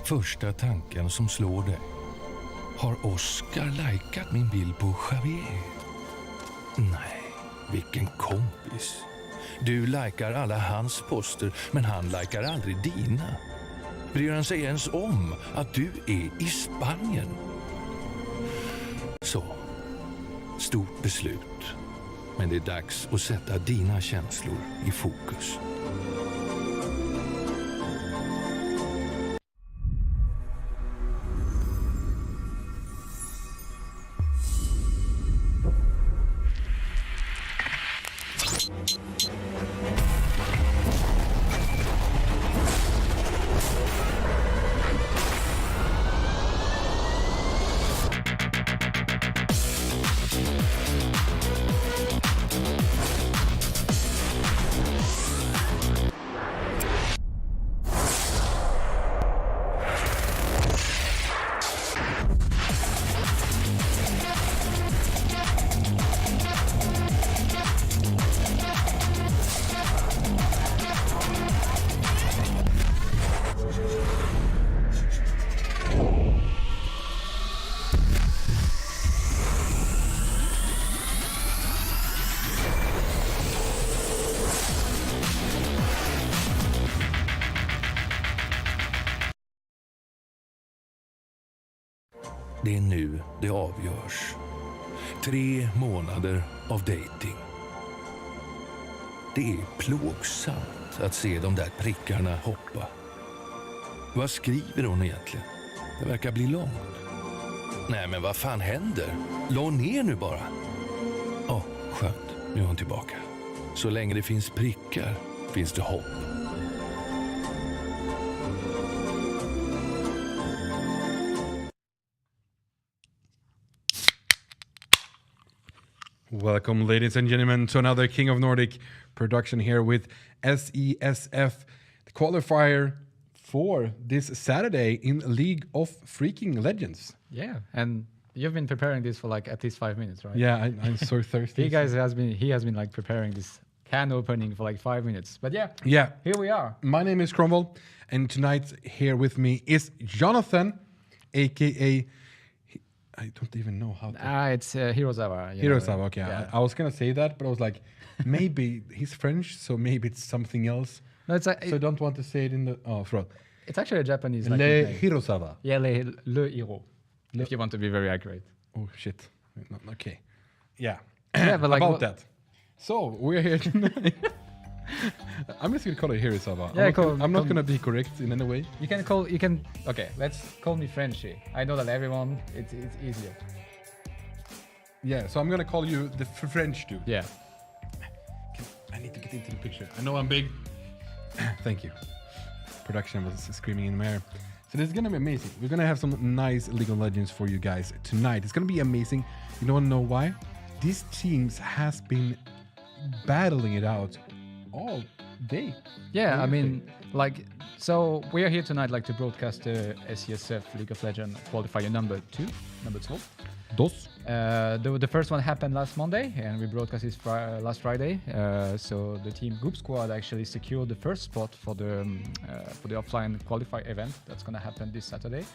Första tanken som slår dig. Har Oscar likat min bild på Javier? Nej, vilken kompis. Du likar alla hans poster, men han likar aldrig dina. Bryr han sig ens om att du är i Spanien? Så, stort beslut. Men det är dags att sätta dina känslor i fokus. Det är nu det avgörs. 3 månader av dating. Det är plågsamt att se de där prickarna hoppa. Vad skriver hon egentligen? Det verkar bli långt. Nej, men vad fan händer? La ner nu bara. Skönt. Nu är hon tillbaka. Så länge det finns prickar finns det hopp. Welcome, ladies and gentlemen, to another King of Nordic production here with IESF, the qualifier for this Saturday in League of Freaking Legends. Yeah, and you've been preparing this for like at least 5 minutes, right? Yeah, I'm so thirsty. He has been like preparing this can opening for like 5 minutes. But yeah, here we are. My name is Cromwell, and tonight here with me is Jonathan, aka... I don't even know how to... It's Hirosawa. Hirosawa, okay. Yeah. I was going to say that, but I was like, maybe he's French, so maybe it's something else. No, so I don't want to say it in the... Oh, forgot. It's actually a Japanese... Le nickname. Hirosawa. Yeah, le Hiro. If you want to be very accurate. Oh, shit. No, okay. Yeah. Yeah, but like... About that. So, we're here tonight. I'm just going to call it Hirosawa. Yeah, I'm not going to be correct in any way. Okay, let's call me Frenchy. I know that everyone, it's easier. Yeah, so I'm going to call you the French dude. Yeah. I need to get into the picture. I know I'm big. Thank you. Production was screaming in my ear. So this is going to be amazing. We're going to have some nice League of Legends for you guys tonight. It's going to be amazing. You don't know why? These teams has been battling it out all day. Yeah, I mean, like, so we are here tonight, like, to broadcast the IESF League of Legends qualifier number 12. The first one happened last Monday, and we broadcast this last Friday. So the team Group Squad actually secured the first spot for the offline qualifier event that's gonna happen this Saturday.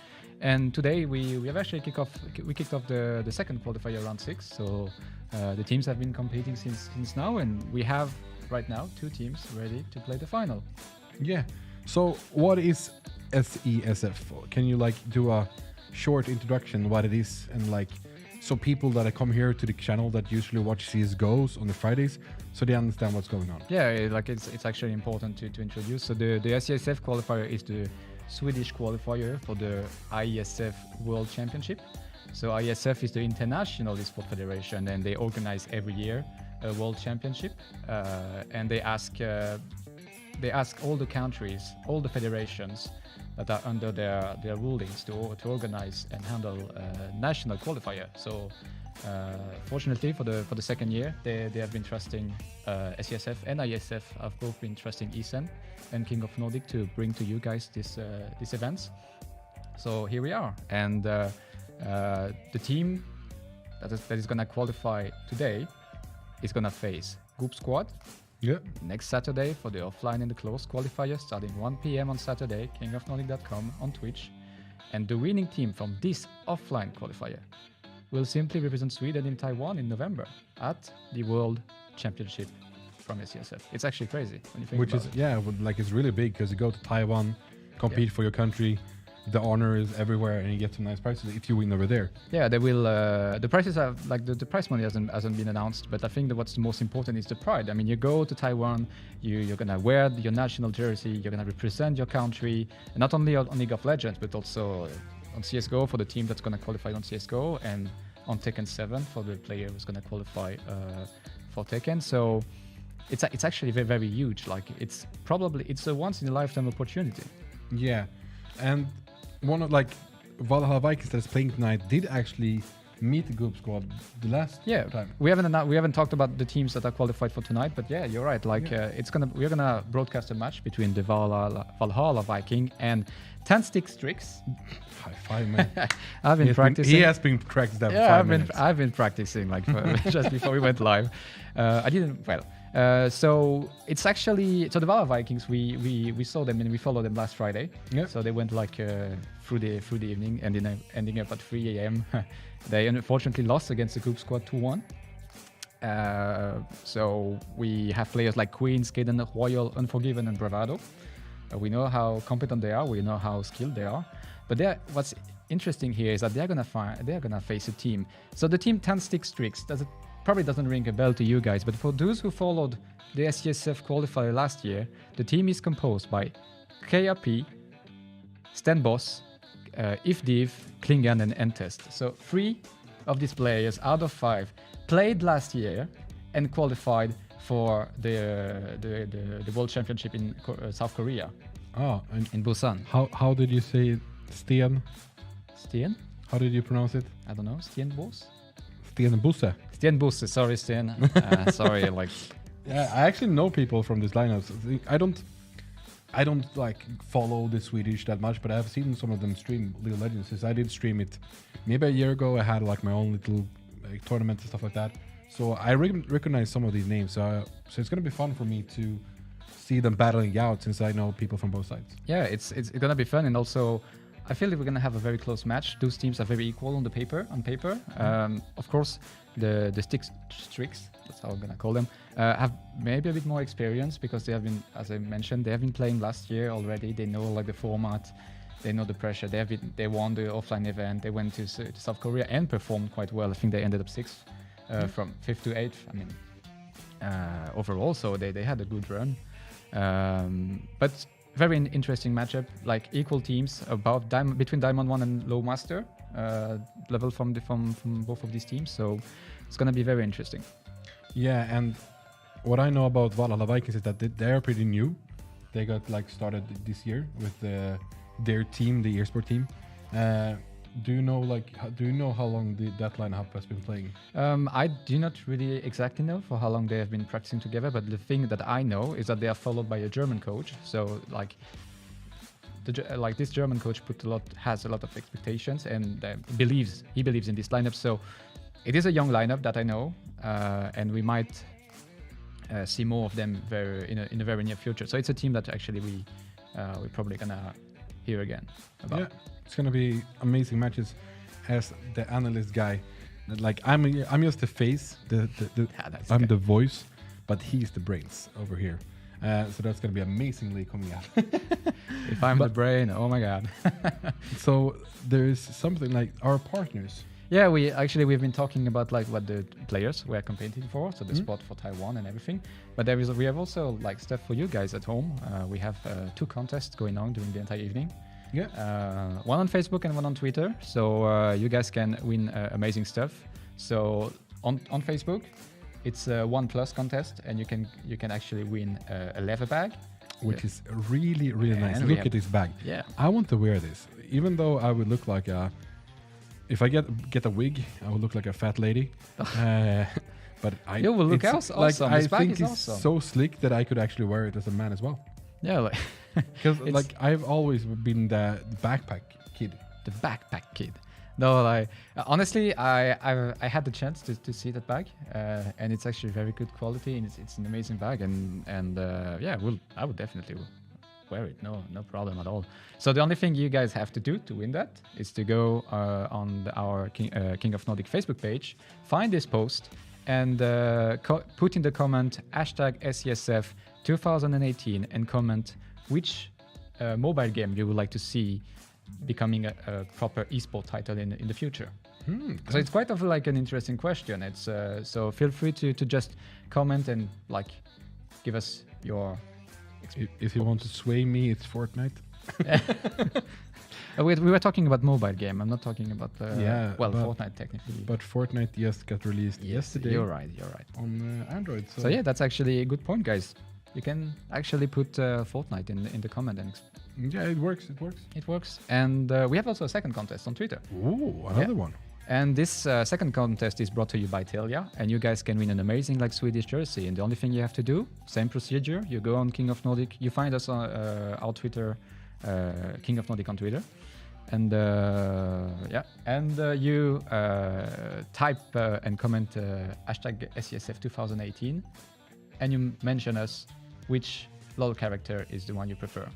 And today we have actually kicked off the second qualifier round 6. So the teams have been competing since now, and we have right now 2 teams ready to play the final. Yeah. So what is IESF? Can you like do a short introduction what it is, and like so people that come here to the channel that usually watch CSGOs on the Fridays, so they understand what's going on? Yeah, like it's actually important to introduce. So the IESF qualifier is the Swedish qualifier for the IESF World Championship. So IESF is the international esport federation, and they organize every year a world championship, and they ask all the countries, all the federations that are under their rulings to organize and handle national qualifier. So fortunately for the second year, they have been trusting SESF and IESF have both been trusting ESEN and King of Nordic to bring to you guys these events. So here we are, and the team that is gonna qualify today is gonna face Group Squad next Saturday for the offline and the closed qualifier starting 1 p.m. on Saturday, kingofnordic.com on Twitch. And the winning team from this offline qualifier will simply represent Sweden in Taiwan in November at the World Championship from IESF. It's actually crazy when you think Which about is, it. like it's really big because you go to Taiwan, compete for your country. The honor is everywhere, and you get some nice prizes if you win over there. Yeah, they will. The prices are like the prize money hasn't been announced, but I think that what's the most important is the pride. I mean, you go to Taiwan, you're gonna wear your national jersey, you're gonna represent your country, and not only on League of Legends, but also on CS:GO for the team that's gonna qualify on CS:GO, and on Tekken 7 for the player who's gonna qualify for Tekken. So it's actually very, very huge. Like it's a once in a lifetime opportunity. Yeah, and one of Valhalla Vikings that's playing tonight did actually meet the group squad the last time. We haven't talked about the teams that are qualified for tonight, but yeah, you're right. Like we're gonna broadcast a match between the Valhalla Viking and 10 Stick Strix. High five, man. I've been practicing. He has been practicing that for 5 minutes. I've been practicing just before we went live. I didn't so it's actually the Valhalla Vikings. We saw them and we followed them last Friday. Yeah. So they went through the evening and then ending up at 3 a.m. They unfortunately lost against the group squad 2-1. So we have players like Queen, Skaden, Royal, Unforgiven, and Bravado. We know how competent they are. We know how skilled they are. But what's interesting here is that they're gonna face a team. So the team 10 Stick Strix probably doesn't ring a bell to you guys, but for those who followed the IESF qualifier last year, the team is composed by KRP, Stenboss, Ifdiv, Klingan, and Entest. So 3 of these players out of 5 played last year and qualified for the World Championship in South Korea. Oh, and in Busan. How did you say it? Sten? Sten? How did you pronounce it? I don't know. Stenboss? Stenbosse. Stenbosse. Sorry, Sten. Sorry, like. Yeah, I actually know people from this lineup. I don't like follow the Swedish that much, but I've seen some of them stream League of Legends. Since I did stream it maybe a year ago, I had like my own little tournament and stuff like that. So I recognize some of these names. So it's gonna be fun for me to see them battling out, since I know people from both sides. Yeah, it's gonna be fun, and also I feel like we're gonna have a very close match. Those teams are very equal on paper. Of course, the Stick Strix, that's how I'm gonna call them, have maybe a bit more experience because they have been, as I mentioned, they have been playing last year already. They know like the format, they know the pressure. They won the offline event. They went to South Korea and performed quite well. I think they ended up 6th from 5th to 8th. I mean, overall, so they had a good run. But very interesting matchup, like equal teams between Diamond 1 and Low Master level from both of these teams. So it's gonna be very interesting. Yeah, and what I know about Valhalla Vikings is that they are pretty new. They got started this year with their team, the eSport team. Do you know how long that lineup has been playing? I do not really exactly know for how long they have been practicing together, but the thing that I know is that they are followed by a German coach. So this German coach has a lot of expectations and he believes in this lineup. So it is a young lineup that I know, and we might see more of them in the very near future. So it's a team that actually we're probably gonna hear again about. Yeah, it's gonna be amazing matches. As the analyst guy, I'm just the face, I'm the voice, but he's the brains over here. So that's gonna be amazingly coming out. If I'm the brain, oh my god. So there's something like our partners. Yeah, we've been talking about what the players we're competing for, so the spot for Taiwan and everything. But we have also stuff for you guys at home. We have 2 contests going on during the entire evening. Yeah. One on Facebook and one on Twitter. So you guys can win amazing stuff. So on Facebook, it's a 1+ contest, and you can actually win a leather bag, which is really, really nice. Look at this bag. Yeah. I want to wear this, even though I would look like if I get a wig, I would look like a fat lady. But you will look awesome. I think it's so slick that I could actually wear it as a man as well. Yeah, because I've always been the backpack kid. The backpack kid. No, honestly, I had the chance to see that bag, and it's actually very good quality, and it's an amazing bag, and I would definitely wear it. No problem at all. So the only thing you guys have to do to win that is to go on our King of Nordic Facebook page, find this post, and put in the comment #SESF 2018 and comment which mobile game you would like to see becoming a proper esport title in the future. So it's quite of like an interesting question. It's so feel free to just comment and like give us your. If you want to sway me, it's Fortnite. We were talking about mobile game. I'm not talking about Fortnite technically. But Fortnite just got released yesterday. You're right. On Android. So yeah, that's actually a good point, guys. You can actually put Fortnite in the comment and. Yeah, it works. It works. And we have also a second contest on Twitter. Ooh, another one. And this second contest is brought to you by Telia, and you guys can win an amazing like Swedish jersey. And the only thing you have to do, same procedure. You go on King of Nordic. You find us on our Twitter, King of Nordic on Twitter, and you type and comment #SESF 2018, and you mention us which LOL character is the one you prefer.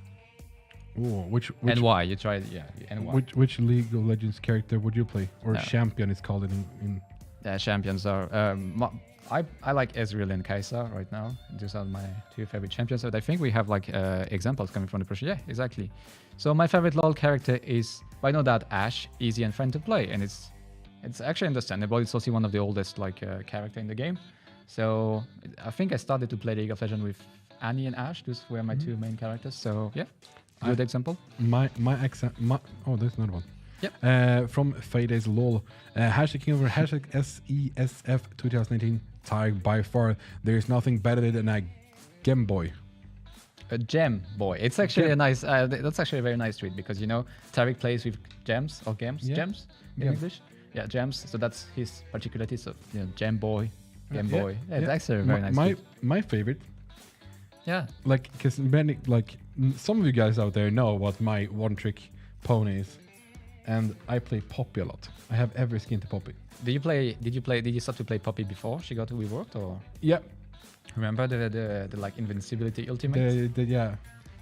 Ooh, which and why you tried? Yeah, and why? Which League of Legends character would you play, or champion is called in? Champions are. I like Ezreal and Kai'Sa right now. These are my two favorite champions. But I think we have like examples coming from the pressure. Yeah, exactly. So my favorite LoL character is, I know that Ashe, easy and fun to play, and it's actually understandable. It's also one of the oldest like character in the game. So I think I started to play League of Legends with Annie and Ashe. Those were my two main characters. So yeah. Good example. Oh, there's another one. Yep. From Faday's LOL. #King over #SESF 2018. Tag by far. There's nothing better than a Game Boy. A gem boy. It's actually a nice. That's actually a very nice tweet because Tariq plays with gems or gems in English. Yeah, gems. So that's his particularity. So gem boy, Game Boy. Yeah, it's actually a very nice. My favorite. Yeah. Like, because many some of you guys out there know what my one-trick pony is, and I play Poppy a lot. I have every skin to Poppy. Did you start to play Poppy before she got reworked, or? Yeah. Remember the like invincibility ultimate? Yeah,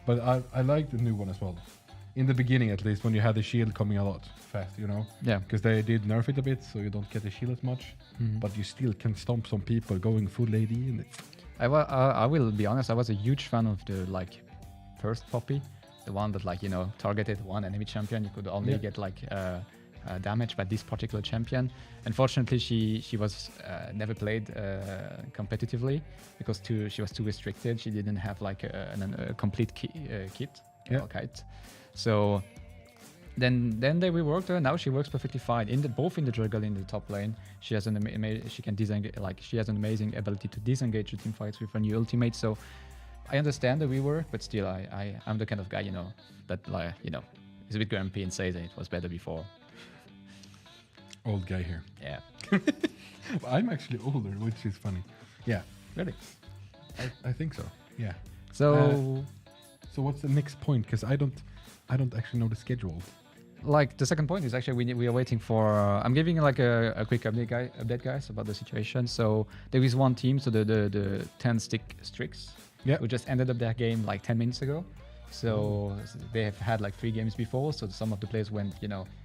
but I like the new one as well. In the beginning, at least, when you had the shield coming a lot fast, Yeah. Because they did nerf it a bit, so you don't get the shield as much, but you still can stomp some people going full AD. And I will be honest. I was a huge fan of the like first Poppy, the one that like targeted one enemy champion. You could only get like damage by this particular champion. Unfortunately, she was never played competitively because she was too restricted. She didn't have like a complete kit or kite. So then they reworked her. Now she works perfectly fine both in the jungle in the top lane. She has she has an amazing ability to disengage the team fights with her new ultimate. So I understand the rework, but still I'm the kind of guy that like is a bit grumpy and says that it was better before. Old guy here. Yeah. I'm actually older, which is funny. Yeah. Really? I think so. Yeah. So so what's the next point? Because I don't actually know the schedule. Like the second point is actually we are waiting for. I'm giving like a quick update, guys, about the situation. So there is one team, so the 10-stick Strix, who just ended up their game like 10 minutes ago. So they have had like 3 games before. So some of the players went,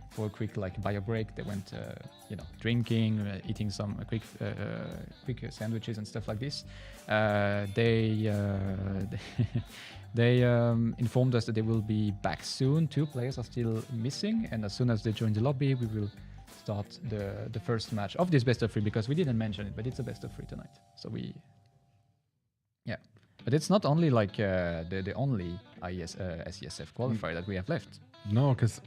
for a quick like bio break. They went, drinking, eating some quick sandwiches and stuff like this. They informed us that they will be back soon. 2 players are still missing, and as soon as they join the lobby, we will start the first match of this best of 3 because we didn't mention it, but it's a best of 3 tonight. So but it's not only like the only SESF qualifier that we have left. No, because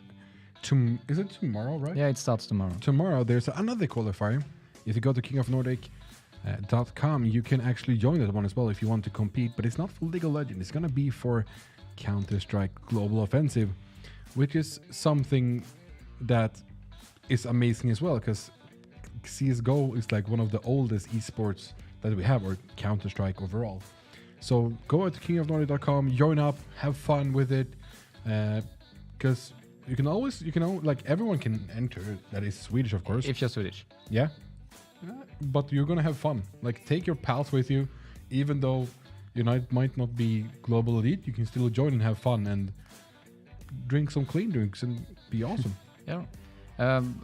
is it tomorrow, right? Yeah, it starts tomorrow. Tomorrow there's another qualifier. If you go to kingofnordic.com, you can actually join that one as well if you want to compete, but it's not for League of Legends. It's gonna be for Counter-Strike Global Offensive, which is something that is amazing as well, because CSGO is like one of the oldest esports that we have, or Counter-Strike overall. So go out to kingofnordic.com, join up, have fun with it, because like everyone can enter. That is Swedish, of course. If you're Swedish. Yeah. But you're gonna have fun. Like, take your pals with you, even though might not be global elite. You can still join and have fun and drink some clean drinks and be awesome. Yeah.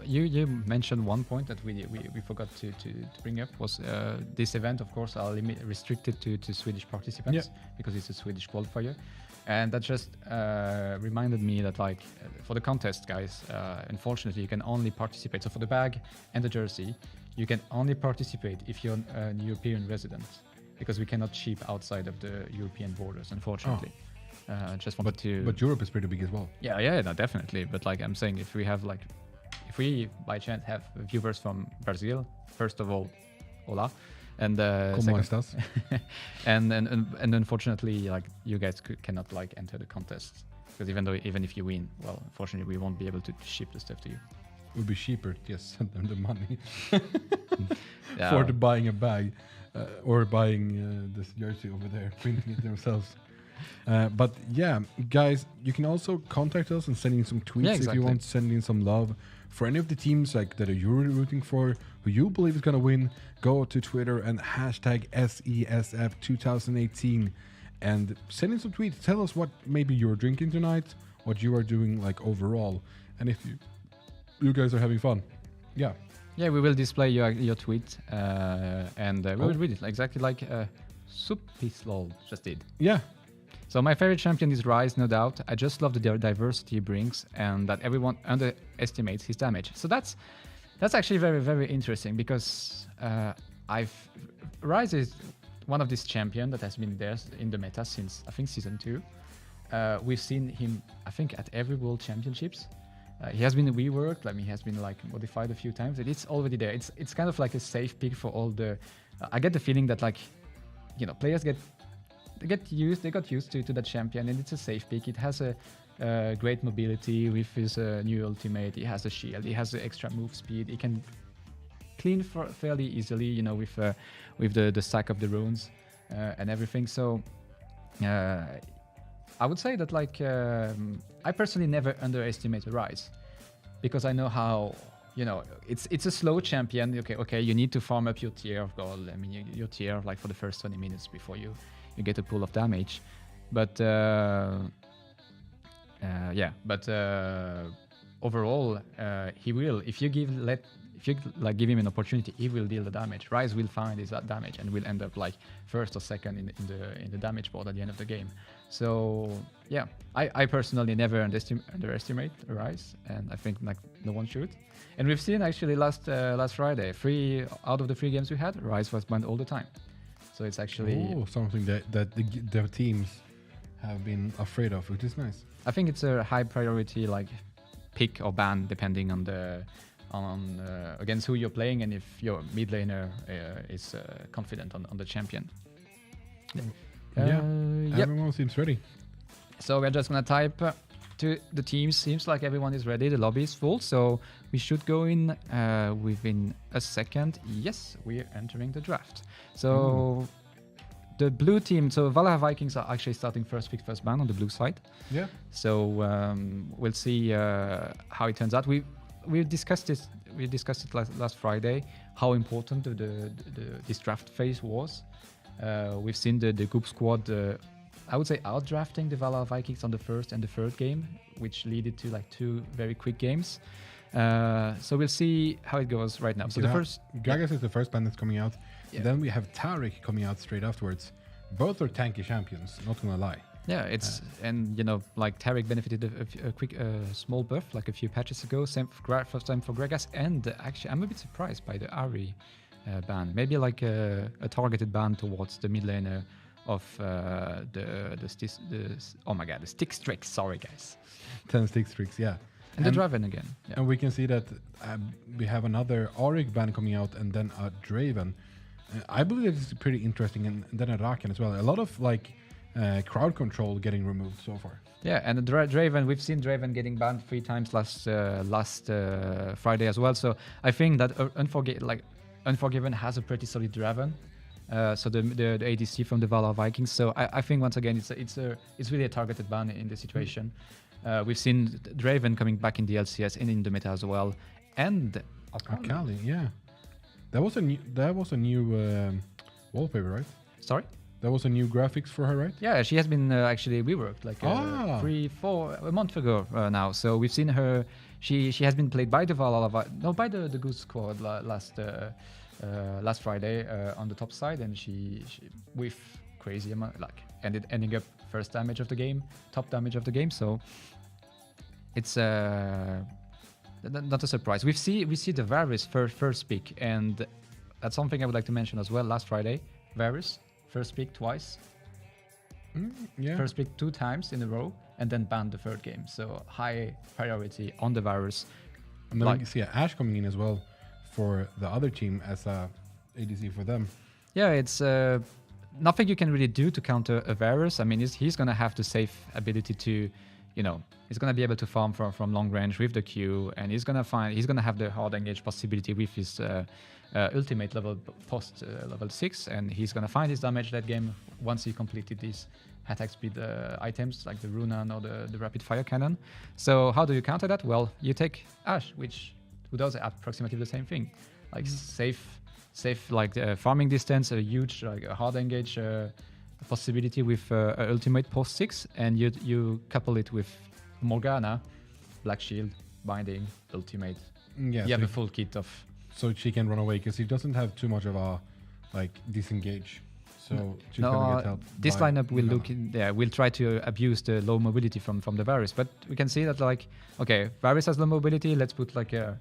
You mentioned one point that we forgot to bring up was this event, of course, are restricted to Swedish participants because it's a Swedish qualifier, and that just reminded me that like for the contest, guys, unfortunately you can only participate. So for the bag and the jersey, you can only participate if you're an European resident, because we cannot ship outside of the European borders, unfortunately. Just wanted to. But Europe is pretty big as well. Yeah, no, definitely. But like I'm saying, if we by chance have viewers from Brazil, first of all, hola, and ¿Cómo estás? and unfortunately, like you guys cannot like enter the contest, because even if you win, well, unfortunately, we won't be able to ship the stuff to you. It would be cheaper to just send them the money for buying a bag or buying this jersey over there, printing it themselves. But yeah, guys, you can also contact us and send in some tweets if you want to send in some love for any of the teams like that you're rooting for, who you believe is going to win. Go to Twitter and hashtag SESF 2018 and send in some tweets. Tell us what maybe you're drinking tonight, what you are doing like overall, and if you guys are having fun. Yeah, we will display your tweet and we will read it exactly like Supislol just did. Yeah. So my favorite champion is Rise, no doubt. I just love the diversity he brings and that everyone underestimates his damage. So that's actually very, very interesting, because Rise is one of these champions that has been there in the meta since I think season 2. We've seen him I think at every World Championships. He has been reworked. He has been like modified a few times. It's already there. It's kind of like a safe pick for all the. I get the feeling that players got used to that champion, and it's a safe pick. It has a great mobility with his new ultimate. He has a shield. He has the extra move speed. He can clean fairly easily, with the stack of the runes and everything. So I would say that I personally never underestimate Rise, because I know how. It's a slow champion. Okay, you need to farm up your tier of gold. Your tier for the first 20 minutes before you get a pool of damage, but overall, he will. If you give him an opportunity, he will deal the damage. Rise will find his damage and will end up first or second in the damage board at the end of the game. So yeah, I personally never underestimate Rise, and I think no one should. And we've seen actually last Friday, 3 out of the 3 games we had, Rise was banned all the time. So it's actually something that the teams have been afraid of, which is nice. I think it's a high priority pick or ban depending on against who you're playing and if your mid laner is confident on the champion. Everyone seems ready. So we're just gonna type to the teams. Seems like everyone is ready. The lobby is full, so we should go in within a second. Yes, we're entering the draft. So the blue team, so Valhalla Vikings are actually starting first pick, first ban on the blue side. Yeah. So we'll see how it turns out. We discussed this. We discussed it last Friday. How important this draft phase was. We've seen the group squad. I would say outdrafting the Valhalla Vikings on the first and the third game, which led to 2 very quick games. So we'll see how it goes right now. So the first Gragas is the first band that's coming out. Yeah. Then we have Taric coming out straight afterwards. Both are tanky champions, not gonna lie. Yeah, it's and Taric benefited a quick small buff a few patches ago. First time for Gragas, and actually I'm a bit surprised by the Ari ban. Maybe a targeted ban towards the mid laner of the stick streaks. Sorry guys, 10 stick streaks, yeah. And the Draven again. Yeah. And we can see that we have another Auric ban coming out, and then a Draven. I believe it's pretty interesting, and then a Rakan as well. A lot of crowd control getting removed so far. Yeah, and the Draven, we've seen Draven getting banned 3 times last Friday as well. So I think that Unforgiven has a pretty solid Draven. So the ADC from the Valhalla Vikings. So I think once again it's really a targeted ban in the situation. We've seen Draven coming back in the LCS and in the meta as well, and Akali, yeah, that was a new wallpaper, right? Sorry, That was a new graphics for her, right? Yeah, she has been actually reworked like a month ago now. So we've seen her. She has been played by the by the Goose Squad last Friday on the top side, and she with crazy amount ending up first damage of the game, top damage of the game. So it's not a surprise. We see the Varus first pick, and that's something I would like to mention as well. Last Friday, Varus first pick twice. Yeah. First pick 2 times in a row, and then banned the third game. So high priority on the Varus. And then you see Ash coming in as well for the other team as a ADC for them. Yeah, it's nothing you can really do to counter a Varus. I mean, he's gonna have the safe ability to, he's gonna be able to farm from long range with the Q, and he's gonna have the hard engage possibility with his ultimate level post level 6, and he's gonna find his damage that game once he completed these attack speed items like the Runan or the rapid fire cannon. So how do you counter that? Well, you take Ash, who does approximately the same thing, like safe like farming distance, a huge like a hard engage possibility with ultimate post 6, and you couple it with Morgana, Black Shield, binding, ultimate. Yeah, you have a full kit of. So she can run away because he doesn't have too much of a disengage. So she's gonna get help. This lineup will will try to abuse the low mobility from the Varus, but we can see that Varus has low mobility. Let's put like a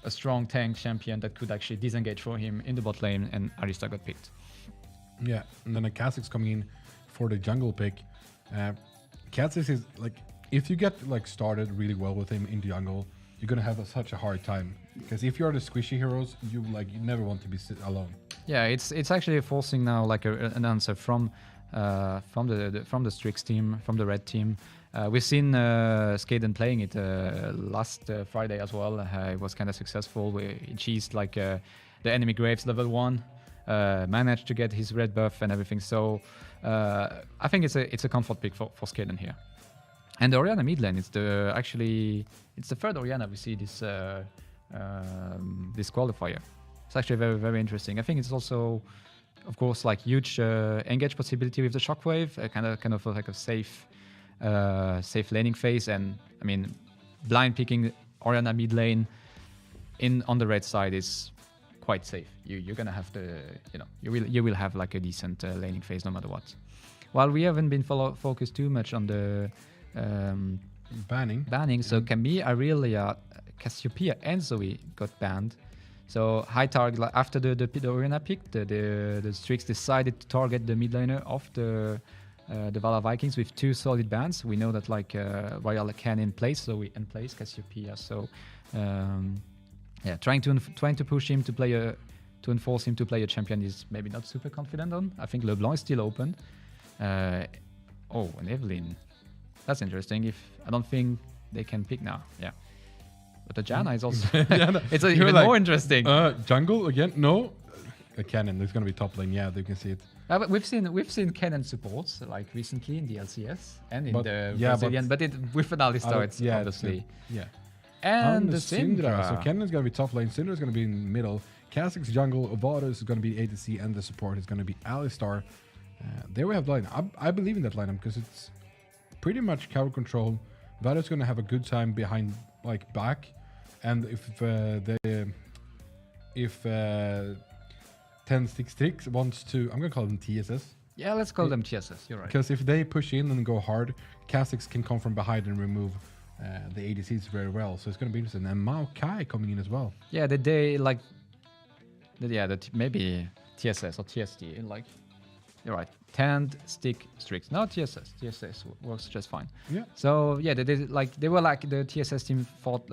strong tank champion that could actually disengage for him in the bot lane, and Arista got picked. Yeah, and then a Kha'Zix coming in for the jungle pick. Kha'Zix is if you get started really well with him in the jungle, you're gonna have such a hard time, because if you're the squishy heroes, you never want to be alone. Yeah, it's actually forcing now an answer from the Strix team, from the red team. We've seen Skaden playing it last Friday as well. It was kind of successful. He cheesed the enemy Graves level 1, managed to get his red buff and everything. So I think it's a comfort pick for Skaden here. And the Orianna mid lane, it's the third Orianna we see this qualifier. It's actually very, very interesting. I think it's also, of course, huge engage possibility with the shockwave, kind of like a safe laning phase. And I mean, blind picking Orianna mid lane on the red side is quite safe. You're gonna have you will have a decent laning phase no matter what. While we haven't been focused too much on the banning. So Camille, Aurelia, Cassiopeia, and Zoe got banned. So high target after the Orianna pick, the Strix decided to target the mid laner of the Valhalla Vikings with 2 solid bans. We know that Royal can in place, Zoe in place, Cassiopeia. So trying to push him to enforce him to play a champion is maybe not super confident on. I think LeBlanc is still open. And Evelyn. That's interesting. I don't think they can pick now. Yeah. But the Janna is also it's even more interesting. Jungle again? No. A cannon. There's gonna be top lane. Yeah, they can see it. But we've seen cannon supports recently in the LCS and in the Brazilian, but with an Alistar, it's obviously. Yeah. And the Syndra. So cannon's gonna be top lane. Syndra's gonna be in the middle. Kha'Zix jungle. Varus is gonna be ADC, and the support is gonna be Alistar. There we have the line. I believe in that lineup because it's pretty much cover control. Varus is gonna have a good time behind back, and if 10-6 wants to, I'm gonna call them TSS. Yeah, let's call them TSS. You're right. Because if they push in and go hard, Kha'Zix can come from behind and remove the ADCs very well. So it's gonna be interesting. And Maokai coming in as well. Yeah, maybe TSS or TST. You're right. Tanned, stick, Strix. No, TSS. TSS works just fine. Yeah. So yeah, they were the TSS team thought.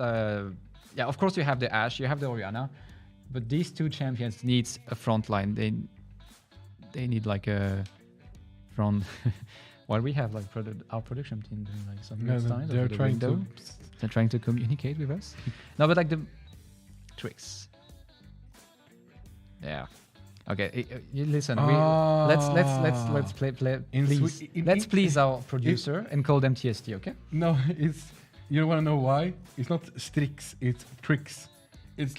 Of course you have the Ashe, you have the Orianna, but these 2 champions needs a front line. They need a front. While we have our production team doing some good stuff. They're trying to communicate with us. No, but the tricks. Yeah. Okay, you listen. Let's play. Please, let's please our producer and call them TST. Okay? No, it's you want to know why? It's not Strix. It's tricks. It's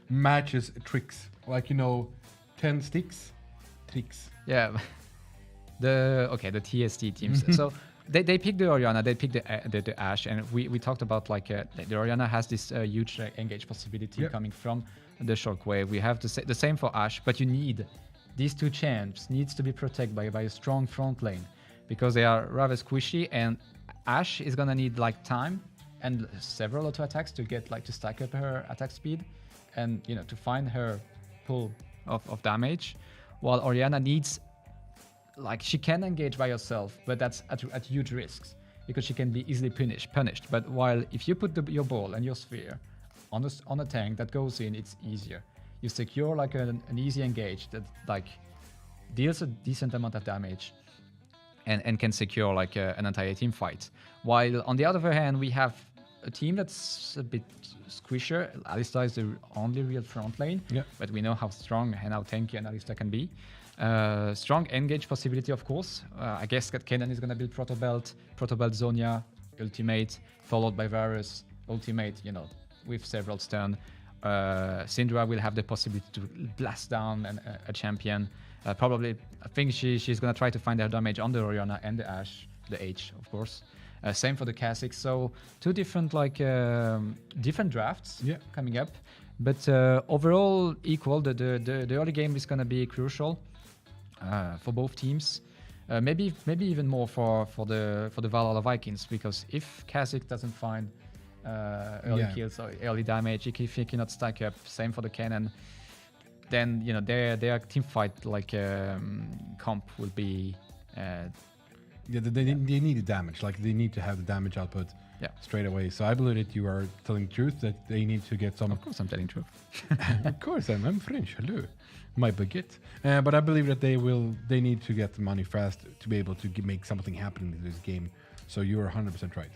matches tricks. 10 sticks, tricks. Yeah. the TST teams. So they pick the Orianna, they pick the Ashe, and we talked about like the Orianna has this huge engage possibility coming from the shockwave. We have the same for Ashe, but you need these two champs needs to be protected by a strong front lane because they are rather squishy, and Ashe is gonna need like time and several auto attacks to get like to stack up her attack speed and to find her pool of damage, while Orianna needs, like, she can engage by herself, but that's at huge risks because she can be easily punished. But while if you put your ball and your sphere on a tank that goes in, it's easier. You secure like an easy engage that like deals a decent amount of damage and can secure like an entire team fight. While on the other hand, we have a team that's a bit squishier. Alistar is the only real front lane, but we know how strong and how tanky an Alistar can be. Strong engage possibility, of course. I guess that Kennen is going to build Protobelt Zonia, ultimate, followed by Varus, ultimate, with several stun. Syndra will have the possibility to blast down a champion. Probably, I think she's going to try to find her damage on the Orianna and the Ashe, the H, of course. Same for the Kha'Zix. So two different different drafts coming up, but overall equal. The early game is going to be crucial for both teams. Maybe even more for the Valhalla Vikings, because if Kha'Zix doesn't find early kills or early damage, if he cannot stack up, same for the Kennen, then their team fight comp will be. They need the damage. Like they need to have the damage output straight away. So I believe that you are telling the truth, that they need to get some. Of course, I'm telling truth. Of course, I'm French. Hello, my baguette. But I believe that they need to get the money fast to be able to make something happen in this game. So you are 100% right.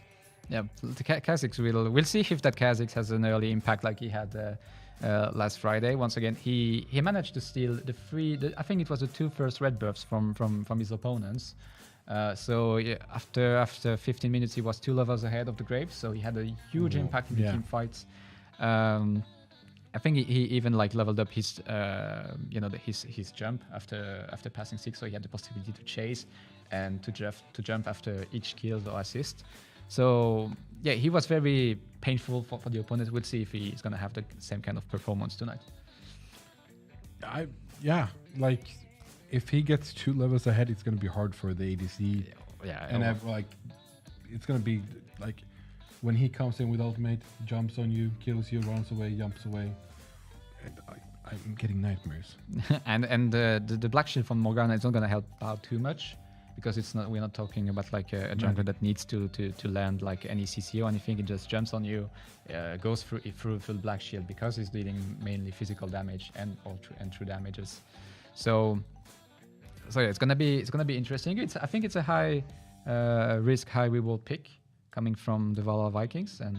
Yeah, the Kha'Zix we'll see if that Kha'Zix has an early impact like he had last Friday. Once again, he managed to steal I think it was the 2 first red buffs from his opponents. So after 15 minutes, he was 2 levels ahead of the Graves. So he had a huge impact in the team fights. I think he even leveled up his his jump after passing 6, so he had the possibility to chase and to jump after each kill or assist. So he was very painful for the opponent. We'll see if he's gonna have the same kind of performance tonight. If he gets 2 levels ahead, it's going to be hard for the ADC. It's going to be like when he comes in with ultimate, jumps on you, kills you, runs away, jumps away. I'm getting nightmares. and the black shield from Morgana is not going to help out too much, because we're not talking about like a jungler that needs to land like any CC or anything. It just jumps on you, goes through full black shield, because it's dealing mainly physical damage and true damages. So it's gonna be interesting. I think it's a high risk, high reward pick coming from the Valhalla Vikings, and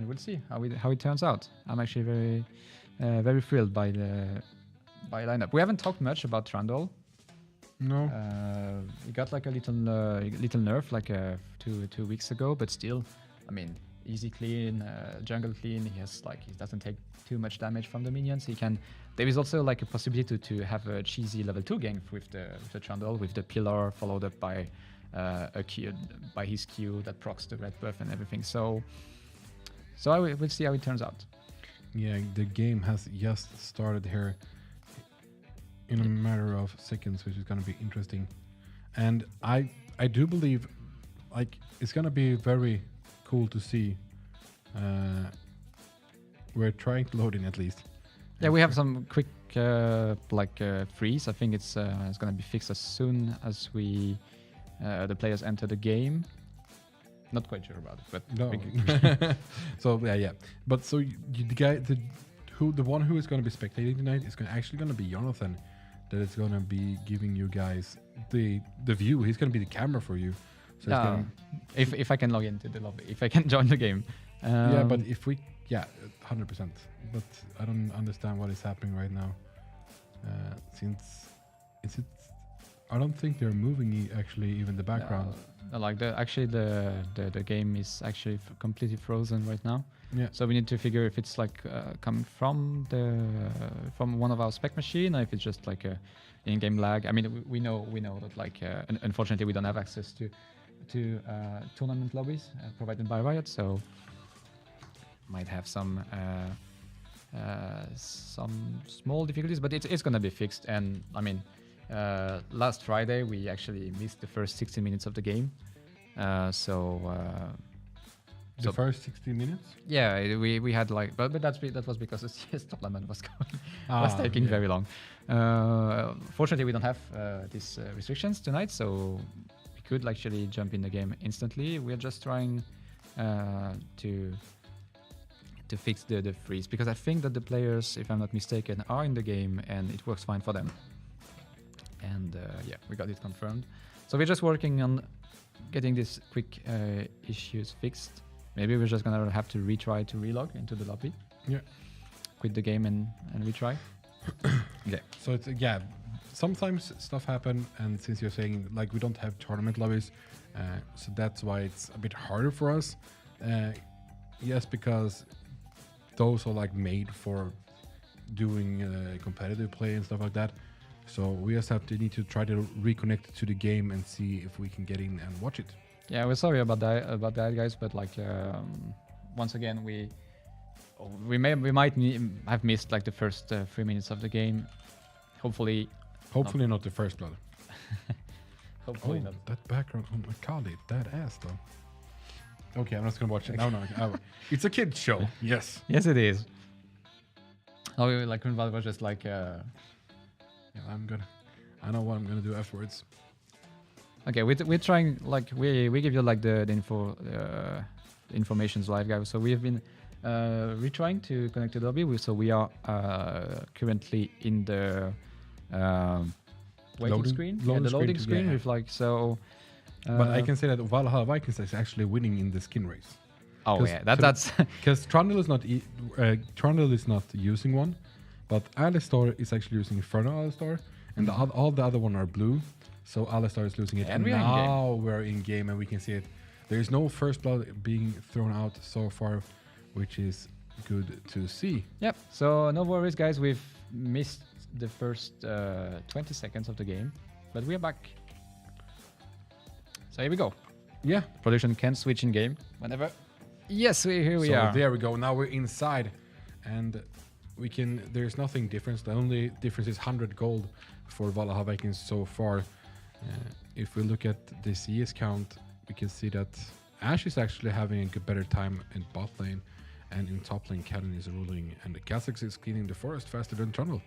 we'll see how it turns out. I'm actually very thrilled by lineup. We haven't talked much about Trundle. No. We got like a little nerf like 2 weeks ago, but still, I mean, easy clean, jungle clean. He doesn't take too much damage from the minions. There is also like a possibility to have a cheesy level 2 gank with the Trundle, with the pillar followed up by by his Q that procs the red buff and everything. So we'll see how it turns out. Yeah, the game has just started here in a matter of seconds, which is going to be interesting. And I do believe it's going to be very cool to see. We're trying to load in at least. Yeah, we have some quick freeze. I think it's going to be fixed as soon as the players enter the game. Not quite sure about it, but no. So yeah. But so the one who is going to be spectating tonight is actually going to be Jonathan. That is going to be giving you guys the view. He's going to be the camera for you. So if I can log into the lobby, if I can join the game. But if we 100%. But I don't understand what is happening right now. I don't think they're moving actually even the background. Like the game is actually completely frozen right now. Yeah. So we need to figure if it's like coming from one of our spec machine, or if it's just like a in-game lag. I mean, we know that like unfortunately we don't have access to tournament lobbies provided by Riot, so might have some small difficulties, but it's gonna be fixed. And I mean, last Friday we actually missed the first 60 minutes of the game, The first 60 minutes? yeah, we had like, but that was because the CS tournament was taking very long. Fortunately, we don't have these restrictions tonight, so we could actually jump in the game instantly. We're just trying to fix the freeze, because I think that the players, if I'm not mistaken, are in the game and it works fine for them. And yeah, we got it confirmed. So we're just working on getting these quick issues fixed. Maybe we're just gonna have to retry to relog into the lobby. Yeah. Quit the game and retry. Okay. So it's sometimes stuff happen, and since you're saying like we don't have tournament lobbies, so that's why it's a bit harder for us. Yes, because those are like made for doing competitive play and stuff like that. So we just need to try to reconnect to the game and see if we can get in and watch it. Yeah, we're sorry about that, guys. But like, once again, we might have missed like the first 3 minutes of the game. Hopefully not the first blood. Hopefully not. That background, oh my god, that ass though. Okay, I'm just gonna watch it. No, it's a kid's show. Yes. Yes, it is. Oh, like Grunwald was just like. Yeah, I know what I'm gonna do afterwards. Okay, we're trying, like we give you like the informations live, guys. So we have been retrying to connect to the lobby. So we are currently in the waiting screen, the loading screen with like so. But I can say that Valhalla Vikings is actually winning in the skin race. Oh yeah, that's because Trundle is not using one, but Alistar is actually using Inferno Alistar, and all the other one are blue. So Alistar is losing it, and now we're in game, and we can see it. There is no first blood being thrown out so far, which is good to see. Yep. So no worries, guys. We've missed the first 20 seconds of the game, but we are back. So here we go. Yeah. Production can switch in game whenever. Yes, here we are. So there we go. Now we're inside, and we can. There's nothing different. The only difference is 100 gold for Valhalla Vikings so far. If we look at the CS count, we can see that Ash is actually having a better time in bot lane, and in top lane, Cannon is ruling, and the Kha'Zix is cleaning the forest faster than Trundle.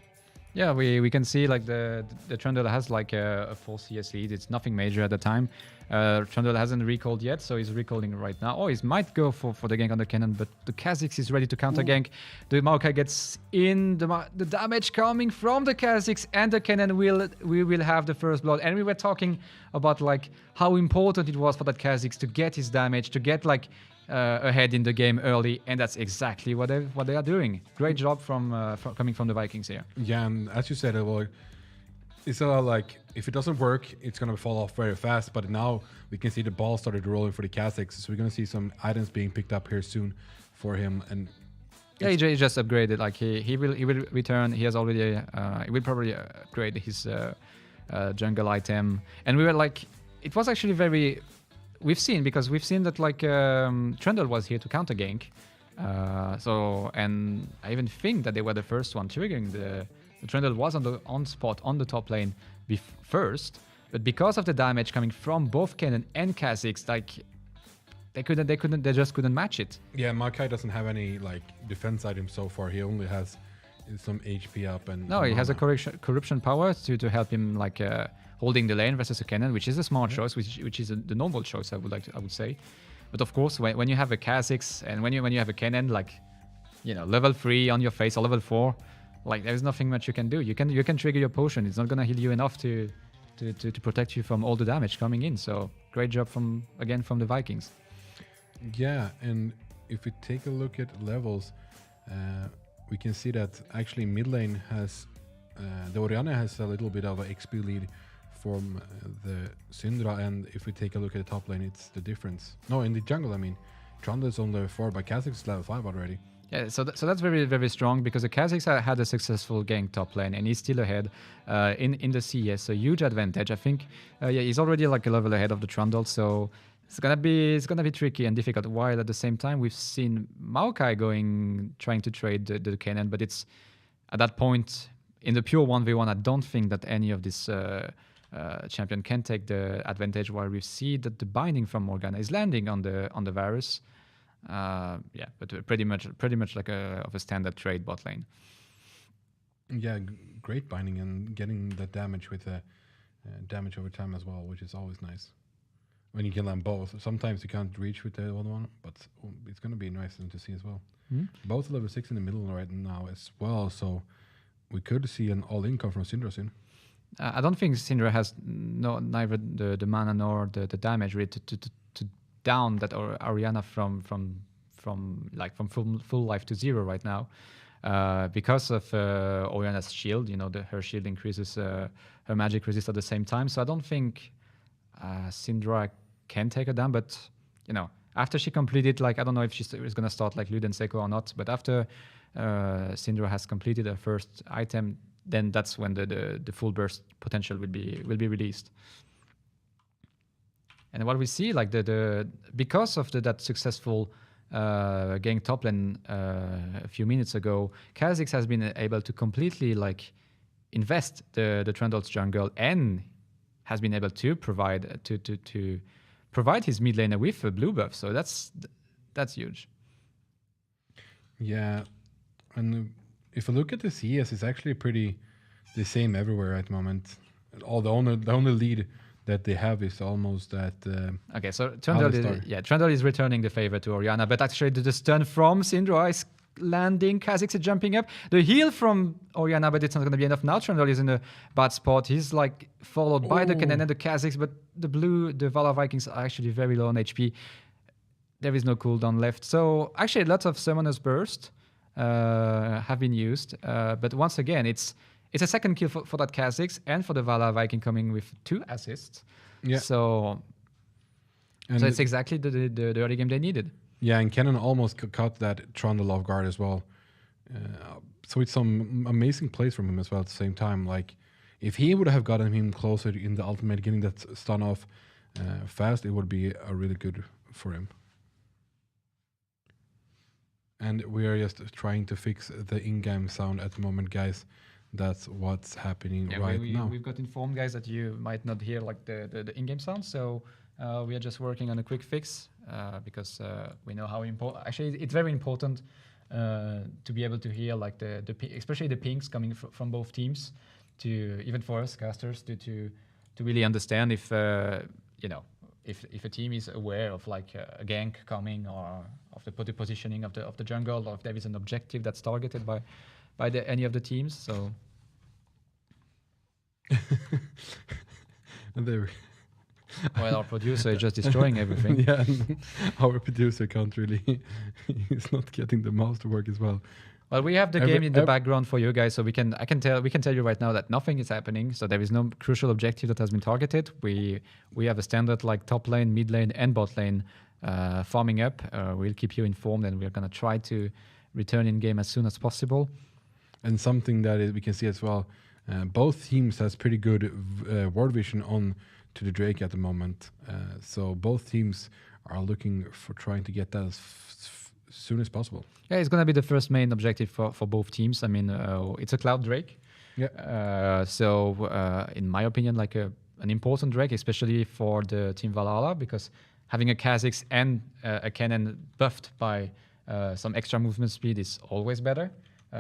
Yeah, we can see like the Trundle has like a full CS lead. It's nothing major at the time. Trundle hasn't recalled yet, so he's recalling right now. Oh, he might go for the gank on the cannon, but the Kha'Zix is ready to counter gank. The Maokai gets in, the damage coming from the Kha'Zix, and the cannon we will have the first blood. And we were talking about like how important it was for that Kha'Zix to get his damage, to get like ahead in the game early, and that's exactly what they are doing. Great job from coming from the Vikings here. Yeah, and as you said, it's like if it doesn't work, it's gonna fall off very fast. But now we can see the ball started rolling for the Kha'Zix, so we're gonna see some items being picked up here soon for him. And yeah, he just upgraded. Like he will return. He has already he will probably upgrade his jungle item. And we were like, it was actually very. We've seen that like Trundle was here to counter gank, so and I even think that they were the first one triggering the Trundle was on spot on the top lane first, but because of the damage coming from both Cannon and Kha'Zix, like they just couldn't match it. Yeah, Maokai doesn't have any like defense items so far. He only has some HP up and no, he has a corruption power to help him like. Holding the lane versus a cannon, which is a smart choice, which is the normal choice, I would say. But of course, when you have a Kha'Zix and when you have a cannon, like level 3 on your face or level 4, like there's nothing much you can do. You can trigger your potion. It's not gonna heal you enough to protect you from all the damage coming in. So great job from the Vikings. Yeah, and if we take a look at levels, we can see that actually mid lane has the Orianna has a little bit of an XP lead from the Syndra, and if we take a look at the top lane, it's the difference. No, in the jungle, I mean. Trundle is on level 4, but Kha'Zix is level 5 already. Yeah, so that's very, very strong because the Kha'Zix had a successful gank top lane and he's still ahead in the CS, so huge advantage. I think he's already like a level ahead of the Trundle, so it's gonna be tricky and difficult. While at the same time we've seen Maokai trying to trade the cannon, but it's at that point in the pure 1v1. I don't think that any of this champion can take the advantage. While we see that the binding from Morgana is landing on the Varus. But pretty much like of a standard trade bot lane. Yeah, great binding and getting the damage with damage over time as well, which is always nice. When you can land both. Sometimes you can't reach with the other one, but it's going to be nice to see as well. Both level 6 in the middle right now as well, so we could see an all-in come from Syndra soon. I don't think Syndra has neither the mana nor the damage really to down that Orianna from full life to 0 right now, because of Orianna's shield. Her shield increases her magic resist at the same time. So I don't think Syndra can take her down. But after she completed, I don't know if she's gonna start like Luden Seko or not. But after Syndra has completed her first item, then that's when the full burst potential will be released. And what we see, because of that successful gank top lane a few minutes ago, Kha'Zix has been able to completely invest the Trundle's jungle and has been able to provide his mid laner with a blue buff. So that's huge. Yeah, and if you look at the CS, it's actually pretty the same everywhere at the moment. The only lead that they have is almost that. Okay, so Trundle is returning the favor to Orianna, but actually the stun from Syndra is landing. Kha'Zix is jumping up. The heal from Orianna, but it's not going to be enough now. Trundle is in a bad spot. He's followed by the cannon and the Kha'Zix, but the Valar Vikings are actually very low on HP. There is no cooldown left. So actually lots of Summoner's Burst have been used, but once again it's a second kill for that Kha'Zix and for the Valar Viking coming with 2 assists. Yeah. So it's exactly the early game they needed. Yeah, and Cannon almost caught that Trundle off guard as well. So it's some amazing plays from him as well at the same time. If he would have gotten him closer in the ultimate, getting that stun off fast, it would be a really good for him. And we are just trying to fix the in-game sound at the moment, guys. That's what's happening now. We've got informed, guys, that you might not hear the in-game sound. So we are just working on a quick fix because we know how important. Actually, it's very important to be able to hear especially the pings coming from both teams, to even for us casters to really understand if if a team is aware of a gank coming, or of the positioning of the jungle, or if there is an objective that's targeted by any of the teams. So while our producer is just destroying everything. Yeah, our producer can't really. He's not getting the mouse to work as well. Well, we have the game in the background for you guys, so we can tell you right now that nothing is happening. So there is no crucial objective that has been targeted. We have a standard top lane, mid lane, and bot lane farming up. We'll keep you informed, and we're gonna try to return in game as soon as possible. And something that we can see as well, both teams has pretty good ward vision on to the Drake at the moment. So both teams are looking for trying to get that as soon as possible. Yeah, it's going to be the first main objective for both teams. I mean, it's a Cloud Drake. Yeah. So in my opinion, an important Drake, especially for the Team Valhalla, because having a Kha'Zix and a cannon buffed by some extra movement speed is always better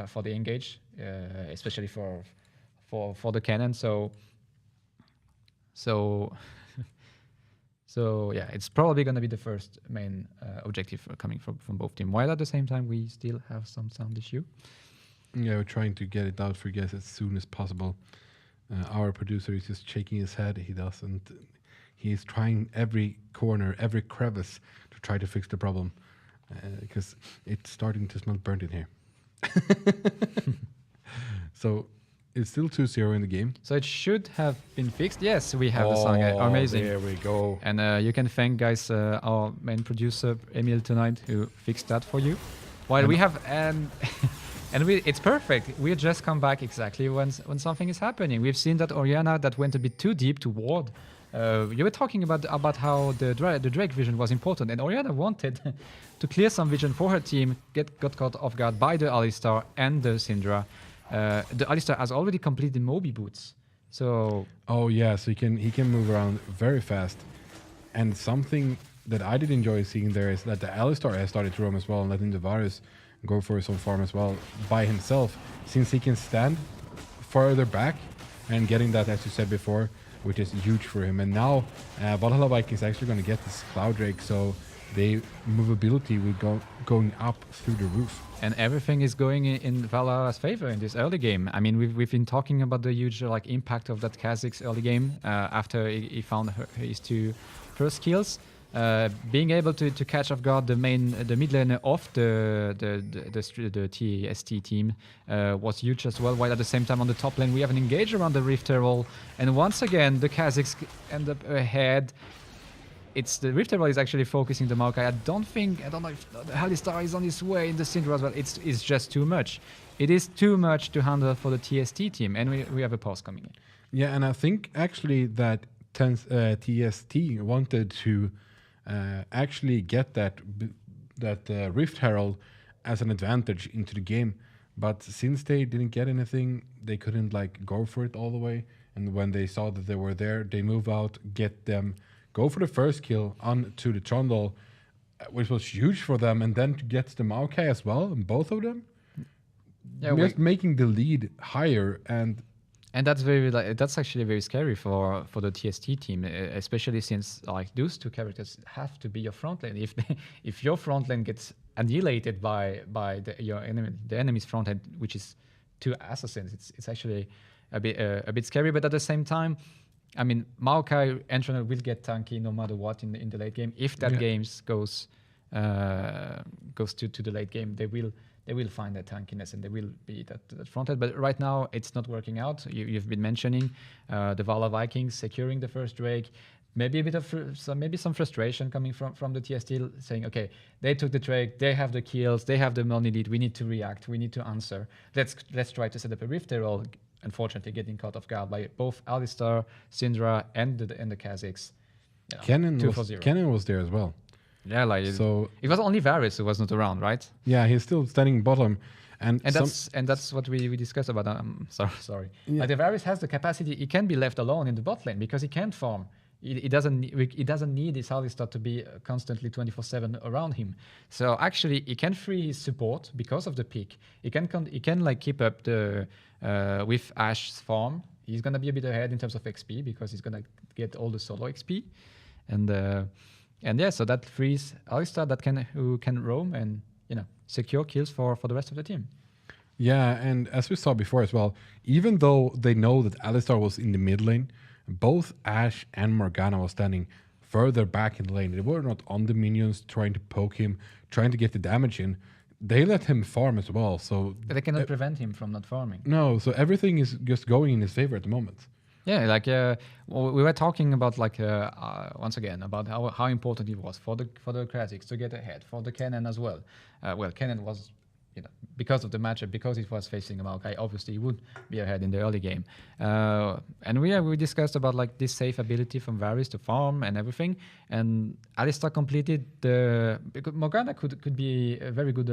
for the engage, especially for the cannon. So yeah, it's probably going to be the first main objective coming from both teams. While at the same time, we still have some sound issue. Yeah, we're trying to get it out for you guys as soon as possible. Our producer is just shaking his head. He doesn't. He's trying every corner, every crevice to try to fix the problem, because it's starting to smell burnt in here. So It's still 2-0 in the game. So it should have been fixed. Yes, we have the song. Amazing. There we go. And you can thank, guys, our main producer, Emil, tonight, who fixed that for you. While we have... it's perfect. We just come back exactly when something is happening. We've seen that Oriana that went a bit too deep to ward. You were talking about how the Drake vision was important, and Oriana wanted to clear some vision for her team, got caught off guard by the Alistar and the Syndra. The Alistar has already completed Moby boots, so... Oh yeah, so he can move around very fast. And something that I did enjoy seeing there is that the Alistar has started to roam as well and letting the Varus go for some farm as well by himself, since he can stand further back and getting that, as you said before, which is huge for him. And now Valhalla Vikings actually going to get this Cloud Drake, so the movability will going up through the roof. And everything is going in Valhalla's favor in this early game. I mean, we've been talking about the huge impact of that Kha'Zix early game after he found his 2 first kills. Being able to catch off guard the mid laner of the TST team was huge as well. While at the same time on the top lane we have an engage around the Rift Herald, and once again the Kha'Zix end up ahead. It's the Rift Herald is actually focusing the Maokai. I don't know if the Alistar is on his way in the Syndra as well. It's just too much. It is too much to handle for the TST team, and we have a pause coming in. Yeah, and I think actually that TST wanted to actually get that Rift Herald as an advantage into the game, but since they didn't get anything, they couldn't go for it all the way. And when they saw that they were there, they move out, go for the first kill onto the Trundle, which was huge for them, and then to get the Maokai as well, and both of them, just making the lead higher. And that's actually very scary for the TST team, especially since those 2 characters have to be your front lane. If your front lane gets annihilated by the enemy's front end, which is 2 assassins, it's actually a bit scary. But at the same time, I mean, Maokai and Trundle will get tanky no matter what in the late game. If that game goes to the late game, they will find that tankiness and they will be that front end. But right now, it's not working out. You've been mentioning the Valhalla Vikings securing the first Drake. Maybe a bit of some frustration coming from the TST, saying, okay, they took the Drake, they have the kills, they have the money lead. We need to react. We need to answer. Let's try to set up a Rift Herald. Unfortunately, getting caught off guard by both Alistar, Syndra, and the Kha'Zix. Kennen was there as well. Yeah, so it was only Varus who was not around, right? Yeah, he's still standing bottom, and that's what we discussed about. Sorry. Yeah. The Varus has the capacity; he can be left alone in the bot lane because he can't farm. He doesn't need his Alistar to be constantly 24/7 around him. So actually, he can free his support because of the pick. He can keep up the with Ash's farm. He's gonna be a bit ahead in terms of XP because he's gonna get all the solo XP, and yeah, so that frees Alistar who can roam and secure kills for the rest of the team. Yeah, and as we saw before as well, even though they know that Alistar was in the mid lane, both Ashe and Morgana was standing further back in the lane. They were not on the minions trying to poke him, trying to get the damage in. They let him farm as well, so... But they cannot prevent him from not farming. No, so everything is just going in his favor at the moment. Yeah, we were talking about once again about how important it was for the Kha'Zix to get ahead, for the Kennen as well. Kennen was, because of the matchup, because it was facing a Maokai, obviously he would be ahead in the early game. And we discussed about this safe ability from Varus to farm and everything. And Alistar completed because Morgana could be a very good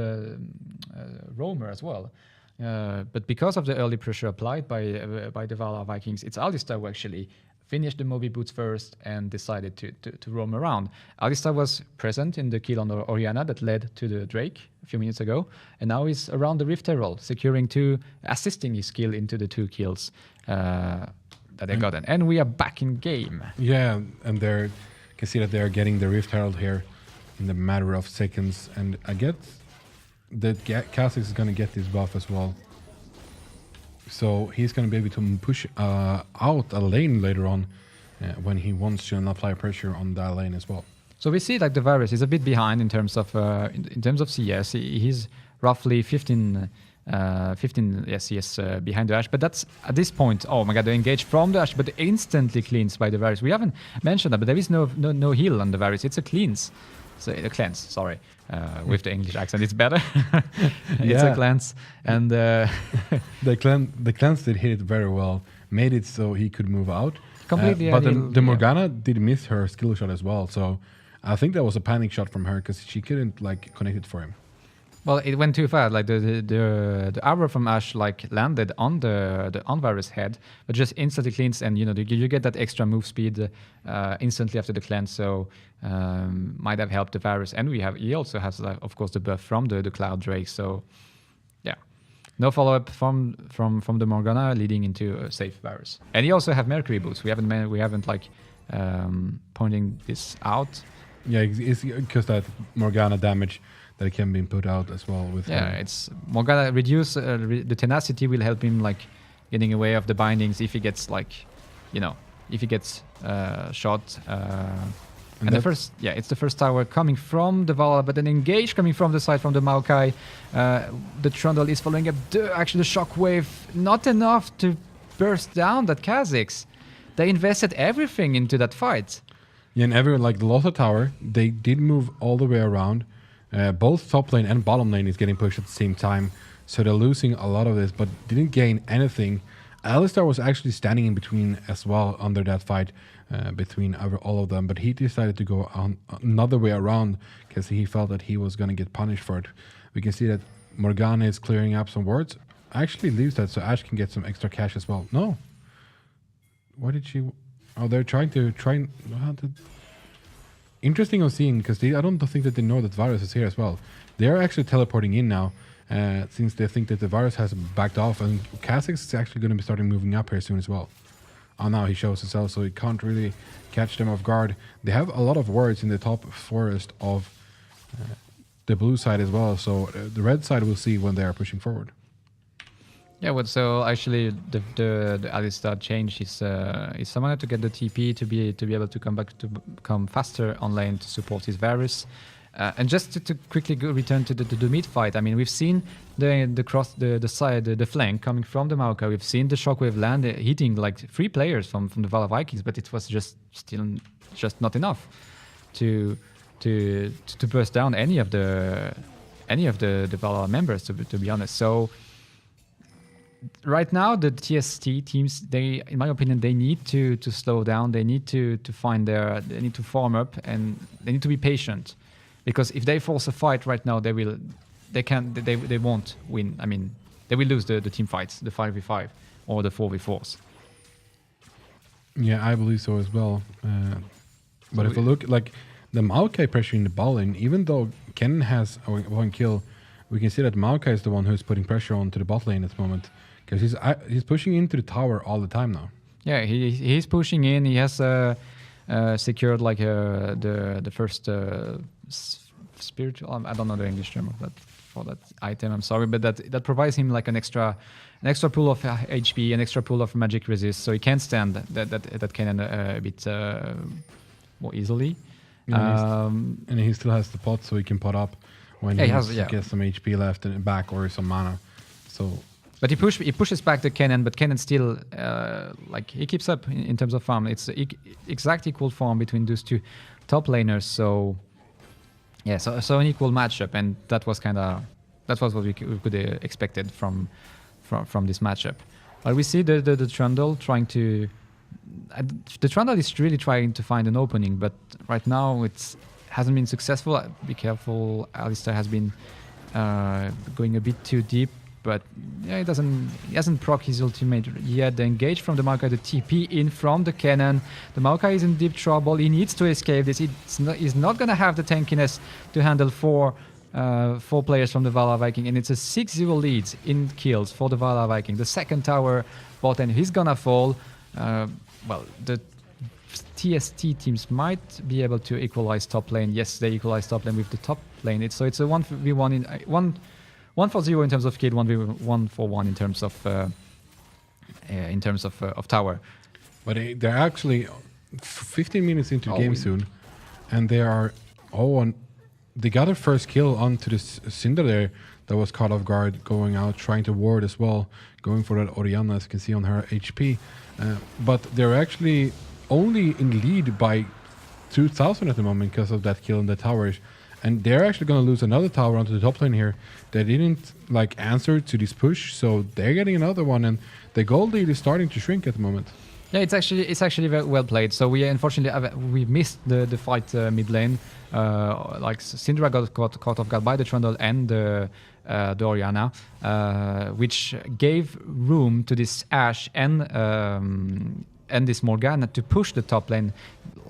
roamer as well. But because of the early pressure applied by the Valhalla Vikings, it's Alistar who actually finished the Moby boots first and decided to roam around. Alistar was present in the kill on Oriana that led to the Drake a few minutes ago, and now he's around the Rift Herald, assisting his kill into the 2 kills that they got. And we are back in game. Yeah, and you can see that they are getting the Rift Herald here in the matter of seconds, and I get that Kha'Zix is going to get this buff as well. So he's going to be able to push out a lane later on when he wants to apply pressure on that lane as well. So we see the Varus is a bit behind in terms of CS. He's roughly 15 15 SCS behind the Ashe, but that's at this point. Oh my God, they engage from the Ashe, but instantly cleansed by the Varus. We haven't mentioned that, but there is no heal on the Varus. It's a cleanse, so a cleanse. Sorry, with the English accent, it's better. It's a cleanse, and the cleanse did hit it very well, made it so he could move out. Completely, but the Morgana did miss her skill shot as well, so I think that was a panic shot from her because she couldn't like connect it for him. Well, it went too far. Like the arrow from Ashe like landed on the Varus head, but just instantly cleansed, and you get that extra move speed instantly after the cleanse. So might have helped the Varus, and he also has of course the buff from the Cloud Drake. So yeah, no follow up from the Morgana, leading into a safe Varus. And he also have Mercury boots. We haven't like pointing this out. Yeah, it's because that Morgana damage that can be put out as well with it's Morgana reduce the tenacity will help him like getting away of the bindings if he gets shot and it's the first tower coming from the Vala, but then engage coming from the side from the Maokai. The Trundle is following up the shockwave, not enough to burst down that Kha'Zix. They invested everything into that fight. Yeah, and the Lothar tower, they did move all the way around. Both top lane and bottom lane is getting pushed at the same time, so they're losing a lot of this, but didn't gain anything. Alistar was actually standing in between as well under that fight between all of them, but he decided to go on another way around because he felt that he was going to get punished for it. We can see that Morgana is clearing up some wards. Actually leaves that so Ashe can get some extra cash as well. No. What did she... Oh, they're trying to... Interesting on seeing, because I don't think that they know that Varus is here as well. They're actually teleporting in now, since they think that the Varus has backed off, and Kha'Zix is actually going to be starting moving up here soon as well. Oh, now he shows himself, so he can't really catch them off guard. They have a lot of wards in the top forest of the blue side as well, so the red side will see when they are pushing forward. Yeah, well, so actually the Alistar change is someone to get the TP to be able to come faster on lane to support his Varus. And just to quickly return to the mid fight, I mean, we've seen the flank coming from the Maokai. We've seen the shockwave land hitting like 3 players from the Vala Vikings, but it was still not enough to burst down any of the Vala members, to be honest. So right now, the TST teams, in my opinion, they need to slow down. They need to they need to form up, and they need to be patient, because if they force a fight right now, they won't win. I mean, they will lose the team fights, the 5v5 or the 4v4s. Yeah, I believe so as well. But if we look like the Maokai pressuring the ball lane, even though Ken has one kill, we can see that Maokai is the one who's putting pressure onto the bot lane at the moment, because he's pushing into the tower all the time now. Yeah, he's pushing in. He has secured like the first spiritual. I don't know the English term of that for that item. I'm sorry, but that provides him like an extra pool of HP, an extra pool of magic resist, so he can stand that cannon a bit more easily. And he still has the pot, so he can pot up when he gets some HP left and back or some mana. So, but he pushes back the cannon, but cannon still he keeps up in terms of farm. It's exact equal farm between those two top laners. So yeah, so an equal matchup, and that was what we could expected from this matchup. But we see the Trundle trying to. The Trundle is really trying to find an opening, but right now it hasn't been successful. Be careful, Alistar has been going a bit too deep, but yeah, he hasn't proc his ultimate yet. The engage from the Maokai, the TP in from the cannon. The Maokai is in deep trouble. He needs to escape this. He's not going to have the tankiness to handle four players from the Vala Viking, and it's a 6-0 lead in kills for the Vala Viking. The second tower bot, and he's gonna fall. The TST teams might be able to equalize top lane. Yes, they equalize top lane with the top lane. It's a 1v1 1 for 0 in terms of kill, 1v1 for 1 in terms of tower. But they're actually 15 minutes into the game soon, and they are 0-1 they got their first kill onto this Syndra there that was caught off guard, going out, trying to ward as well, going for that Orianna, as you can see on her HP. But they're actually only in lead by 2,000 at the moment because of that kill in the towers. And they're actually going to lose another tower onto the top lane here. They didn't like answer to this push, so they're getting another one, and the gold lead is starting to shrink at the moment. Yeah, it's actually very well played. So we unfortunately we missed the fight mid lane. Like Syndra got caught off guard by the Trundle and the Orianna, which gave room to this Ashe and this Morgana to push the top lane.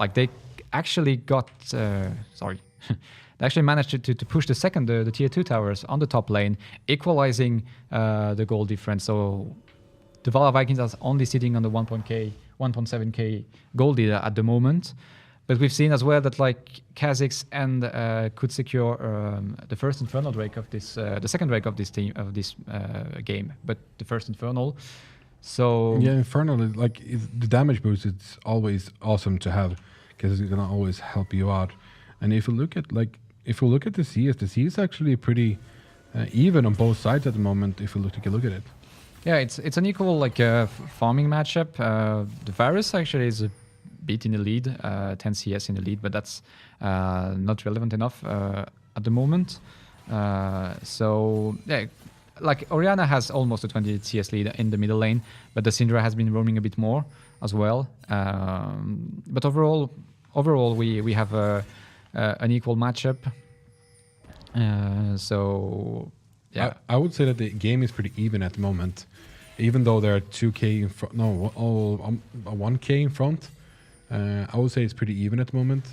Like they actually got sorry. They actually managed to push the tier 2 towers on the top lane, equalizing the goal difference. So the Valhalla Vikings are only sitting on the 1.7k gold leader at the moment. But we've seen as well that like Kha'Zix and could secure the first Infernal Drake of this, the second Drake of this game, but the first Infernal. So yeah, Infernal is like the damage boost. It's always awesome to have because it's gonna always help you out. And if you look at the CS, the CS is actually pretty even on both sides at the moment. If you take a look at it. Yeah, it's an equal like farming matchup. The Varus actually is a bit in the lead, 10 CS in the lead, but that's not relevant enough at the moment. So yeah, like Orianna has almost a 20 CS lead in the middle lane, but the Syndra has been roaming a bit more as well. But overall we have an equal matchup. So yeah, I would say that the game is pretty even at the moment, even though there are 2k in front. No, 1k in front. I would say it's pretty even at the moment.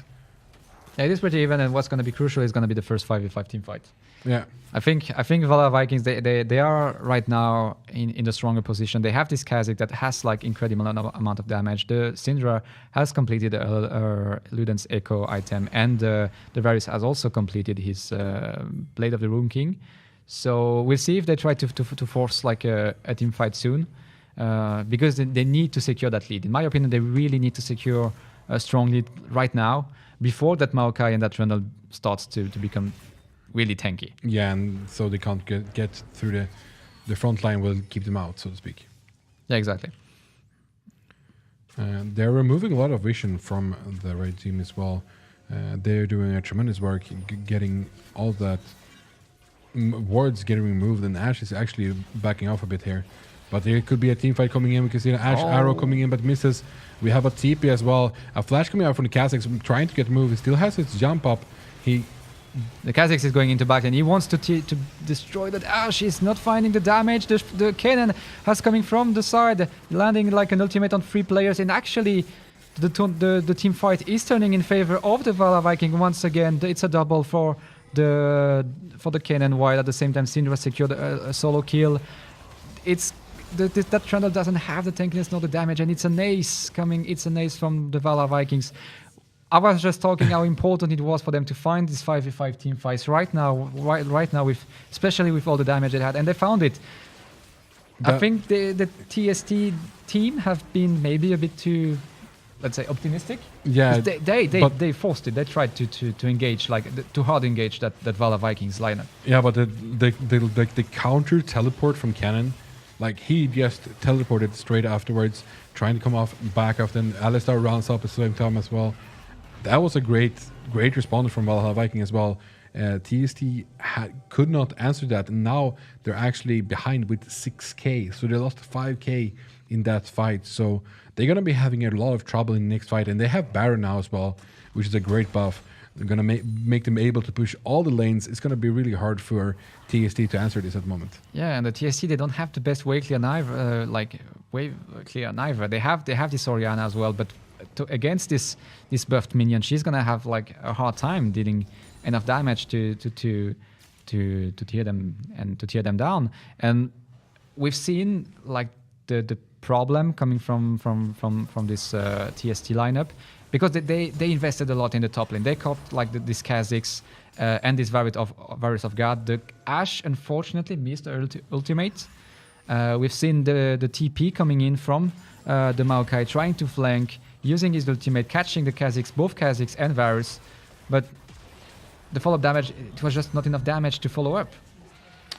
Yeah, it is pretty even, and what's going to be crucial is going to be the first 5v5 team fight. Yeah, I think Valhalla Vikings they are right now in the stronger position. They have this Kha'Zix that has like incredible amount of damage. The Syndra has completed Luden's Echo item, and the Varus has also completed his Blade of the Rune King. So we'll see if they try to force like a team fight soon, because they need to secure that lead. In my opinion, they really need to secure a strong lead right now before that Maokai and that Trundle starts to become really tanky. Yeah, and so they can't get through the front line will keep them out, so to speak. Yeah, exactly. They're removing a lot of vision from the red team as well. They're doing a tremendous work getting all that wards getting removed, and Ashe is actually backing off a bit here. But there could be a team fight coming in. We can see an Ashe arrow coming in, but misses. We have a TP as well. A flash coming out from the Kha'Zix, trying to get moved. He still has his jump up. The Kha'Zix is going into back and he wants to destroy that Ashe. He's not finding the damage. The cannon has coming from the side, landing like an ultimate on 3 players. And actually, the team fight is turning in favor of the Valhalla Viking once again. It's a double for the cannon, while at the same time Syndra secured a solo kill. It's that Trundle doesn't have the tankiness nor the damage, and it's an ace coming. It's an ace from the Valhalla Vikings. I was just talking how important it was for them to find these 5v5 team fights right now, especially with all the damage they had, and they found it. I think the TST team have been maybe a bit too, let's say, optimistic. Yeah, they forced it. They tried to engage, to hard engage that Valhalla Vikings lineup. Yeah, but the counter teleport from Cannon, like he just teleported straight afterwards, trying to come back off. Then Alistar rounds up at the same time as well. That was a great response from Valhalla Viking as well. TST could not answer that, and now they're actually behind with 6k, so they lost 5k in that fight. So they're going to be having a lot of trouble in the next fight, and they have Baron now as well, which is a great buff. They're going to make them able to push all the lanes. It's going to be really hard for TST to answer this at the moment. Yeah, and the TST, they don't have the best wave clear neither. They have this Orianna as well, but against this buffed minion, she's gonna have like a hard time dealing enough damage to tear them down. And we've seen like the problem coming from this TST lineup, because they invested a lot in the top lane. They copped like this Kha'Zix and this Varus of God. The Ashe unfortunately missed the ultimate. We've seen the TP coming in from the Maokai, trying to flank, using his ultimate, catching the Kha'Zix, both Kha'Zix and Varus. But the follow-up damage, it was just not enough damage to follow up.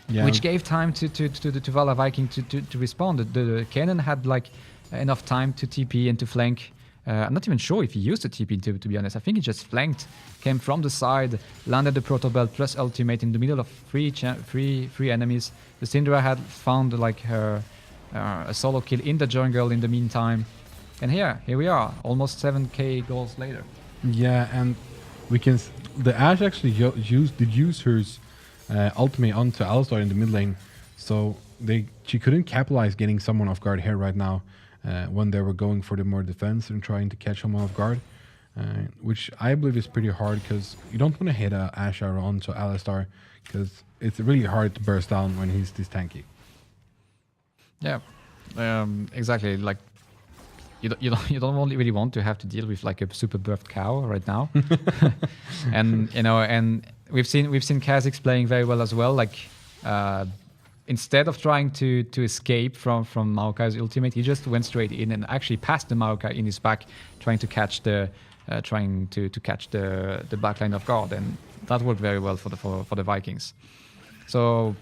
Yeah. Which gave time to Valor Viking to respond. The cannon had like enough time to TP and to flank. I'm not even sure if he used the TP to be honest. I think he just flanked, came from the side, landed the Proto Belt plus ultimate in the middle of three enemies. The Syndra had found like her a solo kill in the jungle in the meantime, and here we are, almost 7k goals later. Yeah, and we can. The Ashe actually used her ultimate onto Alistar in the mid lane, so she couldn't capitalize getting someone off guard here right now when they were going for the more defense and trying to catch someone off guard, which I believe is pretty hard because you don't want to hit a Ashe arrow onto Alistar because it's really hard to burst down when he's this tanky. Yeah, exactly. Like you don't really want to have to deal with like a super buffed cow right now, and and we've seen Kha'Zix playing very well as well. Like instead of trying to escape from Maokai's ultimate, he just went straight in and actually passed the Maokai in his back, trying to catch the backline of guard, and that worked very well for the Vikings. So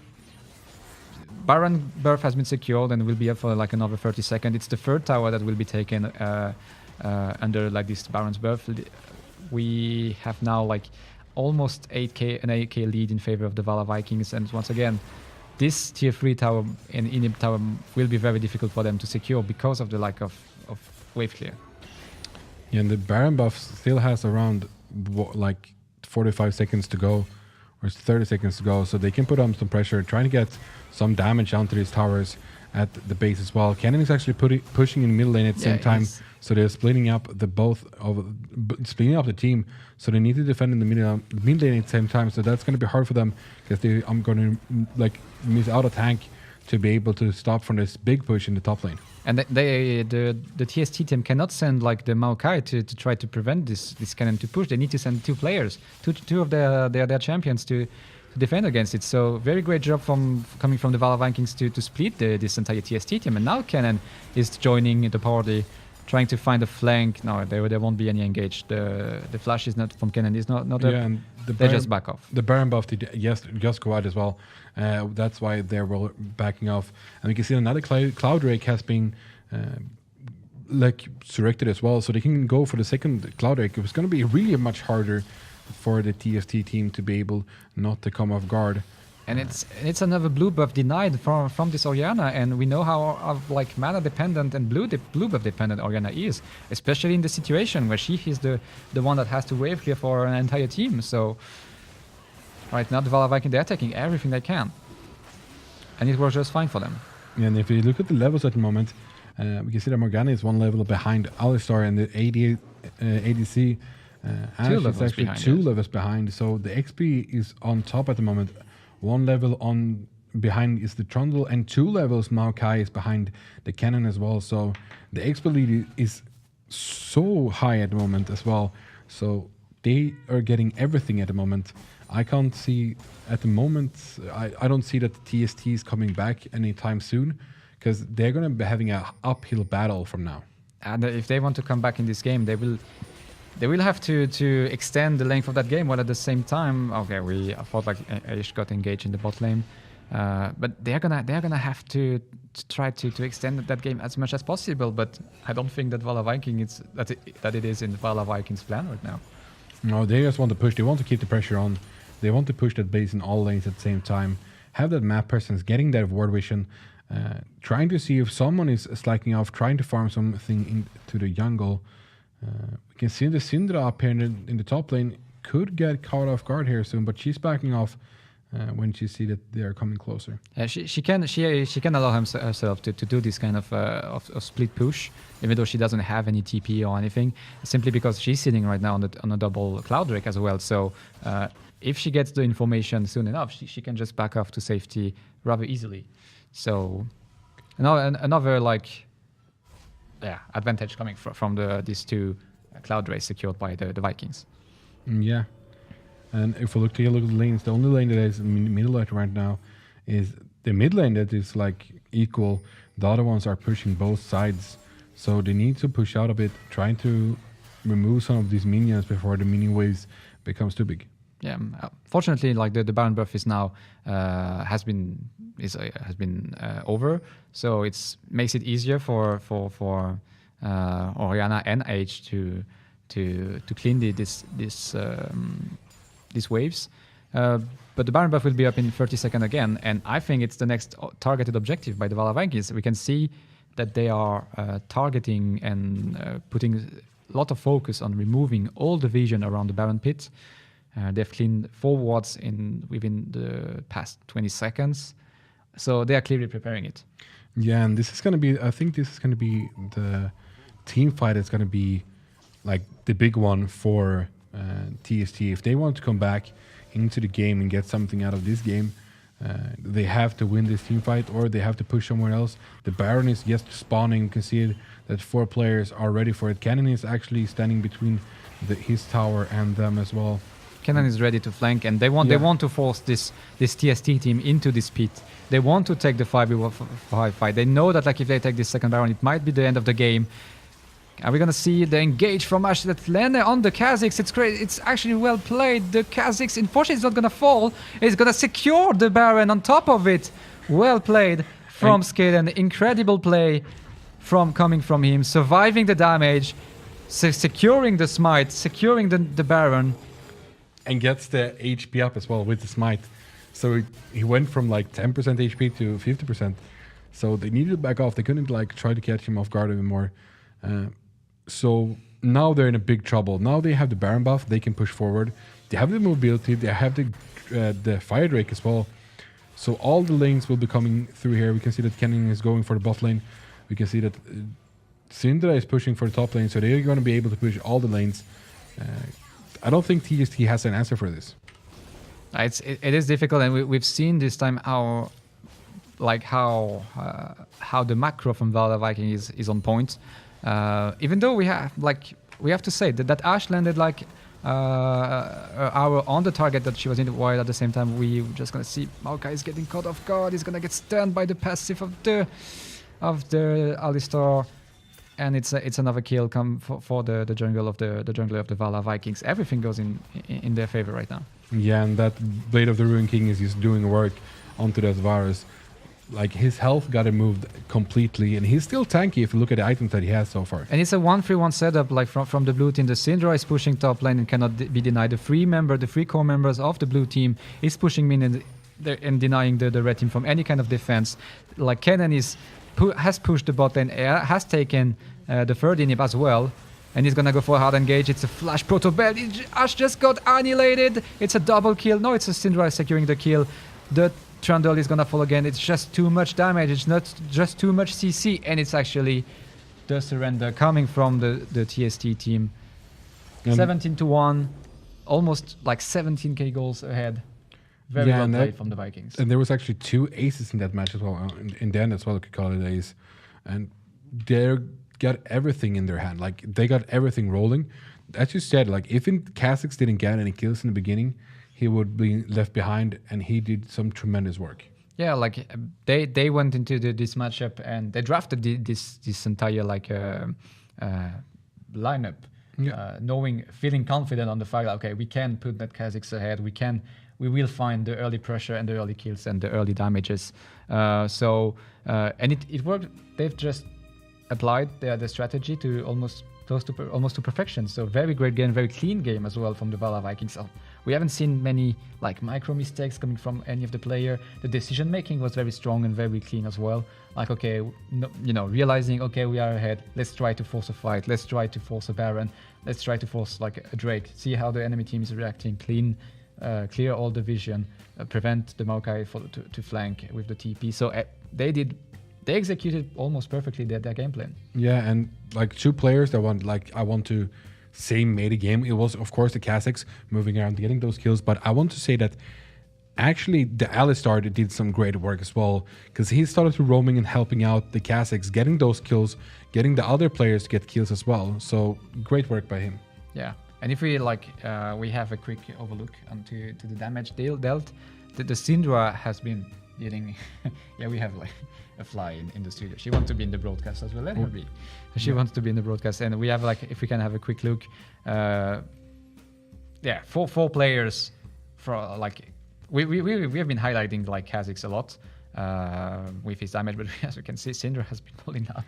Baron Burf has been secured and will be up for like another 30 seconds. It's the third tower that will be taken under like this Baron's Burf. We have now like almost an 8k lead in favor of the Valor Vikings, and once again, this tier 3 tower and inhib tower will be very difficult for them to secure because of the lack of wave clear. Yeah, and the Baron buff still has around like 45 seconds to go, or 30 seconds to go, so they can put on some pressure, trying to get some damage onto these towers at the base as well. Cannon is actually pushing in middle lane at the same time, so they're splitting up splitting up the team. So they need to defend in the mid lane at the same time. So that's going to be hard for them because I'm going to like miss out a tank to be able to stop from this big push in the top lane. And the TST team cannot send like the Maokai to try to prevent this cannon to push. They need to send two players, two of their champions to defend against it. So very great job coming from the Valor Vikings to split this entire TST team. And now Cannon is joining the party, trying to find a flank. No, there won't be any engage. The flash is not from Cannon. Is not yeah, and they just back off. The Baron buff did just go out as well. That's why they're backing off. And we can see another Cloud Rake has been like selected as well, so they can go for the second Cloud Rake. It was going to be really much harder for the TST team to be able not to come off guard. And it's another blue buff denied from this Orianna, and we know how like mana dependent and blue buff dependent Orianna is, especially in the situation where she is the one that has to wave clear for an entire team. So right now the Valor Viking, they're taking everything they can, and it works just fine for them. And if you look at the levels at the moment, we can see that Morgana is one level behind Alistar, and the ADC Ashe is actually two levels behind. So the XP is on top at the moment. One level on behind is the Trundle, and 2 levels Maokai is behind the Cannon as well. So the XP lead is so high at the moment as well. So they are getting everything at the moment. I can't see at the moment, I don't see that the TST is coming back anytime soon, because they're going to be having an uphill battle from now. And if they want to come back in this game, they will have to extend the length of that game, while at the same time, okay, I thought like Aish got engaged in the bot lane, but they're gonna have to try to extend that game as much as possible. But I don't think that Valor Viking it is in Valor Viking's plan right now. No, they just want to push. They want to keep the pressure on. They want to push that base in all lanes at the same time. Have that map presence, getting that ward vision, trying to see if someone is slacking off, trying to farm something into the jungle. We can see the Syndra up here in the top lane could get caught off guard here soon, but she's backing off when she sees that they are coming closer. She can allow herself to do this kind of split push, even though she doesn't have any TP or anything, simply because she's sitting right now on a double Cloud Drake as well. So if she gets the information soon enough, she can just back off to safety rather easily. So another like advantage coming from these two Cloud Rays secured by the Vikings. Yeah. And if we look at the lanes, the only lane that is middle lane right now is the mid lane that is like equal. The other ones are pushing both sides. So they need to push out a bit, trying to remove some of these minions before the minion waves becomes too big. Yeah, fortunately, like the Baron buff is now has been over, so it's makes it easier for Orianna and H to clean these waves. But the Baron buff will be up in 30 seconds again, and I think it's the next targeted objective by the Valor Vikings. We can see that they are targeting and putting a lot of focus on removing all the vision around the Baron pit. They've cleaned 4 wards within the past 20 seconds, so they are clearly preparing it. Yeah, and this is going to be, I think this is going to be the team fight. It's going to be like the big one for TST. If they want to come back into the game and get something out of this game, they have to win this team fight, or they have to push somewhere else. The Baron is just spawning. You can see it, that 4 players are ready for it. Cannon is actually standing between his tower and them as well. Cannon is ready to flank, and they want to force this TST team into this pit. They want to take the 5v5 fight. They know that like if they take this second Baron, it might be the end of the game. Are we gonna see the engage from Ash that landed on the Kha'Zix? It's great. It's actually well played. The Kha'Zix, unfortunately, is not gonna fall. It's gonna secure the Baron on top of it. Well played from Skaden. Incredible play coming from him. Surviving the damage, securing the smite, securing the Baron. And gets the HP up as well with the smite. So he went from like 10% HP to 50%. So they needed to back off. They couldn't like try to catch him off guard anymore. So now they're in a big trouble. Now they have the Baron buff. They can push forward. They have the mobility. They have the Fire Drake as well. So all the lanes will be coming through here. We can see that Kennen is going for the bot lane. We can see that Syndra is pushing for the top lane. So they're going to be able to push all the lanes. I don't think TST has an answer for this. It is difficult, and we've seen this time how the macro from Valor Viking is on point. Even though we have to say that Ashe landed like on the target that she was in the wild. At the same time, we just gonna see Maokai is getting caught off guard. He's gonna get stunned by the passive of the Alistar. And it's another kill come for the jungler of the Valor Vikings. Everything goes in their favor right now. Yeah, and that Blade of the Ruin King is just doing work onto that Varus. Like his health got removed completely, and he's still tanky if you look at the items that he has so far. And it's a 1-3-1 setup, like from the blue team. The Syndra is pushing top lane and cannot be denied. The 3 core members of the blue team is pushing mid and denying the red team from any kind of defense. Like Kennen has pushed the bot lane, has taken the third inhib as well, and he's gonna go for a hard engage. It's a flash proto bell. Ash just got annihilated. It's a double kill. No, it's a Syndra securing the kill. The Trundle is gonna fall again. It's just too much damage. It's not just too much CC, and it's actually the surrender coming from the TST team. 17-1, almost like 17k goals ahead. Very well played from the Vikings. And there was actually 2 aces in that match as well. In the end as well, you could call it ace. And they got everything in their hand. Like they got everything rolling. As you said, like if Kha'Zix didn't get any kills in the beginning, he would be left behind, and he did some tremendous work. Yeah, like they went into this matchup and they drafted this entire lineup, feeling confident on the fact that okay, we can put that Kha'Zix ahead. We will find the early pressure and the early kills and the early damages. And it worked. They've just applied the strategy to almost to perfection. So very great game, very clean game as well from the Valor Vikings. We haven't seen many like micro mistakes coming from any of the player. The decision making was very strong and very clean as well. Like okay, realizing okay, we are ahead. Let's try to force a fight. Let's try to force a Baron. Let's try to force like a Drake. See how the enemy team is reacting. Clear all the vision. Prevent the Maokai to flank with the TP. So they executed almost perfectly their game plan. Yeah, and like 2 players that I want to say made a game. It was of course the Kha'Zix moving around getting those kills, but I want to say that actually the Alistar did some great work as well, because he started to roaming and helping out the Kha'Zix, getting those kills, getting the other players to get kills as well. So great work by him. Yeah, and if we we have a quick overlook onto the damage dealt. The Syndra has been dealing. Yeah, we have like a fly in the studio. She wants to be in the broadcast as well. Let her be. She wants to be in the broadcast, and we have if we can have a quick look. 4 players for like we have been highlighting like Kha'Zix a lot with his damage, but as you can see, Syndra has been pulling out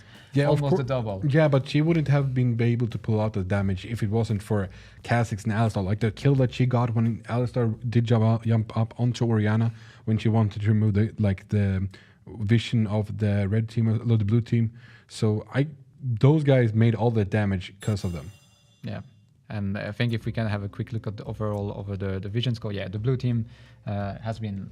almost the double. Yeah, but she wouldn't have been able to pull out the damage if it wasn't for Kha'Zix and Alistar. Like the kill that she got when Alistar did jump up onto Orianna when she wanted to remove the vision of the red team or the blue team. So those guys made all the damage because of them. Yeah. And I think if we can have a quick look at the overall over the vision score, the blue team has been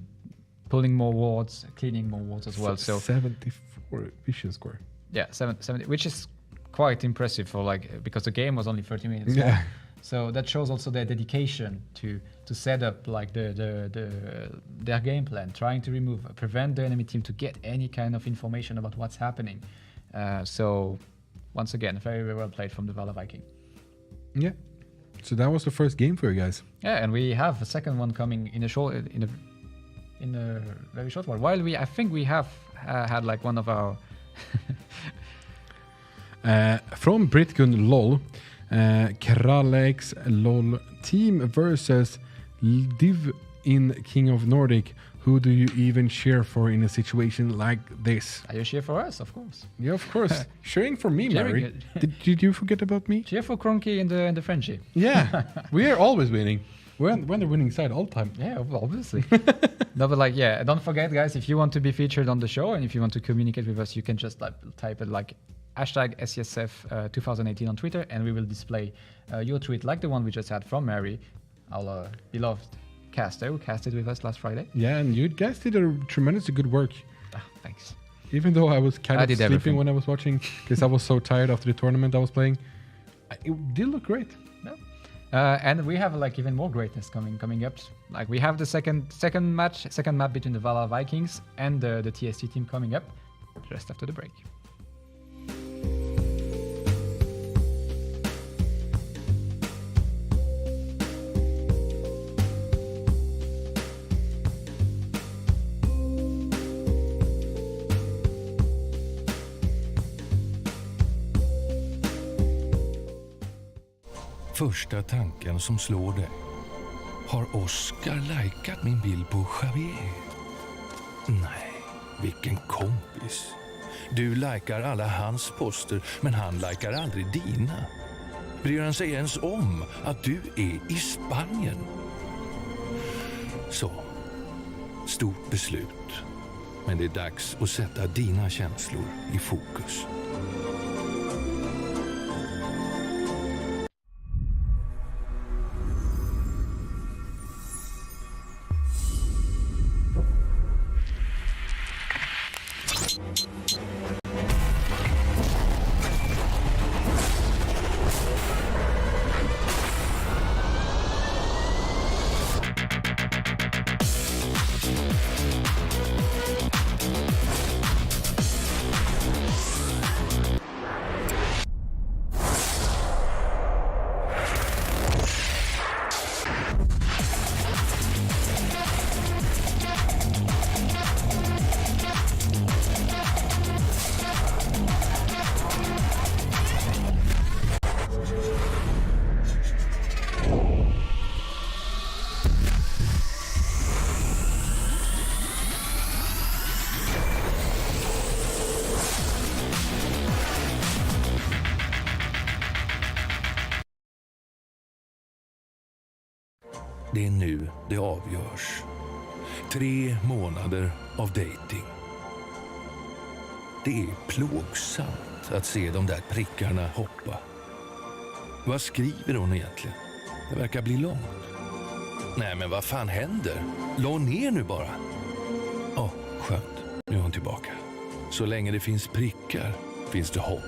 pulling more wards, cleaning more wards as well. So 74 vision score. Yeah, 70, which is quite impressive for like because the game was only 30 minutes. Yeah. Long. So that shows also their dedication to set up like their game plan, trying to prevent the enemy team to get any kind of information about what's happening. So once again, very, very well played from the Valor Viking. Yeah. So that was the first game for you guys. Yeah, and we have a second one coming in a very short while. I think we have had like one of our from Britgun LOL, Kralex LOL team versus Div in King of Nordic. Who do you even cheer for in a situation like this? You cheer for us, of course. Yeah, of course. Cheering for me, Cheering Mary. Did you forget about me? Cheer for Cronky in the friendship. Yeah, we are always winning. We're on the winning side all the time. Yeah, obviously. No, but like, yeah, don't forget, guys, if you want to be featured on the show and if you want to communicate with us, you can just type it like hashtag SESF 2018 on Twitter, and we will display your tweet like the one we just had from Mary, our beloved caster who casted with us last Friday. Yeah, and you guys did a tremendously good work. Thanks. Even though I was kind of sleeping everything when I was watching, because I was so tired after the tournament I was playing, it did look great. No. And we have like even more greatness coming up. Like we have the second map between the Valor Vikings and the TST team coming up just after the break. Första tanken som slår dig. Har Oscar likat min bild på Javier? Nej, vilken kompis. Du likar alla hans poster, men han likar aldrig dina. Bryr han sig ens om att du är i Spanien? Så, stort beslut. Men det är dags att sätta dina känslor i fokus. Det är nu det avgörs. 3 månader av dating. Det är plågsamt att se de där prickarna hoppa. Vad skriver hon egentligen? Det verkar bli långt. Nej, men vad fan händer? La ner nu bara. Skönt. Nu är hon tillbaka. Så länge det finns prickar finns det hopp.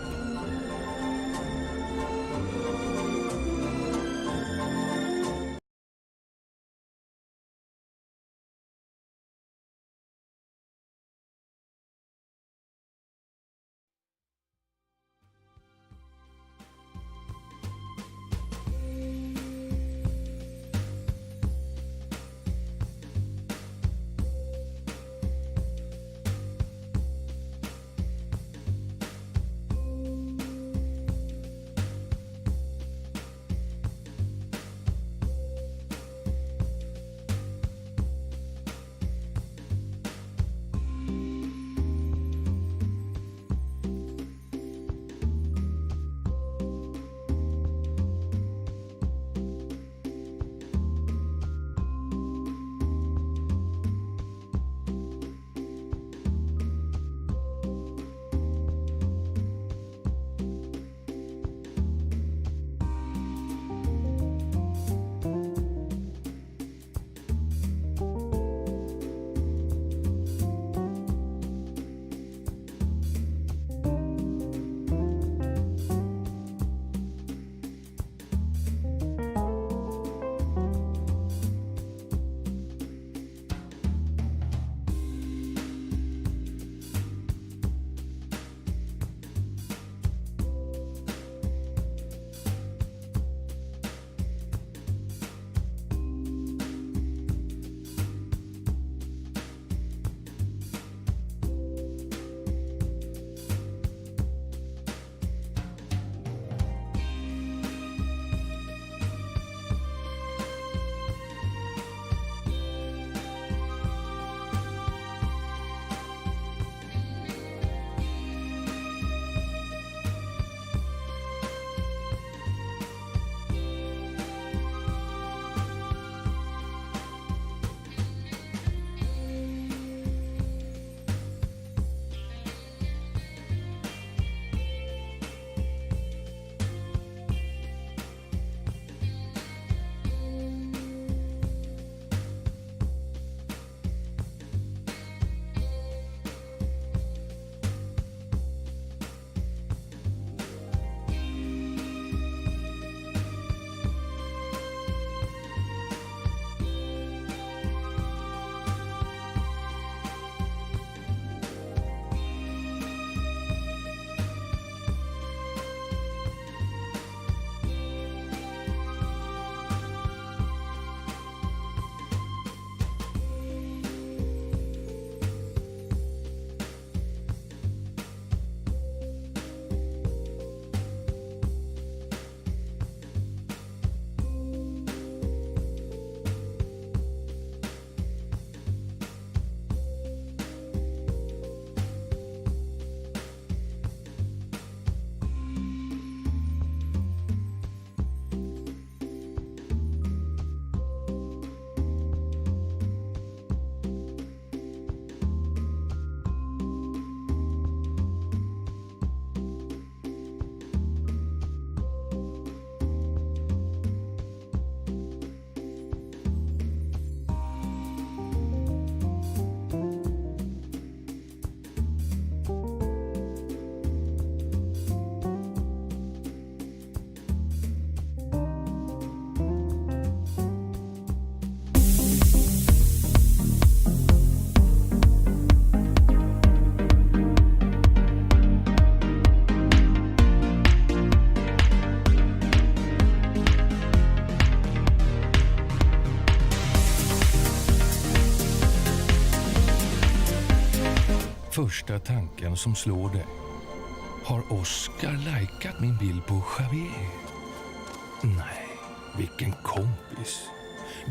Första tanken som slår dig. Har Oscar likat min bild på Javier? Nej, vilken kompis.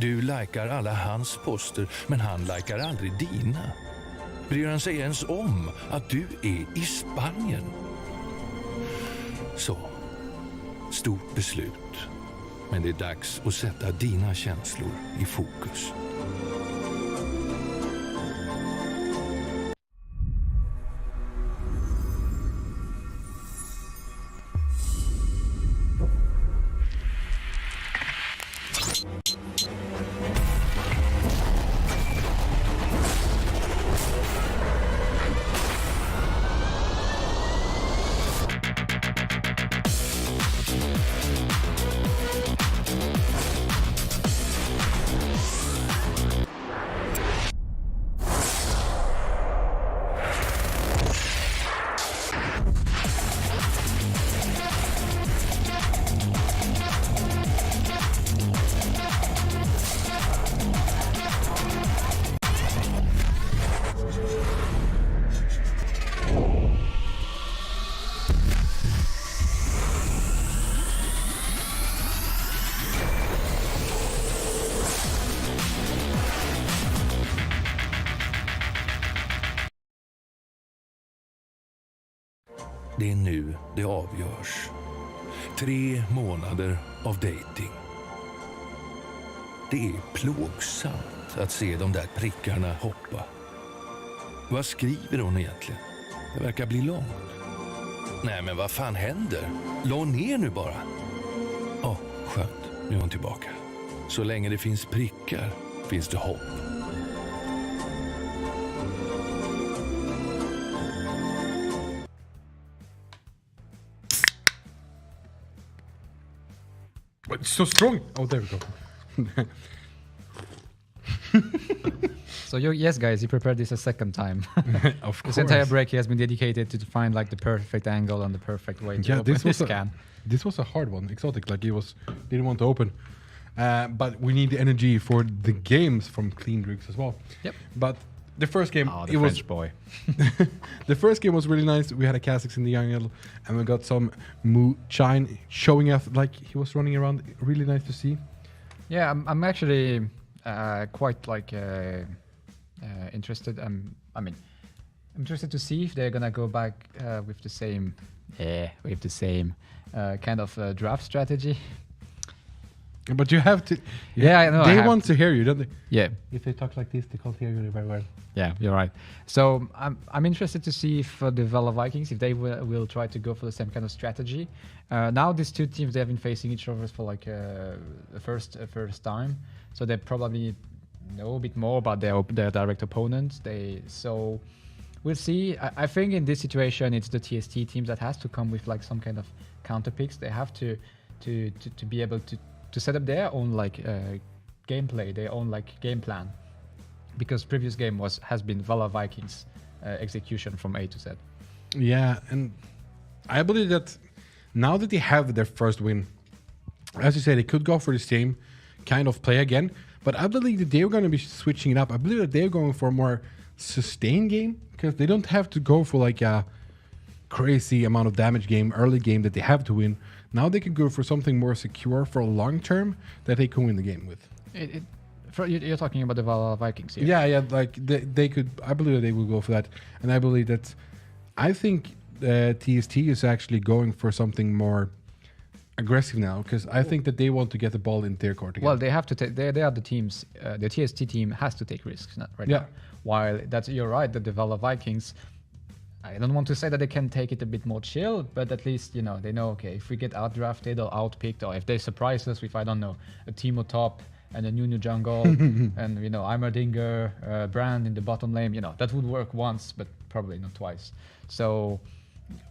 Du likar alla hans poster, men han likar aldrig dina. Bryr han sig ens om att du är i Spanien? Så, stort beslut. Men det är dags att sätta dina känslor i fokus. Det är nu det avgörs. 3 månader av dating. Det är plågsamt att se de där prickarna hoppa. Vad skriver hon egentligen? Det verkar bli långt. Nej, men vad fan händer? La ner nu bara. Skönt. Nu är hon tillbaka. Så länge det finns prickar finns det hopp. It's so strong. Oh, there we go. So yes, guys, you prepared this a second time. Of course. This entire break has been dedicated to find like the perfect angle and the perfect way to open this can. This was a hard one, exotic. Like it was, didn't want to open. But we need the energy for the games from Clean Drinks as well. Yep. But the first game, the French boy. The first game was really nice. We had a Kha'Zix in the jungle, and we got some Mu Chine showing us like he was running around. Really nice to see. Yeah, I'm actually quite like interested. I'm interested to see if they're gonna go back with the same kind of draft strategy. But you have to. Yeah, I know. They want to hear you, don't they? Yeah. If they talk like this, they can't hear you very well. Yeah, you're right. So I'm interested to see if the Valor Vikings, if they will try to go for the same kind of strategy. Now these two teams, they have been facing each other for like the first time, so they probably know a bit more about their direct opponents. So we'll see. I think in this situation, it's the TST teams that has to come with like some kind of counter picks. They have to be able to set up their own like gameplay, their own like game plan. Because previous game has been Valor Vikings execution from A to Z. Yeah, and I believe that now that they have their first win, as you said, they could go for the same kind of play again. But I believe that they're going to be switching it up. I believe that they're going for a more sustained game because they don't have to go for like a crazy amount of damage game, early game that they have to win. Now they can go for something more secure for a long term that they can win the game with. You're talking about the Valor Vikings here. Yeah, like they could. I believe that they will go for that, and I believe that. I think TST is actually going for something more aggressive now because I think that they want to get the ball in their court again. Well, they have to take. They are the teams. The TST team has to take risks right now. While you're right that the Valor Vikings. I don't want to say that they can take it a bit more chill, but at least, they know, okay, if we get outdrafted or outpicked, or if they surprise us with, I don't know, a Teemo top and a new jungle, and, Heimerdinger, Brand in the bottom lane, that would work once, but probably not twice. So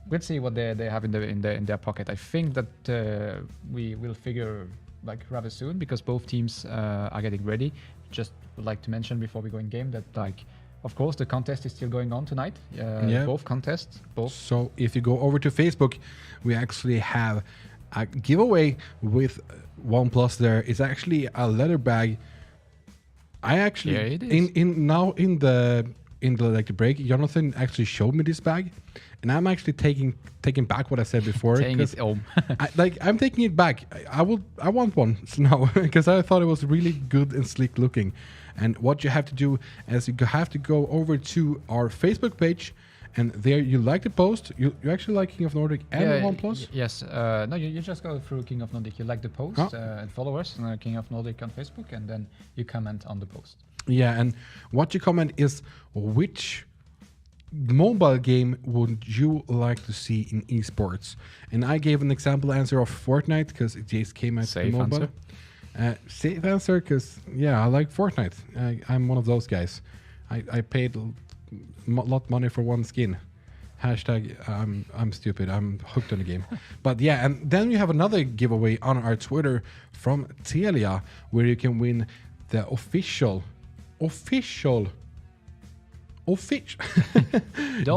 we'll see what they have in their pocket. I think that we will figure like rather soon because both teams are getting ready. Just would like to mention before we go in game that like, of course, the contest is still going on tonight. Both contests. So if you go over to Facebook, we actually have a giveaway with OnePlus there. It's actually a leather bag. I actually, in the in the break, Jonathan actually showed me this bag, and I'm actually taking back what I said before. Taking it home. I'm taking it back. I want one now because I thought it was really good and sleek looking. And what you have to do is you have to go over to our Facebook page, and there you like the post. You actually like King of Nordic and OnePlus? Yes. No, you just go through King of Nordic. You like the post and follow us on King of Nordic on Facebook, and then you comment on the post. Yeah, and what you comment is which mobile game would you like to see in esports? And I gave an example answer of Fortnite because it just came out Safe mobile. Safe answer because, I like Fortnite. I'm one of those guys. I paid a lot money for one skin. Hashtag I'm stupid. I'm hooked on the game. But yeah, and then we have another giveaway on our Twitter from Telia where you can win the official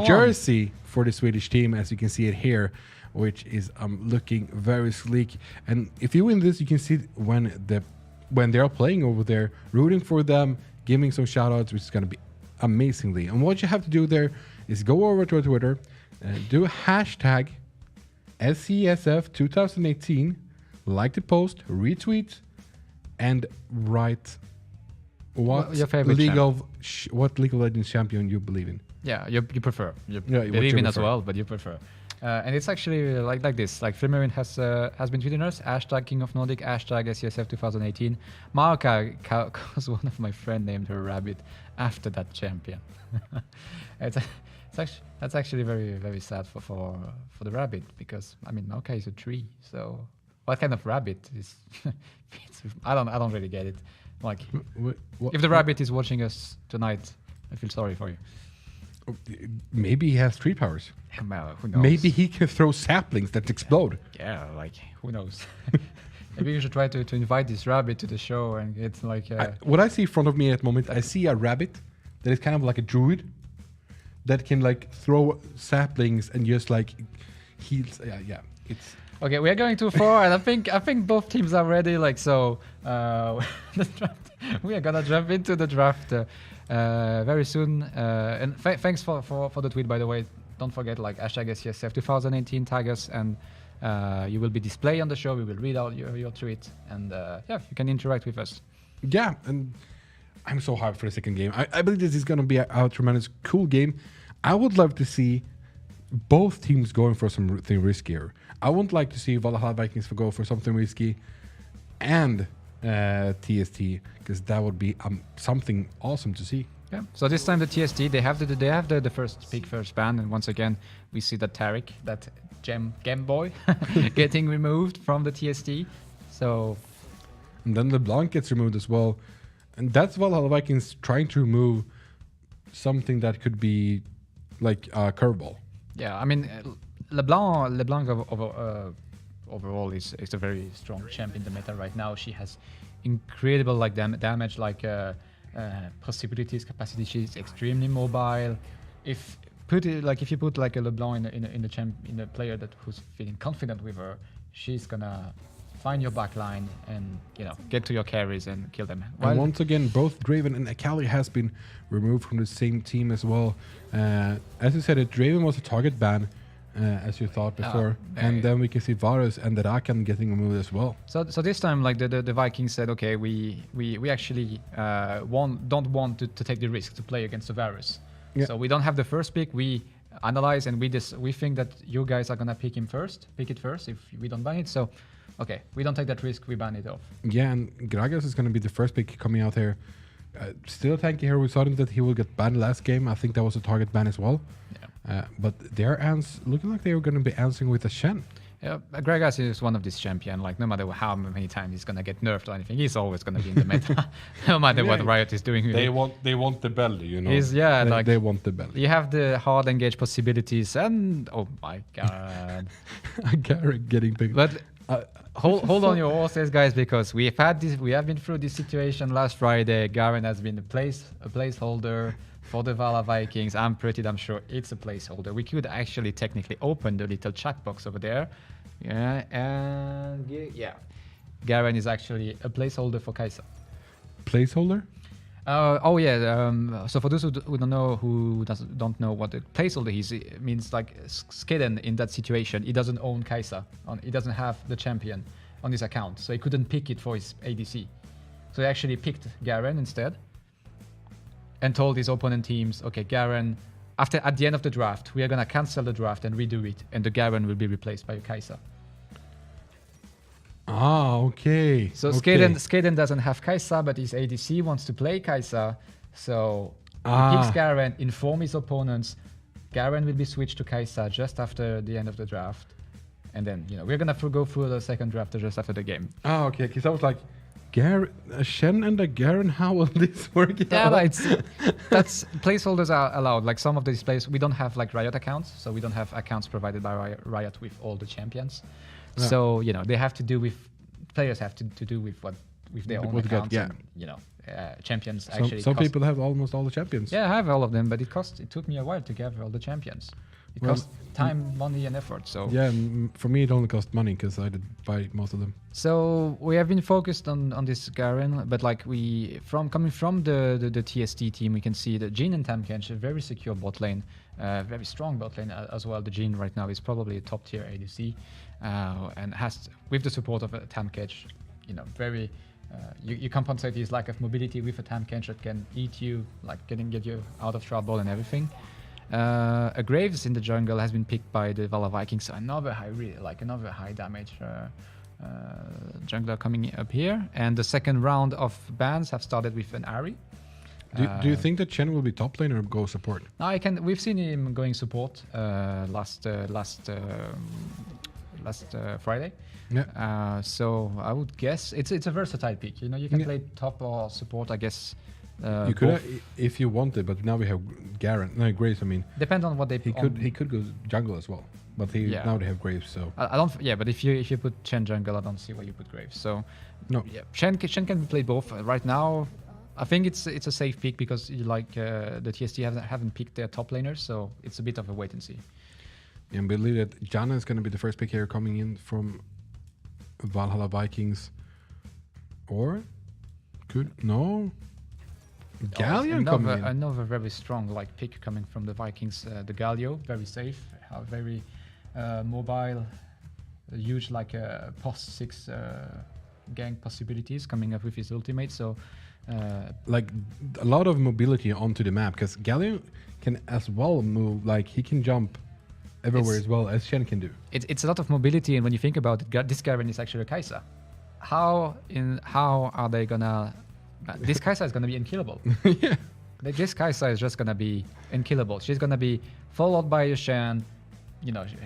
jersey for the Swedish team, as you can see it here, which is looking very sleek. And if you win this, you can see when they are playing over there, rooting for them, giving some shout outs, which is going to be amazingly. And what you have to do there is go over to our Twitter, do a hashtag SESF 2018, like the post, retweet, and write what your favorite what League of Legends champion you believe in. Yeah, you prefer. You believe in as well, but you prefer. And it's actually like this. Like Flimmerian has been tweeting us, hashtag King of Nordic, hashtag SESF 2018. Marka caused one of my friend named her rabbit after that champion. That's actually very, very sad for the rabbit, because I mean Marka is a tree. So what kind of rabbit is? I don't really get it. Like, if the rabbit is watching us tonight, I feel sorry for you. Maybe he has tree powers. Well, who knows? Maybe he can throw saplings that explode. Yeah, like, who knows? Maybe you should try to invite this rabbit to the show, and it's like... what I see in front of me at the moment, I see a rabbit that is kind of like a druid that can like throw saplings and just like heals. Yeah, it's... Okay, we are going too far, and I think both teams are ready. Like, so the draft, we are gonna jump into the draft very soon. And thanks for the tweet, by the way. Don't forget, like, hashtag SESF 2018, tag us, and you will be displayed on the show. We will read out your tweet, and you can interact with us. Yeah, and I'm so hyped for the second game. I believe this is gonna be a tremendous cool game. I would love to see both teams going for something riskier. I would like to see Valhalla Vikings go for something risky and TST, because that would be something awesome to see. Yeah. So this time the TST, they have the first pick, first ban, and once again we see that Tarek, that gem boy, getting removed from the TST. So, and then LeBlanc gets removed as well, and that's Valhalla Vikings trying to remove something that could be like a curveball. Yeah, I mean, LeBlanc overall is a very strong champ in the meta right now. She has incredible like damage, like possibilities, capacity. She's extremely mobile. If you put like a LeBlanc in a player who's feeling confident with her, she's gonna find your backline and get to your carries and kill them. And once again, both Draven and Akali has been removed from the same team as well. As you said, Draven was a target ban, as you thought before, and then we can see Varus and the Rakan getting removed as well. So this time, like the Vikings said, okay, we actually don't want to take the risk to play against the Varus. Yeah. So we don't have the first pick. We analyze and we think that you guys are gonna pick it first if we don't ban it. So. Okay, we don't take that risk, we ban it off. Yeah, and Gragas is going to be the first pick coming out here. Still thank you here. We saw that he will get banned last game. I think that was a target ban as well. Yeah. But they're looking like they were going to be answering with a Shen. Yeah, Gragas is one of these champion. Like, no matter how many times he's going to get nerfed or anything, he's always going to be in the meta. No matter what Riot is doing. They want the belly, you know. They want the belly. You have the hard engage possibilities and, oh my god. Garrett getting picked. But... hold on your horses, guys, because we have been through this situation last Friday. Garen has been a placeholder for the Vala Vikings. I'm pretty damn sure it's a placeholder. We could actually technically open the little chat box over there. Yeah, and Garen is actually a placeholder for Kai'Sa. Placeholder? Oh yeah. So for those who don't know, don't know what the placeholder is, it means like Skaden in that situation, he doesn't own Kai'Sa. He doesn't have the champion on his account, so he couldn't pick it for his ADC. So he actually picked Garen instead, and told his opponent teams, okay, Garen, at the end of the draft, we are gonna cancel the draft and redo it, and the Garen will be replaced by a Kai'Sa. Ah, okay. So okay. Skaden doesn't have Kai'Sa, but his ADC wants to play Kai'Sa, so he picks Garen, inform his opponents, Garen will be switched to Kai'Sa just after the end of the draft, and then we're gonna go through the second draft just after the game. Ah, okay. Because I was like, Shen and a Garen, how will this work out? Yeah, that's placeholders are allowed. Like some of these places, we don't have like Riot accounts, so we don't have accounts provided by Riot with all the champions. Yeah. So they have to do with players have to do with their own accounts. Yeah. And, champions some people have almost all the champions. Yeah, I have all of them, but it took me a while to gather all the champions. It cost time, money, and effort. So yeah, for me it only cost money because I did buy most of them. So we have been focused on this Garen, but like coming from the TST team, we can see that Jhin and Tahm a very secure bot lane, very strong bot lane as well. The Jhin right now is probably a top tier ADC, and has with the support of a Tahm very. You compensate his lack of mobility with a Tahm that can eat you, like get you out of trouble and everything. A Graves in the jungle has been picked by the Valor Vikings, so another high damage jungler coming up here. And the second round of bans have started with an Ahri. Do you think that Chen will be top lane or go support? No, we've seen him going support last Friday. Yeah. So I would guess it's a versatile pick. You can play top or support, I guess. You could if you wanted, but now we have Graves. I mean, depend on what they. He could go jungle as well, but now they have Graves. So I don't. Yeah, but if you put Chen jungle, I don't see why you put Graves. So no. Yeah, Chen can play both. Right now, I think it's a safe pick because the TST haven't picked their top laners, so it's a bit of a wait and see. And believe that Janna is going to be the first pick here coming in from Valhalla Vikings, or Galleon coming in. Another very strong pick coming from the Vikings. The Galio, very safe, very mobile, huge post 6 gang possibilities coming up with his ultimate. So a lot of mobility onto the map because Galleon can as well move. He can jump everywhere as well as Shen can do. It's a lot of mobility, and when you think about it, this Garen is actually a Kai'Sa. How are they gonna? This Kai'Sa is gonna be unkillable. Yeah. This Kai'Sa is just gonna be unkillable. She's gonna be followed by a Shen.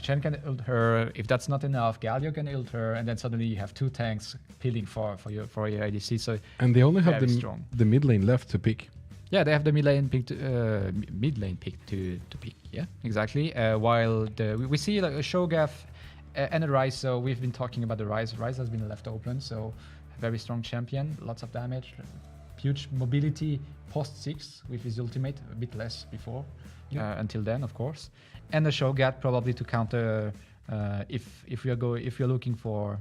Shen can ult her. If that's not enough, Galio can ult her, and then suddenly you have 2 tanks peeling for your ADC. So and they only have the mid lane left to pick. Yeah, they have the mid lane pick to pick. Yeah, exactly. While we see a Shogath and a Ryze. So we've been talking about the Ryze. Ryze has been left open, so very strong champion, lots of damage, huge mobility post 6 with his ultimate, a bit less before, until then, of course. And the Shogath probably to counter if you're looking for,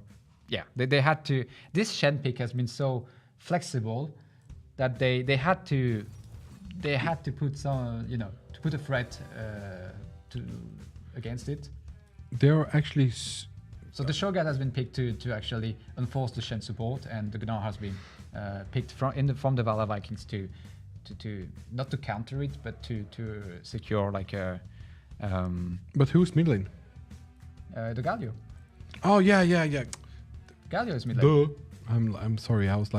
they had to. This Shen pick has been so flexible that they had to put some to put a threat against it. They're actually. So the Shogath has been picked to actually enforce the Shen support, and the Gnar has been picked from the Valor Vikings to not to counter it, but to secure a. But who's mid lane? The Galio. Oh yeah. Galio is mid lane. I'm sorry, I was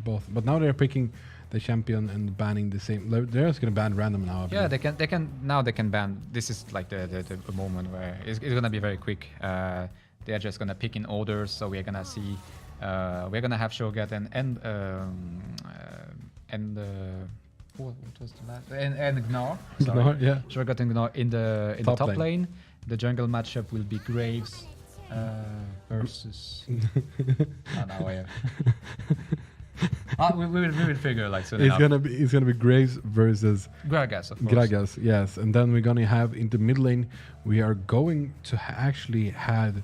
both, but now they're picking the champion and banning the same. They're just gonna ban random now. Yeah, they can ban. This is the moment where it's gonna be very quick. They're just gonna pick in orders, so we're gonna see. We're gonna have Shogath and what was the last? And Gnar. Gnar, yeah. Shogath and Gnar in the top lane. The jungle matchup will be Graves versus. We will figure soon it's enough. It's gonna be Graves versus Gragas, of course. Gragas, yes, and then we're gonna have in the mid lane. We are going to actually have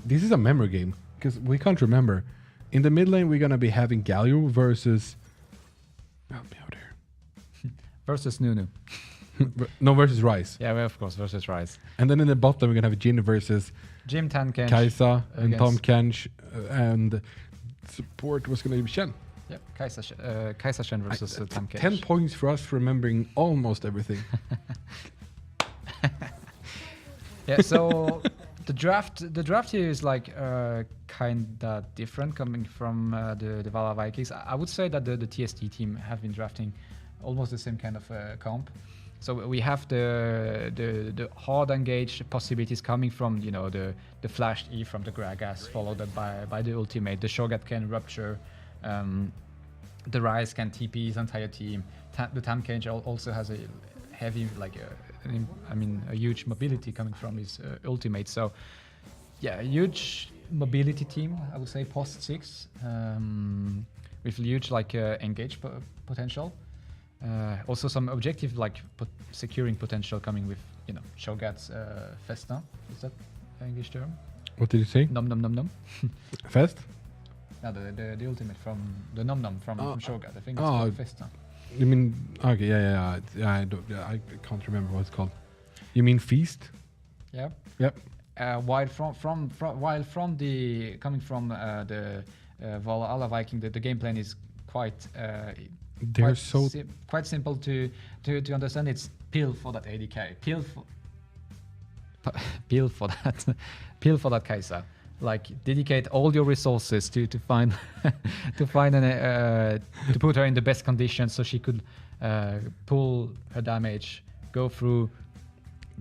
this is a memory game because we can't remember. In the mid lane, we're gonna be having Galio versus. Help me. versus Nunu. No, versus Rice. Yeah, well, of course, versus Rice. And then in the bottom, we're going to have Jin versus Jim Tankench. Kaisa and against- Tom Kench. And support was going to be Shen. Yep, Kaisa Shen versus Tam Kench. 10 points for us for remembering almost everything. Yeah, so the draft here is like kinda different coming from the Valhalla Vikings. I would say that the TST team have been drafting almost the same kind of comp. So we have the hard engage possibilities coming from the flash E from the Gragas, followed up by the ultimate. The Shogat can rupture. The Rise can TP his entire team. The Tam Cage also has a heavy a huge mobility coming from his ultimate. So yeah, a huge mobility team, I would say, post 6 with huge engage potential. Also some objective securing potential coming with Shogat's Festin. Is that an English term? What did you say? Nom nom nom nom. Fest? No, the ultimate from the nom nom from Shogat. I think it's Oh. called Festin. You mean, okay, yeah, I can't remember what it's called. You mean Feast? Yeah. Yep. While from the coming from the Valhalla Viking, the game plan is quite They're so quite simple to understand. It's peel for that ADK, peel for that Kaisa. Like dedicate all your resources to find to put her in the best conditions so she could pull her damage, go through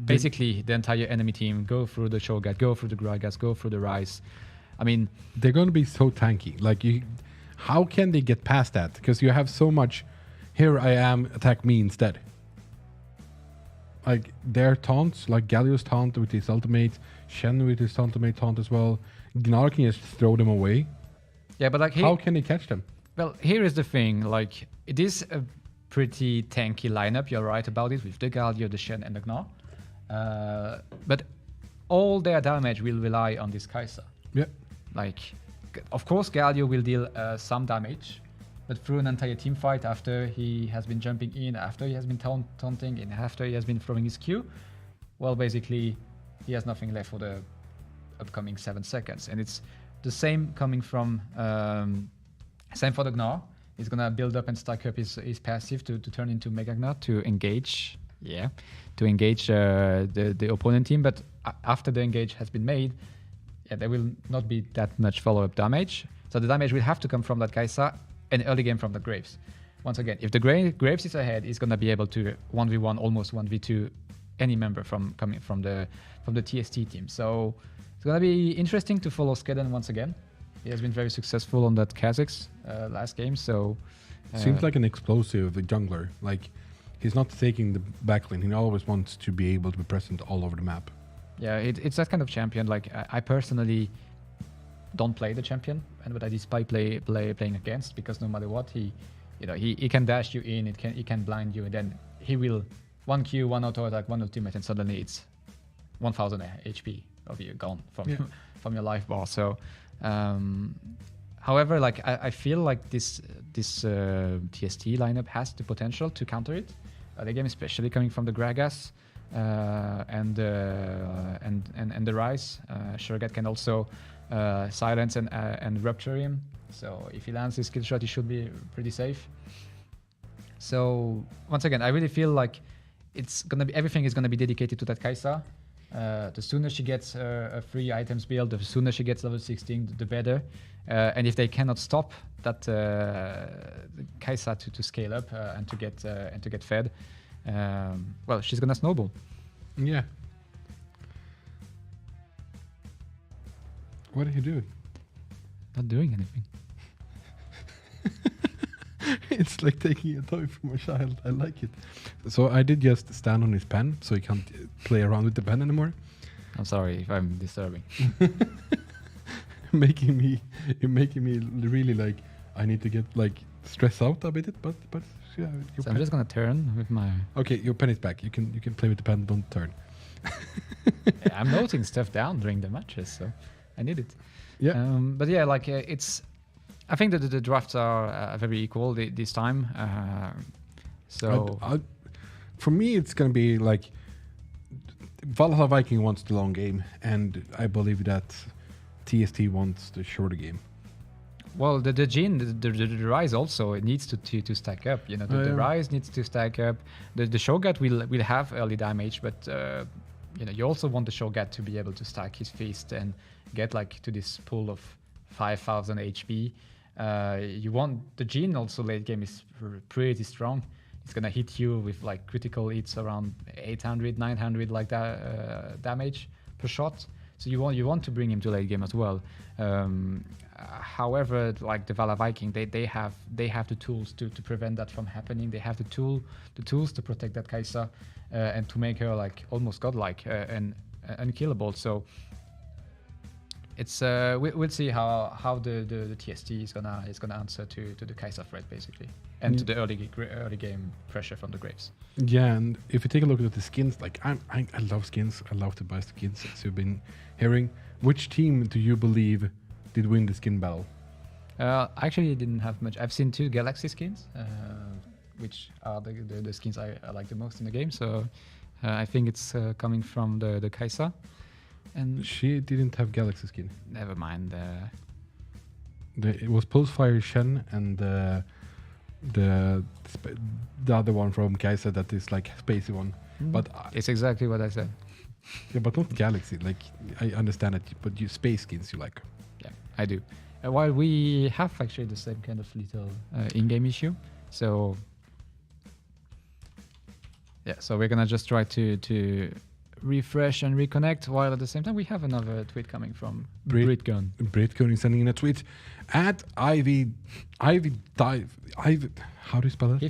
basically the entire enemy team, go through the Shogat, go through the Gragas, go through the Rise. I mean, they're going to be so tanky. How can they get past that? Because you have so much. Here I am, attack me instead. Like their taunts, like Galio's taunt with his ultimate, Shen with his ultimate taunt as well. Gnar can just throw them away. yeah, but How can they catch them? well, here is the thing. Like, it is a pretty tanky lineup. You're right about it with the Galio, the Shen, and the Gnar. But all their damage will rely on this Kaisa. Yeah. Like, of course, Galio will deal some damage, but through an entire team fight after he has been jumping in, after he has been taunting, and after he has been throwing his Q, well, basically, he has nothing left for the upcoming 7 seconds. And it's the same coming from, same for the Gnar. He's gonna build up and stack up his passive to turn into Mega Gnar to engage, the opponent team. But after the engage has been made, there will not be that much follow-up damage. So the damage will have to come from that Kaisa and early game from the Graves. Once again, if the Graves is ahead, he's gonna be able to 1v1, almost 1v2 any member coming from the TST team. So it's gonna be interesting to follow Skedden once again. He has been very successful on that Kazakhs last game. So Seems like an explosive jungler. Like he's not taking the backlane. He always wants to be able to be present all over the map. yeah, it's that kind of champion. Like I personally don't play the champion, but I despite playing against, because no matter what, he can dash you in, he can blind you, and then he will 1 Q, 1 auto attack, 1 ultimate, and suddenly it's 1000 HP of you gone from your life bar. So however, like I feel like this TST lineup has the potential to counter it. The game, especially coming from the Gragas and the Rise. Shogat can also silence and rupture him. So if he lands his skill shot, he should be pretty safe. So once again, I really feel like everything is gonna be dedicated to that Kaisa. The sooner she gets a free items build, the sooner she gets level 16, the better. And if they cannot stop that Kaisa to scale up and to get fed, well, she's gonna snowball. Yeah. What are you doing? Not doing anything. It's like taking a toy from a child. I like it. So I did just stand on his pen, so he can't play around with the pen anymore. I'm sorry if I'm disturbing. You're making me really like I need to get like stressed out a bit. But yeah. So I'm just gonna turn with my. Okay, your pen is back. You can play with the pen. Don't turn. Yeah, I'm noting stuff down during the matches, so I need it. Yeah. But yeah, like it's. I think that the drafts are very equal this time. So For me, it's gonna be like Valhalla Viking wants the long game, and I believe that TST wants the shorter game. Well, the Jin, the Rise also it needs to stack up. You know, the Rise needs to stack up. The Shogat will have early damage, but you know, you also want the Shogat to be able to stack his fist and get like to this pool of 5,000 HP. You want the Jin also late game is pretty strong. It's gonna hit you with like critical hits around 800, 900 like that damage per shot. So you want to bring him to late game as well. However, like the Vala Viking, they have the tools to prevent that from happening. They have the tools to protect that Kaisa and to make her like almost godlike and unkillable. So it's we'll see how the TST is gonna answer to the Kaisa threat basically, and to the early game pressure from the Graves. Yeah, and if you take a look at the skins, like I love skins. I love to buy skins, as you've been hearing. Which team do you believe did win the skin battle? Actually, I didn't have much. I've seen 2 Galaxy skins, which are the skins I like the most in the game. So I think it's coming from the Kaisa. And she didn't have Galaxy skin. Never mind. It was Pulsefire Shen and the other one from Kaisa that is like spacey one. But it's exactly what I said. Yeah, but not Galaxy. Like I understand it, but you space skins you like. Yeah, I do. While we have actually the same kind of little in-game issue, so yeah, so we're gonna just try to refresh and reconnect, while at the same time we have another tweet coming from Britgun. Britgun is sending in a tweet at Ivy how do you spell it?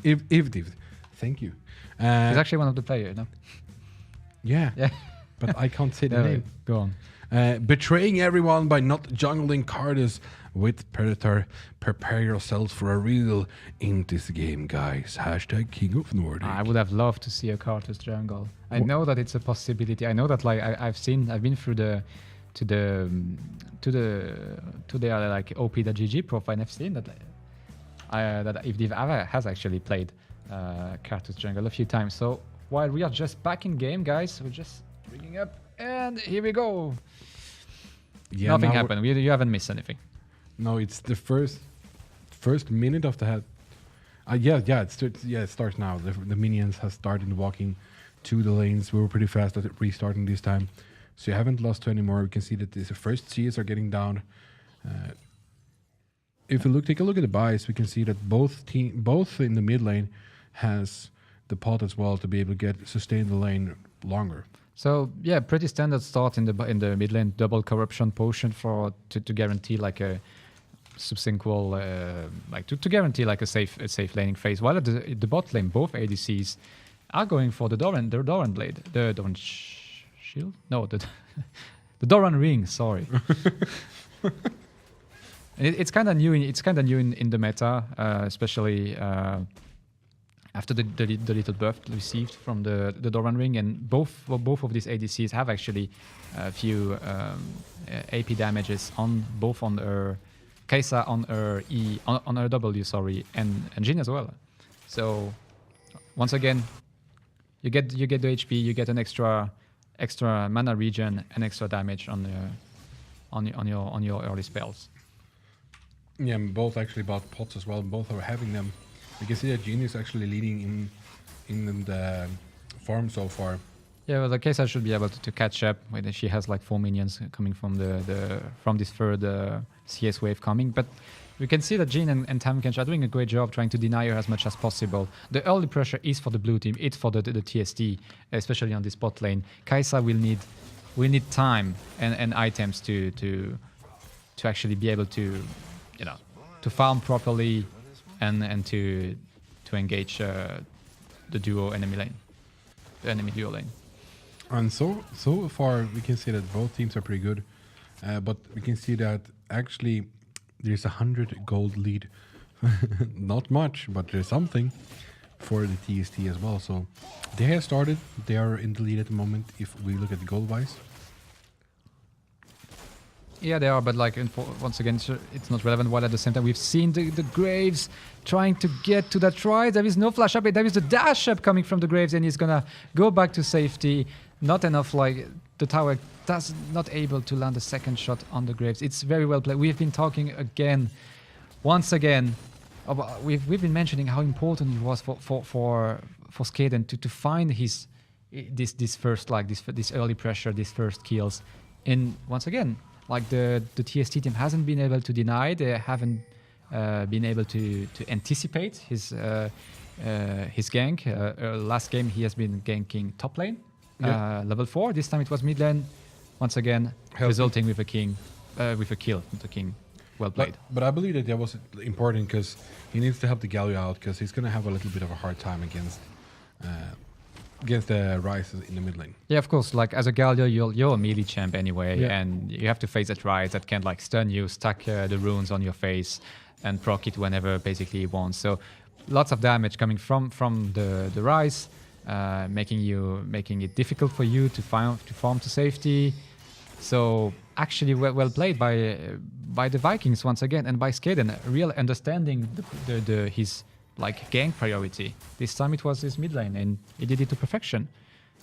Ivdiv. Thank you. He's actually one of the players, no? Yeah. But I can't say the name. Go on. Betraying everyone by not jungling Cardus with Predator. Prepare yourselves for a real in this game, guys. Hashtag King of Nordic. I would have loved to see a Cardus jungle. I know that it's a possibility. I know that like I've been through the like op.gg profile, and I've seen that that if Ava has actually played Cardus jungle a few times. So while we are just back in game, guys, we're just bringing up, and here we go. Yeah, nothing happened. You haven't missed anything. No, it's the first minute of the head. It starts now. The minions have started walking to the lanes. We were pretty fast at restarting this time, so you haven't lost 2 anymore. We can see that the first Cs are getting down. If you take a look at the buys, we can see that both in the mid lane has the pot as well to be able to sustain the lane longer. So yeah, pretty standard start in the mid lane, double corruption potion to guarantee like a subsequent to guarantee like a safe laning phase. While at the bot lane, both ADCs are going for the Doran blade, the Doran shield. No, the Doran ring. Sorry. It's kind of new. It's kind of new in the meta, especially after the little buff received from the Doran ring, and both of these ADCs have actually a few AP damages on her Kaisa, on her E, on her W, sorry, and Jhin as well. So once again, you get the HP, you get an extra mana regen and extra damage on your early spells. Yeah, and both actually bought pots as well. Both are having them. You can see that Jhin is actually leading in the farm so far. Yeah, well, the Kaisa should be able to catch up. She has like 4 minions coming from from this third CS wave coming. But we can see that Jhin and Tamkench are doing a great job trying to deny her as much as possible. The early pressure is for the blue team. It's for the TST, especially on this bot lane. Kaisa will need time and items to actually be able to farm properly and to engage the duo enemy lane, the enemy duo lane. And so far we can see that both teams are pretty good, but we can see that actually there's 100 gold lead. Not much, but there's something for the TST as well. So they have started. They are in the lead at the moment if we look at the gold wise. Yeah, they are, but like once again, it's not relevant. While at the same time, we've seen the Graves trying to get to that rise. There is no flash up. There is a dash up coming from the Graves, and he's gonna go back to safety. Not enough, like the tower does not able to land a second shot on the Graves. It's very well played. We've been talking again, once again, about, we've been mentioning how important it was for Skaden to find his this first, like this early pressure, these first kills. And once again, like the TST team hasn't been able to deny, they haven't been able to anticipate his gank. Last game he has been ganking top lane, level 4. This time it was mid lane. Once again, resulting with a kill with the king. Well played. But I believe that was important because he needs to help the Galio out because he's going to have a little bit of a hard time against the Ryze in the mid lane. Yeah, of course. Like as a Galio, you're a melee champ anyway, and you have to face that Ryze that can like stun you, stack the runes on your face, and proc it whenever basically you want. So lots of damage coming from the Ryze, making it difficult for you to farm to safety. So actually well played by the Vikings once again, and by Skaden, real understanding his like gank priority. This time it was his mid lane, and he did it to perfection.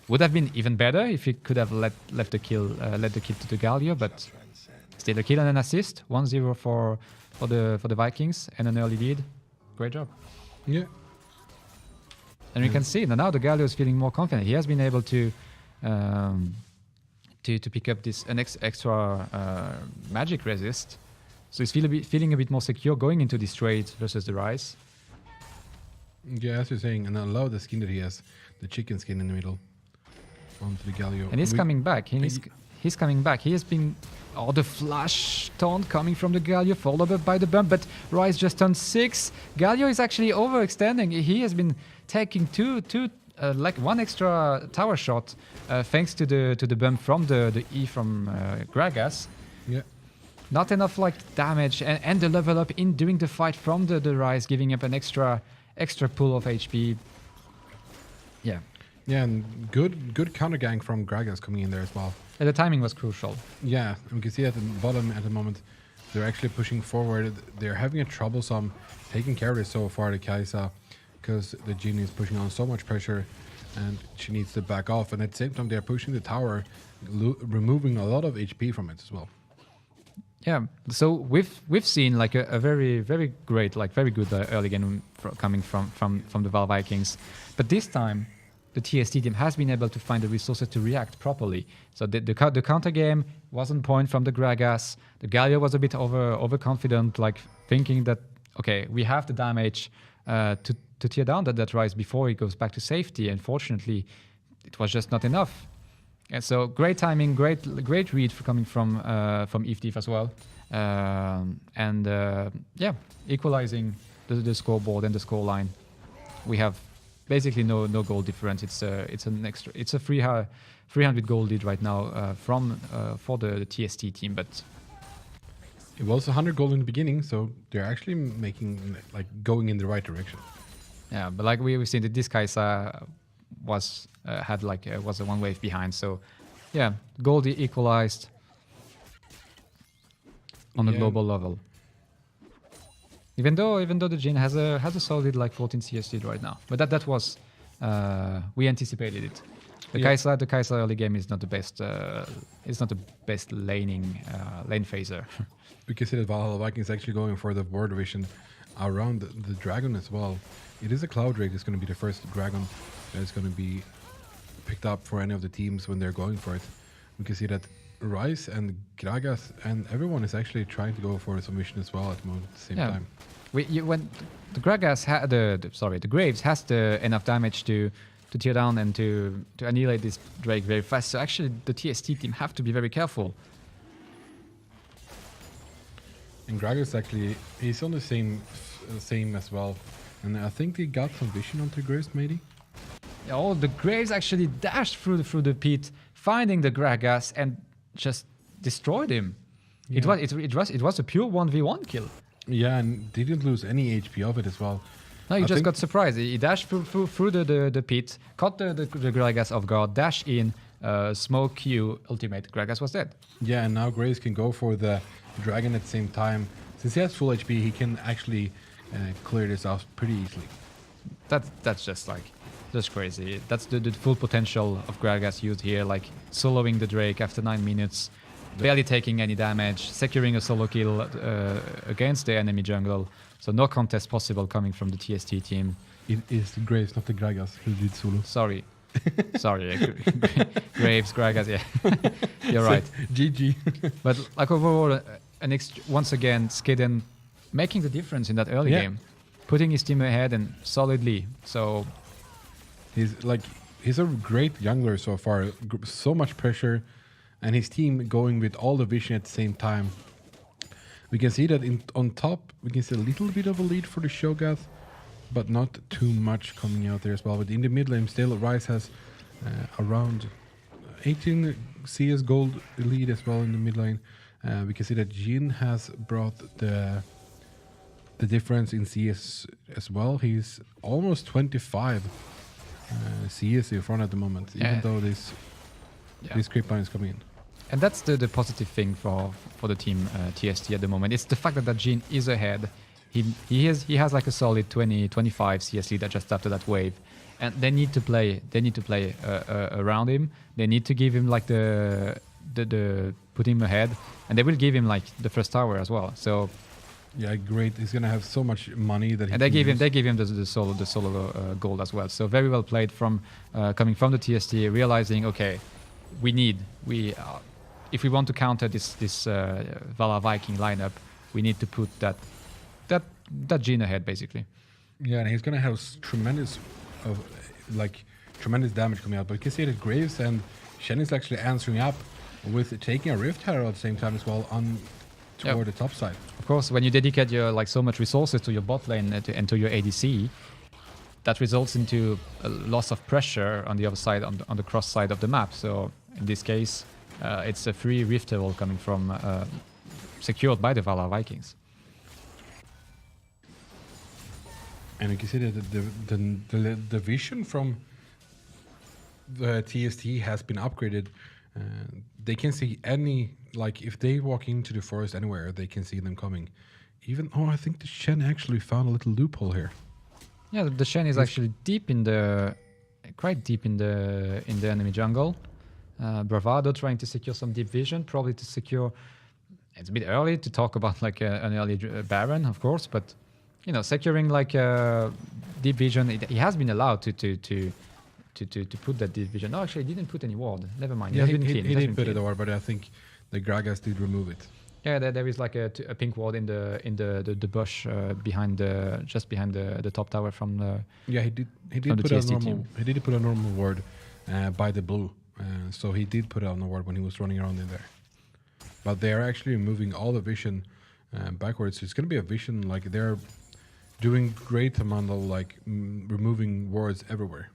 Would have been even better if he could have let the kill to the Galio, but still a kill and an assist. 1-0 for the Vikings and an early lead. Great job. Yeah. And we can see now the Galio is feeling more confident. He has been able to pick up this extra magic resist, so he's feeling a bit more secure going into this trade versus the Ryze. Yeah, as you're saying, and I love the skin that he has, the chicken skin in the middle onto the Galio. And he's coming back. He's coming back. He has been the flash taunt coming from the Galio, followed up by the bump, but Ryze just turned 6. Galio is actually overextending. He has been taking like one extra tower shot thanks to the bump from the E from Gragas. Yeah. Not enough like damage and the level up in during the fight from the Ryze, giving up an extra pull of HP. Yeah. Yeah, and good counter gank from Gragas coming in there as well. And the timing was crucial. Yeah, and we can see at the bottom at the moment, they're actually pushing forward. They're having a troublesome taking care of this so far, the Kaisa, because the Jhin is pushing on so much pressure and she needs to back off. And at the same time, they're pushing the tower, removing a lot of HP from it as well. Yeah, so we've seen like a very great, like very good early game coming from the Val Vikings, but this time the TST team has been able to find the resources to react properly. So the counter game was on point from the Gragas. The Galio was a bit overconfident, like thinking that okay, we have the damage to tear down that Ryze before he goes back to safety. Unfortunately, it was just not enough. And so great timing, great read coming from Iftif as well, yeah, equalizing the scoreboard and the scoreline. We have basically no goal difference. It's a 300 goal lead right now for the TST team, but it was 100 goal in the beginning, so they're actually going in the right direction. Yeah, but like we've seen that this Kaisa was a one wave behind, so yeah, Goldie equalized on a global level. Even though the Jhin has a solid like 14 CS lead right now, but that was we anticipated it. The Kaisa early game is not the best. It's not the best lane phaser. We can see that Valhalla Vikings actually going for the board division around the dragon as well. It is a Cloud Drake. It's going to be the first dragon that is going to be picked up for any of the teams when they're going for it. We can see that Ryze and Gragas and everyone is actually trying to go for a submission as well at the moment at the same time. When the Gragas the Graves has enough damage to tear down and to annihilate this Drake very fast. So actually the TST team have to be very careful. And Gragas actually he's on the same as well. And I think he got some vision onto Graves maybe. Oh, the Graves actually dashed through the pit, finding the Gragas and just destroyed him. Yeah. It was a pure 1v1 kill. Yeah, and didn't lose any HP of it as well. No, he just got surprised. He dashed through the pit, caught the Gragas off guard, dashed in, smoke Q ultimate, Gragas was dead. Yeah, and now Graves can go for the dragon at the same time. Since he has full HP, he can actually clear this off pretty easily. That's just crazy. That's the full potential of Gragas used here, like soloing the Drake after 9 minutes, barely taking any damage, securing a solo kill against the enemy jungle. So no contest possible coming from the TST team. It is Graves, not the Gragas, who did solo. Sorry. Graves, Gragas, yeah. You're right. GG. But like overall, once again, Skidden making the difference in that early game, putting his team ahead and solidly. So he's a great jungler so far. So much pressure, and his team going with all the vision at the same time. We can see that on top, we can see a little bit of a lead for the Shogath, but not too much coming out there as well. But in the mid lane, still Ryze has around 18 CS gold lead as well in the mid lane. We can see that Jhin has brought the difference in CS as well. He's almost 25 CS in front at the moment, even though this creep line is coming in. And that's the positive thing for the team TST at the moment. It's the fact that Jhin is ahead. He has like a solid 20-25 CS lead just after that wave, and they need to play around him. They need to give him like the put him ahead, and they will give him like the first tower as well. So yeah, great. He's gonna have so much money that they give him the solo gold as well. So very well played from coming from the TST, realizing okay, if we want to counter this Vala Viking lineup, we need to put that Jhin ahead basically. Yeah, and he's gonna have tremendous damage coming out. But you can see that Graves and Shen is actually answering up with taking a Rift Herald at the same time as well toward the top side. Of course, when you dedicate your so much resources to your bot lane and to your ADC, that results into a loss of pressure on the other side, on the cross side of the map. So in this case, it's a free Rift Herald coming from secured by the Vala Vikings. And you can see that the vision from the TST has been upgraded. They can see if they walk into the forest anywhere, they can see them coming. I think the Shen actually found a little loophole here. Yeah, the Shen is actually quite deep in the enemy jungle. Bravado trying to secure some deep vision, probably to secure. It's a bit early to talk about like an early Baron, of course, but securing like deep vision. He has been allowed to put that deep vision. No, actually, he didn't put any ward. Never mind. Yeah, he didn't put it over, but I think the Gragas did remove it. Yeah, there is like a pink ward in the bush behind the top tower from the. Yeah, he did put a normal ward by the blue. So he did put it on the ward when he was running around in there. But they are actually removing all the vision backwards. It's going to be a vision they're doing great amount of removing wards everywhere.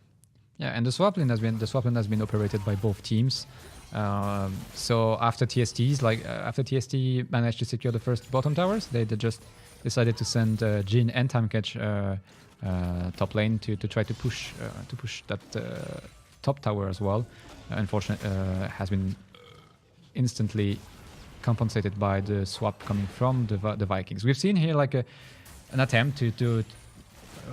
Yeah, and the swap lane has been operated by both teams. So after TST managed to secure the first bottom towers, they just decided to send Jhin and Timecatch top lane to try to push that top tower as well. Unfortunately, has been instantly compensated by the swap coming from the Vikings. We've seen here an attempt to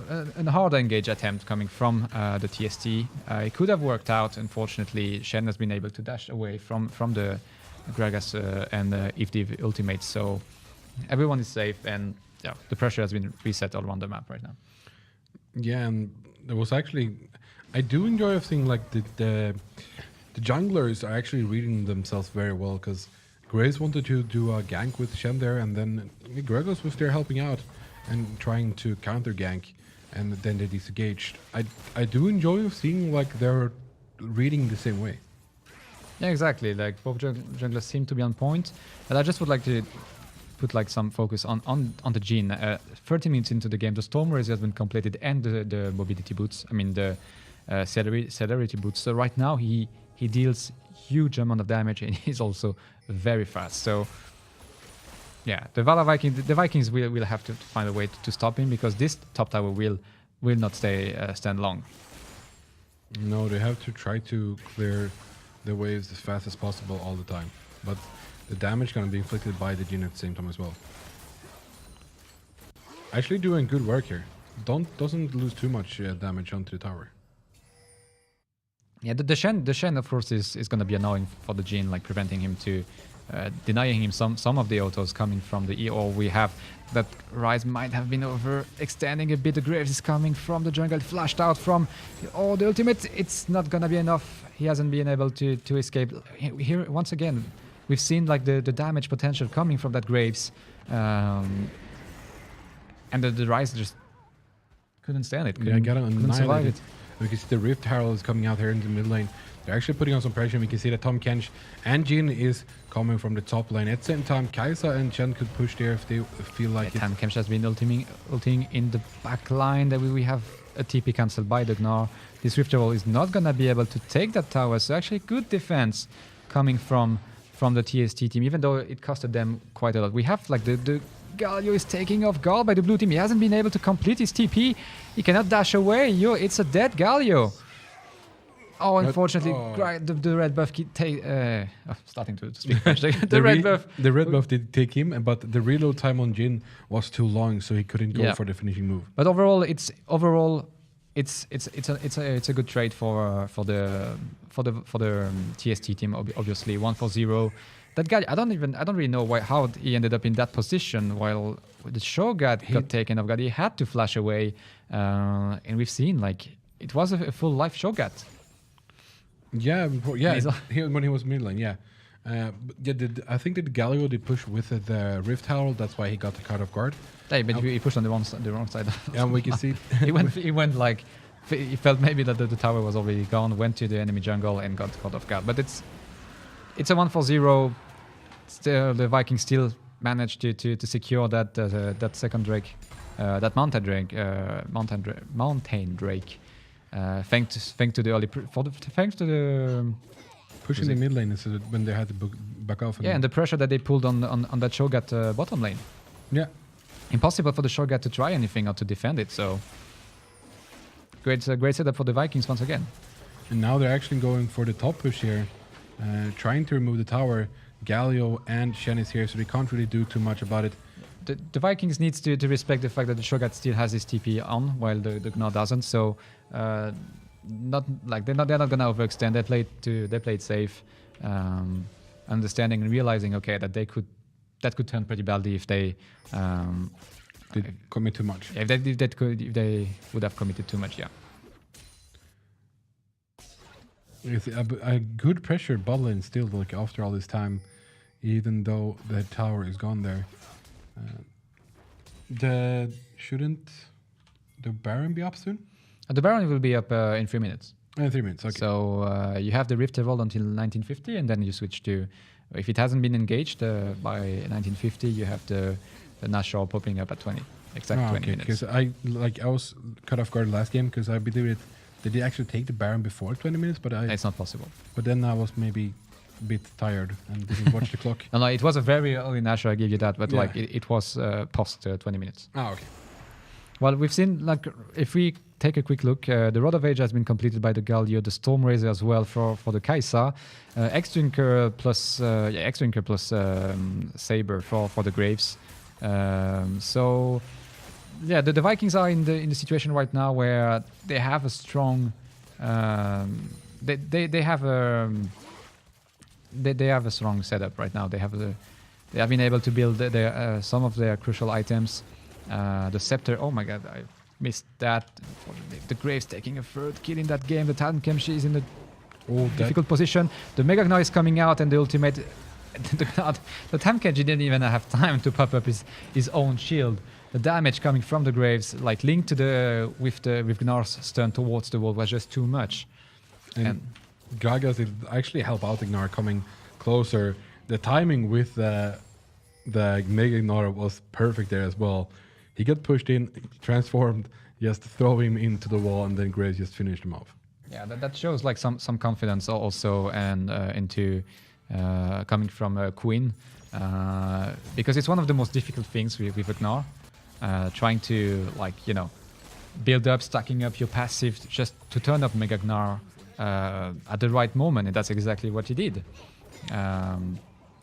a hard engage attempt coming from the TST. It could have worked out. Unfortunately, Shen has been able to dash away from the Gragas and Ifdiv ultimates. So everyone is safe, and the pressure has been reset all around the map right now. Yeah, and there was actually, I do enjoy a thing like the junglers are actually reading themselves very well, because Graves wanted to do a gank with Shen there, and then Gregos was there helping out and trying to counter gank, and then they disengaged. I do enjoy seeing they're reading the same way. Yeah, exactly. Both junglers seem to be on point, and I just would like to put some focus on the Jhin. 30 minutes into the game, the Storm Raise has been completed, and the mobility boots. I mean the celerity boots. So right now he deals huge amount of damage, and he's also very fast. So yeah, the Vikings will have to find a way to stop him, because this top tower will not stand long. No, they have to try to clear the waves as fast as possible all the time. But the damage gonna be inflicted by the Jhin at the same time as well. Actually doing good work here. Doesn't lose too much damage onto the tower. Yeah, the Shen of course is going to be annoying for the Jhin, like preventing him to denying him some of the autos coming from the E. Or we have that Rise might have been overextending a bit. The Graves is coming from the jungle, flashed out from the ultimate. It's not gonna be enough. He hasn't been able to escape. Here once again, we've seen like the damage potential coming from that Graves, and the Rise just couldn't stand it. Couldn't survive it. We can see the Rift Herald is coming out here in the mid lane. They're actually putting on some pressure. We can see that Tahm Kench and Jhin is coming from the top lane. At the same time, Kai'Sa and Chen could push there if they feel like it. Tahm Kench has been ulting in the back line. That we have a TP cancelled by the Gnar. This Rift Herald is not going to be able to take that tower. So actually good defense coming from the TST team, even though it costed them quite a lot. We have like the Galio is taking off Gal by the blue team. He hasn't been able to complete his TP. He cannot dash away. It's a dead Galio. Oh, unfortunately, the red buff starting to speak French. The red buff did take him, but the reload time on Jhin was too long, so he couldn't go for the finishing move. But overall, it's a good trade for the TST team. Obviously, 1-4-0. That guy, I don't really know how he ended up in that position. While the Shogun got taken off guard, he had to flash away, and we've seen like it was a full life Shogun. Yeah, when he was mid lane, yeah. I think that Galio did push with the Rift Herald. That's why he got the caught off guard. Yeah, but he pushed on the wrong side. Yeah, and we can see he went like he felt maybe that the tower was already gone. Went to the enemy jungle and got caught off guard. But it's a 1-4-0. Still, the Vikings still managed to secure that second Drake, that mountain Drake. Thanks to the early thanks to the pushing the mid lane instead when they had to back off. And the pressure that they pulled on that Shogun bottom lane. Yeah, impossible for the Shogun to try anything or to defend it. So great setup for the Vikings once again. And now they're actually going for the top push here, trying to remove the tower. Galio and Shen is here, so they can't really do too much about it. The Vikings needs to respect the fact that the Shogun still has his TP on while the Gnar doesn't. So not like they're not gonna overextend. They played safe, understanding and realizing that could turn pretty badly if they did commit too much. If they would have committed too much, yeah. It's a good pressure bot lane still, like after all this time, even though the tower is gone there. Shouldn't the Baron be up soon? The Baron will be up in 3 minutes. 3 minutes, okay. So you have the Rift Herald until 1950, and then you switch to, if it hasn't been engaged by 1950, you have the Nashor popping up at 20 minutes. Because I was cut off guard last game because I believe it. Did they actually take the Baron before 20 minutes? But it's not possible. But then I was maybe a bit tired and didn't watch the clock. No, it was a very early Nashor, I give you that, but like it was post 20 minutes. Okay. Well, we've seen, like, if we take a quick look, the Rod of Age has been completed by the Galio, the Storm Razor as well for the Kai'Sa, X-Drinker plus Saber for the Graves. So yeah, the Vikings are in the situation right now where they have a strong, they have a strong setup right now. They have been able to build some of their crucial items. The Scepter, oh my god, I missed that. The Graves taking a third kill in that game. The Tahm Kench is in a difficult position. The Mega Gnar is coming out, and the ultimate. The Tahm Kench didn't even have time to pop up his own shield. The damage coming from the Graves, like linked to with Gnar's stern towards the wall, was just too much. And Gragas did actually help out the Gnar coming closer. The timing with the Mega Gnar was perfect there as well. He got pushed in, transformed, just throw him into the wall, and then Graves just finished him off. Yeah, that shows like some confidence also, and into coming from Queen, because it's one of the most difficult things with a Gnar. Trying to, like, build up, stacking up your passive just to turn up Mega Gnar at the right moment, and that's exactly what he did.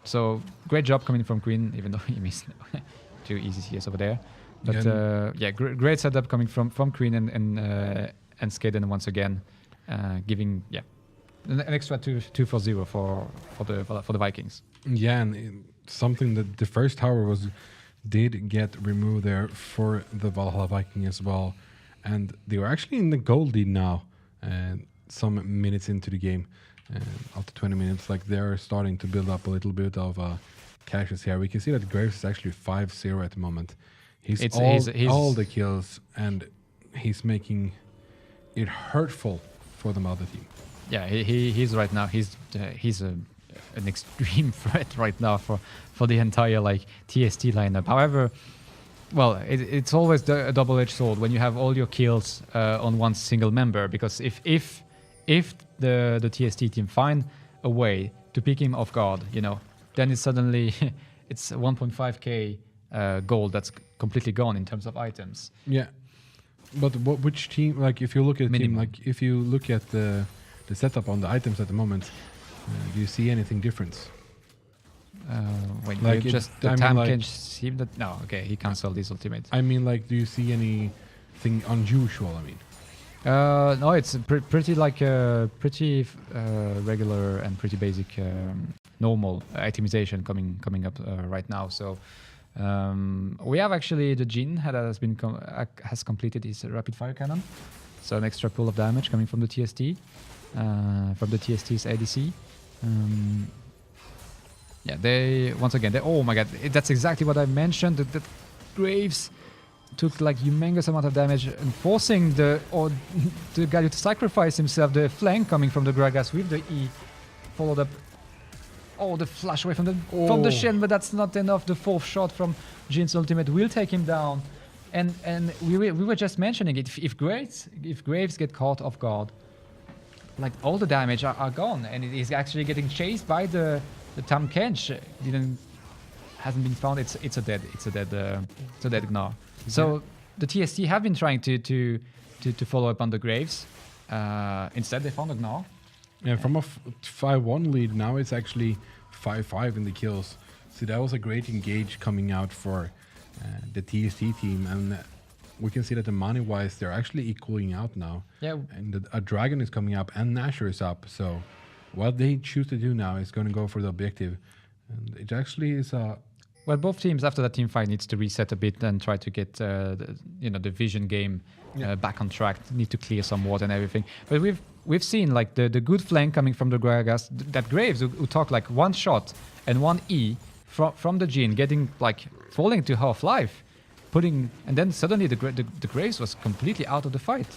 So great job coming from Queen, even though he missed 2 easy CS over there. But great setup coming from Queen and Skaden once again, giving an extra 2-4-0 for the Vikings. Yeah, and something that the first tower did get removed there for the Valhalla Viking as well, and they were actually in the goal lead now, some minutes into the game. After 20 minutes, like they're starting to build up a little bit of cashes here. We can see that Graves is actually 5-0 at the moment. He's all the kills, and he's making it hurtful for the other team. Yeah, he's right now. He's an extreme threat right now for the entire like TST lineup. However, well, it's always a double-edged sword when you have all your kills on one single member, because if the TST team find a way to pick him off guard, then it's suddenly it's 1.5k gold that's completely gone in terms of items. Yeah, but which team? Like, if you look at Minimum. team, like if you look at the setup on the items at the moment, do you see anything different? When Like you it- just I the mean, time like- can see that. No, okay, he cancelled his ultimate. I mean, like, do you see anything unusual? I mean, No, it's pretty regular and pretty basic normal itemization coming up right now. So we have actually the Jin has completed his rapid fire cannon, so an extra pool of damage coming from the TST, from the TST's ADC. They once again. Oh my god, that's exactly what I mentioned. That Graves took like humongous amount of damage and forcing the guy to sacrifice himself. The flank coming from the Gragas with the E, followed up. Oh, the flash away from the Shen, but that's not enough. The 4th shot from Jin's ultimate will take him down, and we were just mentioning it. If Graves get caught off guard, like all the damage are gone, and it is actually getting chased by the Tam Kench. Hasn't been found. It's a dead Gnar. So the TST have been trying to follow up on the Graves. Instead, they found a Gnar. yeah, from a 5-1 lead, now it's actually 5-5 in the kills. So that was a great engage coming out for the TST team, and we can see that the money-wise, they're actually equaling out now. Yeah. And a Dragon is coming up, and Nashor is up. So what they choose to do now is going to go for the objective. And it actually is a... Well, both teams after that team fight needs to reset a bit and try to get the vision game back on track. Need to clear some water and everything. But we've seen like the good flank coming from the Gragas. That Graves who took like 1 shot and 1 E from the Jin, getting like falling to half-life, and then suddenly the Graves was completely out of the fight.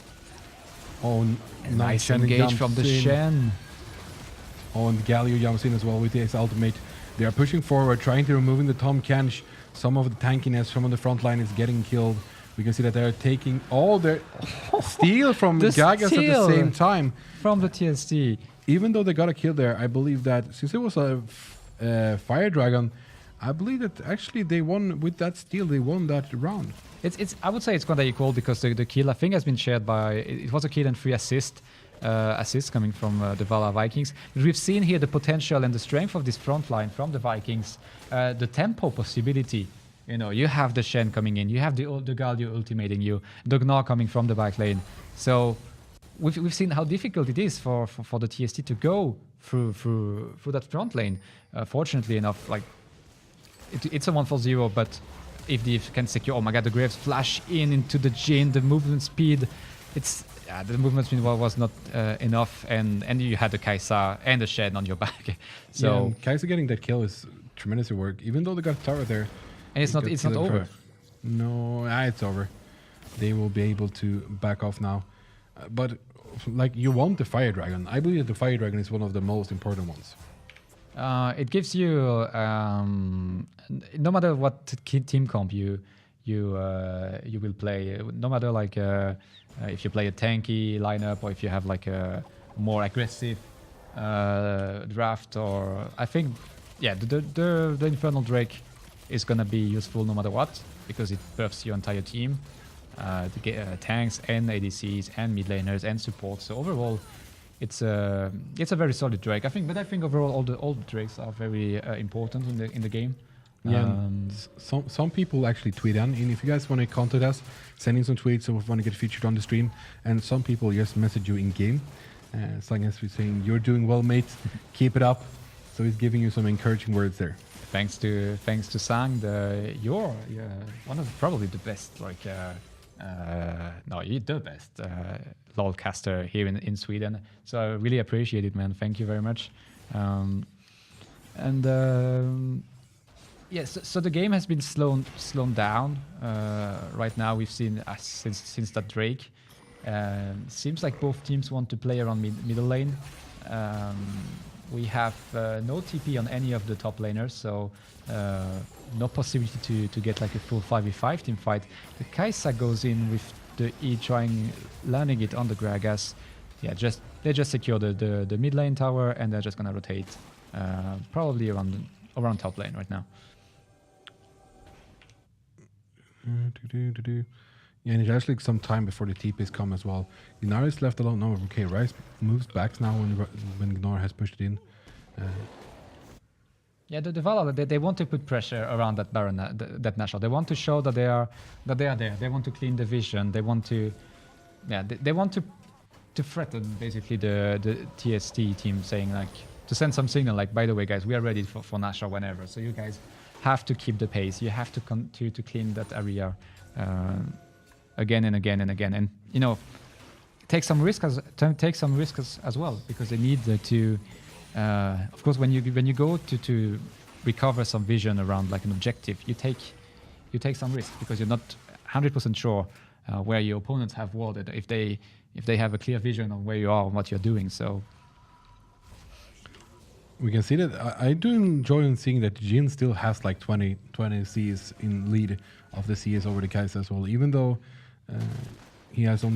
Oh, Nice Shen engage jumps from the in. Shen. Oh, and Galio jumps in as well with his ultimate. They are pushing forward, trying to removing the Tom Kench. Some of the tankiness from the front line is getting killed. We can see that they're taking all their steal from The Gagas at the steal. same time. From the TST. Even though they got a kill there, I believe that since it was a Fire Dragon, I believe that actually they won with that steal. They won that round. I would say it's kind of equal because the kill I think has been shared by. It was a kill and 3 assists coming from the Valhalla Vikings. But we've seen here the potential and the strength of this front line from the Vikings. The tempo possibility. You have the Shen coming in. You have the Galio ultimating you. The Gnar coming from the back lane. So we've seen how difficult it is for the TST to go through that front lane. Fortunately enough, like it's a 1-4-0, but if they can secure, oh my god, the Graves flash into the Jin, the movement speed, the movement speed was not enough, and you had the Kaisa and the Shen on your back. So yeah, Kaisa getting that kill is tremendous work, even though they got a tower there. and it's not over. No, it's over. They will be able to back off now. But like, you want the Fire Dragon. I believe that the Fire Dragon is one of the most important ones. It gives you no matter what team comp you will play, no matter like if you play a tanky lineup or if you have like a more aggressive draft, or I think the Infernal Drake is gonna be useful no matter what, because it buffs your entire team, to get tanks and ADCs and mid laners and support. So overall, it's a very solid Drake, I think. But I think overall all the Drakes are very important in the game. Yeah, some people actually tweet in, and if you guys want to contact us, send in some tweets or want to get featured on the stream, and some people just message you in game. As long as we're saying you're doing well, mate, keep it up. So he's giving you some encouraging words there. Thanks to Sang, you're one of probably the best, like no, you're the best LoL caster here in Sweden. So I really appreciate it, man. Thank you very much. Yes, so the game has been slowed down. Right now, we've seen since that Drake. Seems like both teams want to play around middle lane. We have no TP on any of the top laners, so no possibility to get like a full 5v5 team fight. The Kai'Sa goes in with the E landing it on the Gragas. Yeah, they just secure the mid lane tower, and they're just gonna rotate probably around top lane right now. Yeah, and it actually some time before the TPs come as well. Gnar is left alone. No, okay, Rice moves back now when Gnar has pushed it in. Yeah, the Valhalla, they want to put pressure around that Baron, that Nashor. They want to show that they are there. They want to clean the vision. They want to, yeah, they want to threaten basically the TST team, saying like to send some signal like, by the way, guys, we are ready for Nashor whenever. So you guys have to keep the pace. You have to continue to clean that area. Again and again and again, and you know, take some risks as well, because they need to. Of course, when you go to recover some vision around like an objective, you take some risks because you're not 100% sure where your opponents have warded, if they have a clear vision on where you are and what you're doing. So we can see that I do enjoy seeing that Jhin still has like 20 Cs in lead of the CS over the Kai'Sa as well, even though he has one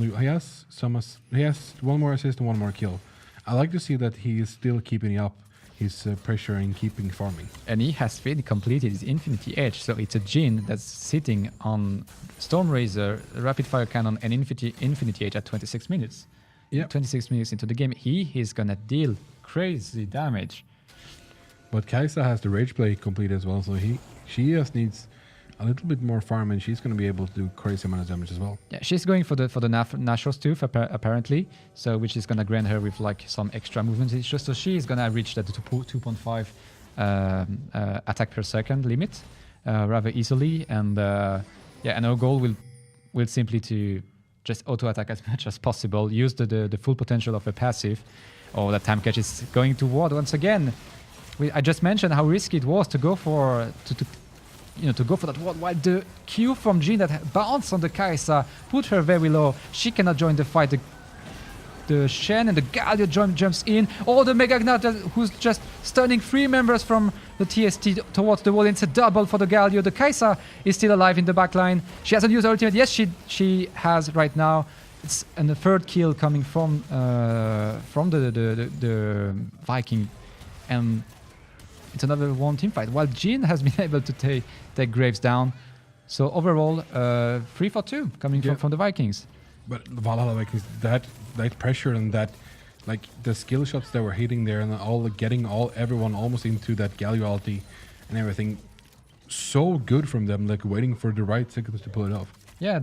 more assist and one more kill. I like to see that he is still keeping up his pressure and keeping farming. And he has really completed his Infinity Edge, so it's a Jhin that's sitting on Storm Razor, Rapid Fire Cannon, and Infinity Edge at 26 minutes. Yeah, 26 minutes into the game, he is gonna deal crazy damage. But Kai'Sa has the Rage Play complete as well, so she just needs a little bit more farm, and she's going to be able to do crazy amount of damage as well. Yeah, she's going for the Nashor's tooth apparently, so which is going to grant her with like some extra movement. It's just so she is going to reach that 2.5 attack per second limit rather easily, and yeah, and our goal will simply to just auto attack as much as possible, use the full potential of a passive. Oh, that time catch is going to ward once again. I just mentioned how risky it was to go for to go for that ward, while the Q from Jhin that bounced on the Kai'Sa put her very low. She cannot join the fight. The Shen and the Galio jumps in. Oh, the Mega Gnat who's just stunning 3 members from the TST towards the wall. It's a double for the Galio. The Kai'Sa is still alive in the backline. She hasn't used her ultimate. Yes, she has right now. It's the third kill coming from the Viking, and it's another one team fight, while Jhin has been able to take Graves down. So overall, 3 for 2 coming from the Vikings. But the Valhalla Vikings, that pressure and that, like the skill shots that were hitting there, and everyone almost into that Galio ulti and everything, so good from them, like waiting for the right seconds to pull it off. Yeah, I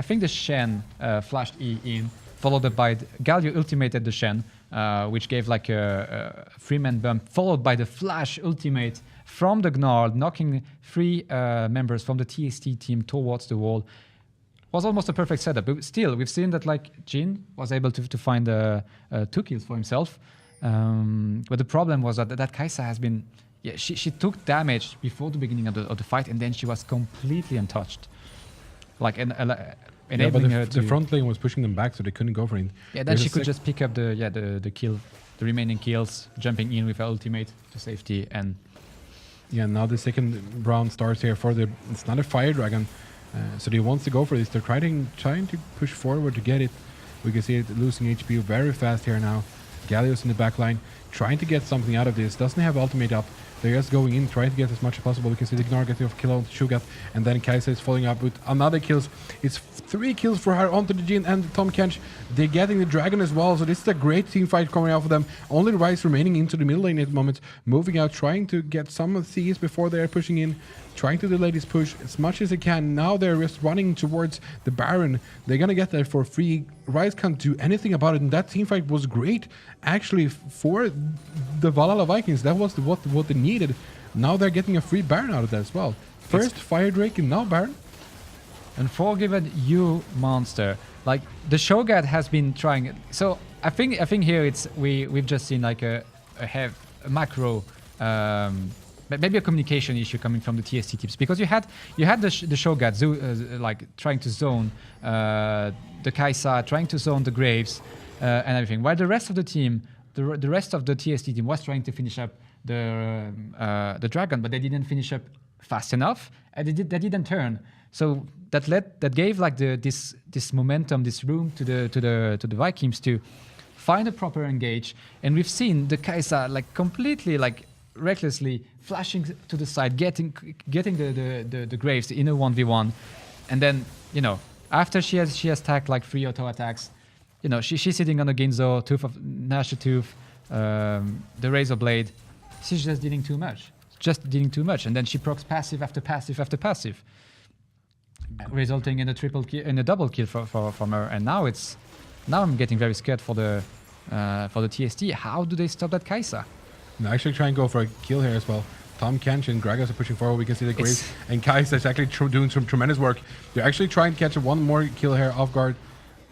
think the Shen flashed E in, followed by Galio ultimated the Shen, which gave like a 3-man bump, followed by the flash ultimate from the Gnar, knocking 3 members from the TST team towards the wall. Was almost a perfect setup, but still, we've seen that like Jhin was able to find 2 kills for himself. But the problem was that Kai'Sa has been, she took damage before the beginning of the fight, and then she was completely untouched. Like enabling her to. The front lane was pushing them back, so they couldn't go for it. Yeah, then she could just pick up the kill, the remaining kills, jumping in with her ultimate to safety, and. Yeah, now the second round starts here for it's not a Fire Dragon. So they wants to go for this. They're trying to push forward to get it. We can see it losing HP very fast here now. Galio's in the back line, trying to get something out of this. Doesn't have ultimate up. They're just going in, trying to get as much as possible. We can see the Gnar getting off kill on Shugat, and then Kai'Sa is following up with another kills. It's 3 kills for her onto the Jhin and Tahm Kench. They're getting the Dragon as well, so this is a great team fight coming out for them. Only Ryze remaining into the middle lane at the moment, moving out, trying to get some of these before they're pushing in, trying to delay this push as much as they can. Now they're just running towards the Baron. They're gonna get there for free. Ryze can't do anything about it, and that team fight was great actually for the Valhalla Vikings. That was what they needed. Now they're getting a free Baron out of that as well. First Fire Drake and now Baron. Unforgiven you monster. Like the Shogat has been trying. So I think here we've just seen like a macro maybe a communication issue coming from the TST teams, because you had the Shogat like trying to zone the Kai'Sa, trying to zone the Graves and everything, while the rest of the team, the rest of the TST team was trying to finish up the Dragon, but they didn't finish up fast enough, and they didn't turn. So that gave like this momentum, this room to the Vikings to find a proper engage, and we've seen the Kai'Sa like completely like recklessly flashing to the side, getting the Graves in a 1v1, and then after she has tagged like 3 auto attacks, she's sitting on the Ginzo, Tooth of Gnash the Tooth, the Razor Blade. She's just dealing too much, and then she procs passive after passive after passive, resulting in a triple kill, in a double kill from her. And now I'm getting very scared for the TST. How do they stop that Kai'Sa? No, actually try and go for a kill here as well. Tahm Kench and Gragas are pushing forward. We can see the Graves and Kai'Sa is actually doing some tremendous work. They're actually trying to catch one more kill here off guard.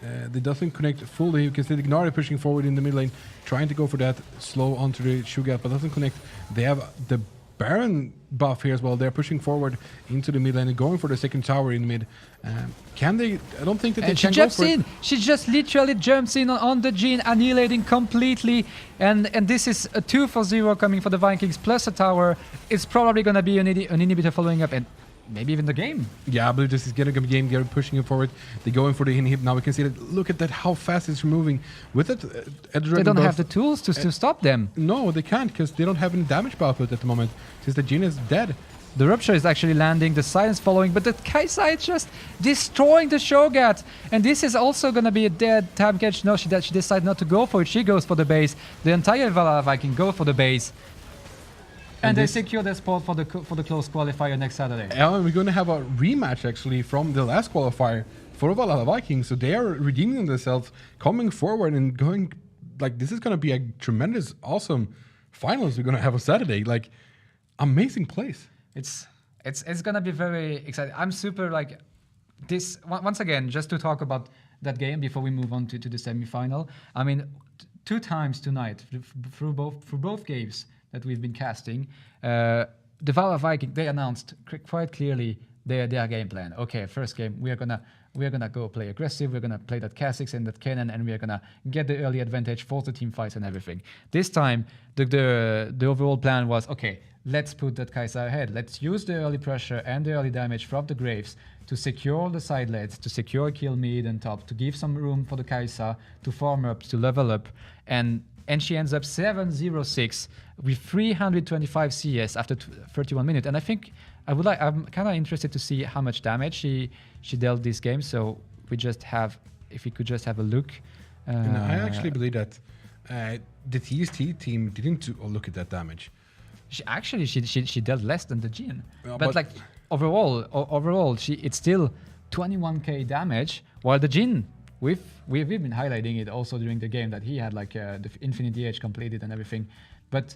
They doesn't connect fully. You can see the Gnar pushing forward in the mid lane, trying to go for that slow onto the Shugat, but doesn't connect. They have the Baron buff here as well. They're pushing forward into the mid lane and going for the second tower in mid. Can they? I don't think that they can go for it. She just literally jumps in on the Jhin, annihilating completely. And this is a 2-for-0 coming for the Vikings plus a tower. It's probably going to be an inhibitor following up, and maybe even the game. Yeah, I believe this is getting a game. They're pushing it forward. They're going for the inhib now. We can see that. Look at that, how fast it's moving. With it, they don't have the tools to stop them. No, they can't, because they don't have any damage output at the moment, since the Jhin is dead. The Rupture is actually landing, the Silence following, but the Kai'Sa is just destroying the Shogat. And this is also going to be a dead Tahm Kench. No, she decided not to go for it. She goes for the base. The entire Valhalla Viking go for the base. And they secure their spot for the close qualifier next Saturday. And we're going to have a rematch actually from the last qualifier for Valhalla Vikings. So they are redeeming themselves, coming forward and going like, this is going to be a tremendous, awesome finals we're going to have on Saturday. Like, amazing place. It's going to be very exciting. I'm super like this once again, just to talk about that game before we move on to the semi-final. I mean, 2 times tonight through both games that we've been casting, the Valhalla Viking, they announced quite clearly their game plan. Okay, first game we're gonna go play aggressive. We're gonna play that Kha'Zix and that Kennen, and we're gonna get the early advantage, force the team fights and everything. This time, the overall plan was, okay, let's put that Kai'Sa ahead. Let's use the early pressure and the early damage from the Graves to secure the side lanes, to secure kill mid and top, to give some room for the Kai'Sa to farm up, to level up, and she ends up 7-0-6 with 325 CS after 31 minutes. And I think I'm kind of interested to see how much damage she dealt this game. So if we could just have a look. And I actually believe that the TST team didn't look at that damage. She dealt less than the Jhin, but like overall, it's still 21k damage, while the Jhin, we've been highlighting it also during the game that he had like the Infinity Edge completed and everything, but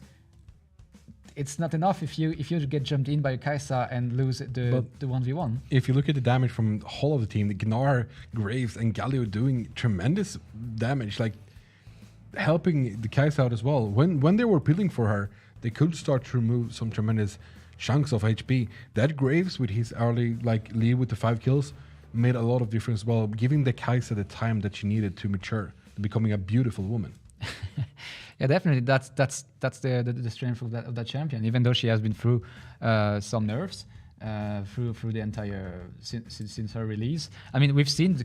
it's not enough if you get jumped in by a Kai'Sa and lose the 1v1. If you look at the damage from the whole of the team, the Gnar, Graves, and Galio doing tremendous damage, like helping the Kai'Sa out as well. When they were peeling for her, they could start to remove some tremendous chunks of HP. That Graves with his early lead with the 5 kills made a lot of difference as well, giving the Kai'Sa the time that she needed to mature, becoming a beautiful woman. Yeah, definitely. That's the strength of that champion. Even though she has been through some nerfs through the entire since her release. I mean, we've seen the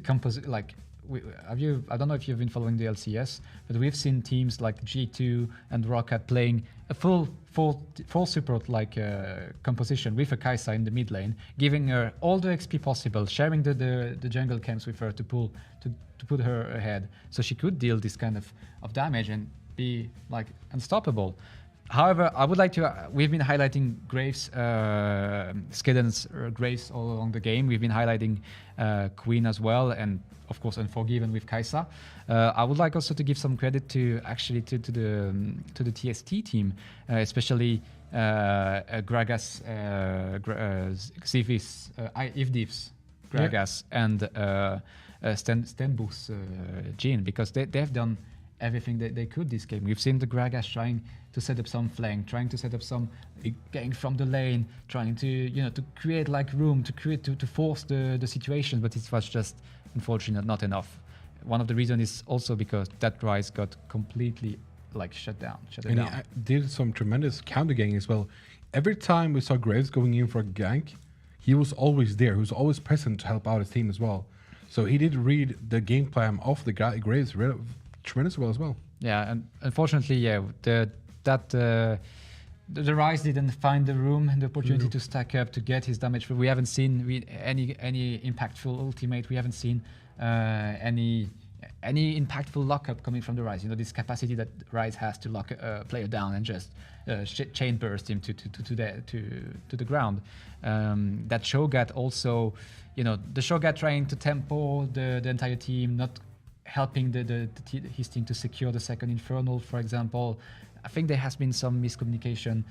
I don't know if you've been following the LCS, but we've seen teams like G2 and Rocket playing a full support like composition with a Kai'Sa in the mid lane, giving her all the XP possible, sharing the jungle camps with her to put her ahead, so she could deal this kind of damage and be like unstoppable. However, I would like to. We've been highlighting Graves, Skeden's Graves all along the game. We've been highlighting Queen as well, and of course Unforgiven with Kai'Sa. I would like also to give some credit to the TST team, especially Gragas, Xiphi's, Ivdiv's Gragas, and Stenbuch's Jhin, because they've done everything they could this game. We've seen the Gragas trying to set up some flank, trying to set up some getting from the lane, trying to to create like room, to force the situation, but it was just unfortunately not enough. One of the reasons is also because that Rise got completely like shut down. He did some tremendous counter ganking as well. Every time we saw Graves going in for a gank, he was always there. He was always present to help out his team as well. So he did read the game plan of the Graves tremendous well as well. Yeah, and unfortunately, the Rise didn't find the room and the opportunity to stack up to get his damage. We haven't seen any impactful ultimate. We haven't seen any impactful lockup coming from the Rise. This capacity that Rise has to lock a player down and just chain burst him to the ground. That Shogat also, the Shogat trying to tempo the entire team, not helping his team to secure the second Infernal, for example. I think there has been some miscommunication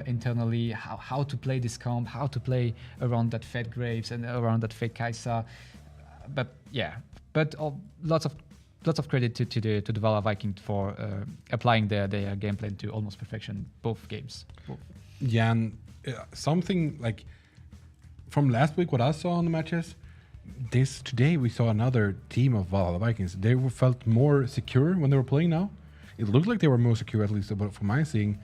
internally, how to play this comp, how to play around that Fed Graves and around that Fed Kai'Sa. But lots of credit to the Valhalla Viking for applying their game plan to almost perfection, both games. Yeah, and something like from last week, what I saw on the matches, today we saw another team of Valhalla Vikings. They felt more secure when they were playing now. It looked like they were more secure, at least from my seeing.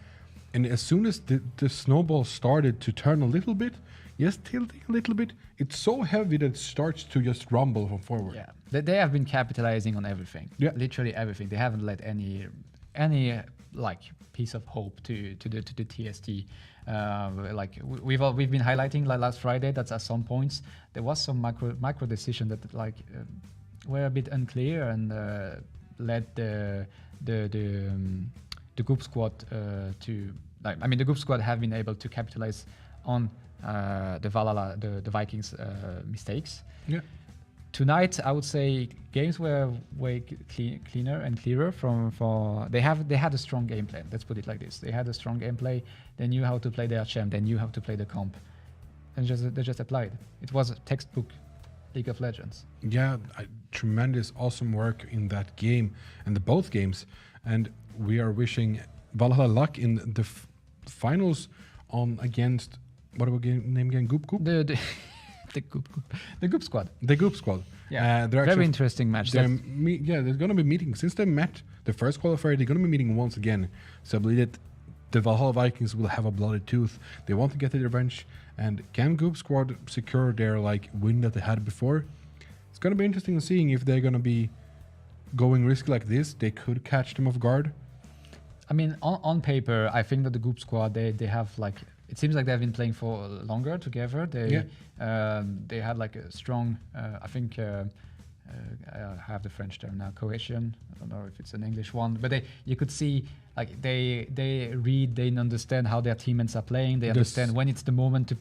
And as soon as the snowball started to turn a little bit, tilting a little bit, it's so heavy that it starts to just rumble from forward. Yeah, they have been capitalizing on everything. Yeah, literally everything. They haven't let any like piece of hope to the TST. Like we've been highlighting like last Friday that at some points there was some macro decision that were a bit unclear and led the group squad to the group squad have been able to capitalize on the Valhalla, the Vikings mistakes. Yeah. Tonight, I would say games were way cleaner and clearer. They had a strong game plan. Let's put it like this: they had a strong gameplay. They knew how to play their champ. They knew how to play the comp, and they just applied. It was a textbook League of Legends. Yeah, tremendous, awesome work in that game and both games. And we are wishing Valhalla luck in the finals against what are we name again? Goop. The Goop Squad. The Goop Squad. Yeah, very interesting match. They're going to be meeting. Since they met the first qualifier, they're going to be meeting once again. So I believe that the Valhalla Vikings will have a bloody tooth. They want to get their revenge. And can Goop Squad secure their win that they had before? It's going to be interesting seeing if they're going to be going risky like this. They could catch them off guard. I mean, on paper, I think that the Goop Squad, they have it seems like they've been playing for longer together. They had a strong, I think I have the French term now, cohesion. I don't know if it's an English one, but you could see they read, they understand how their teammates are playing. They understand when it's the moment to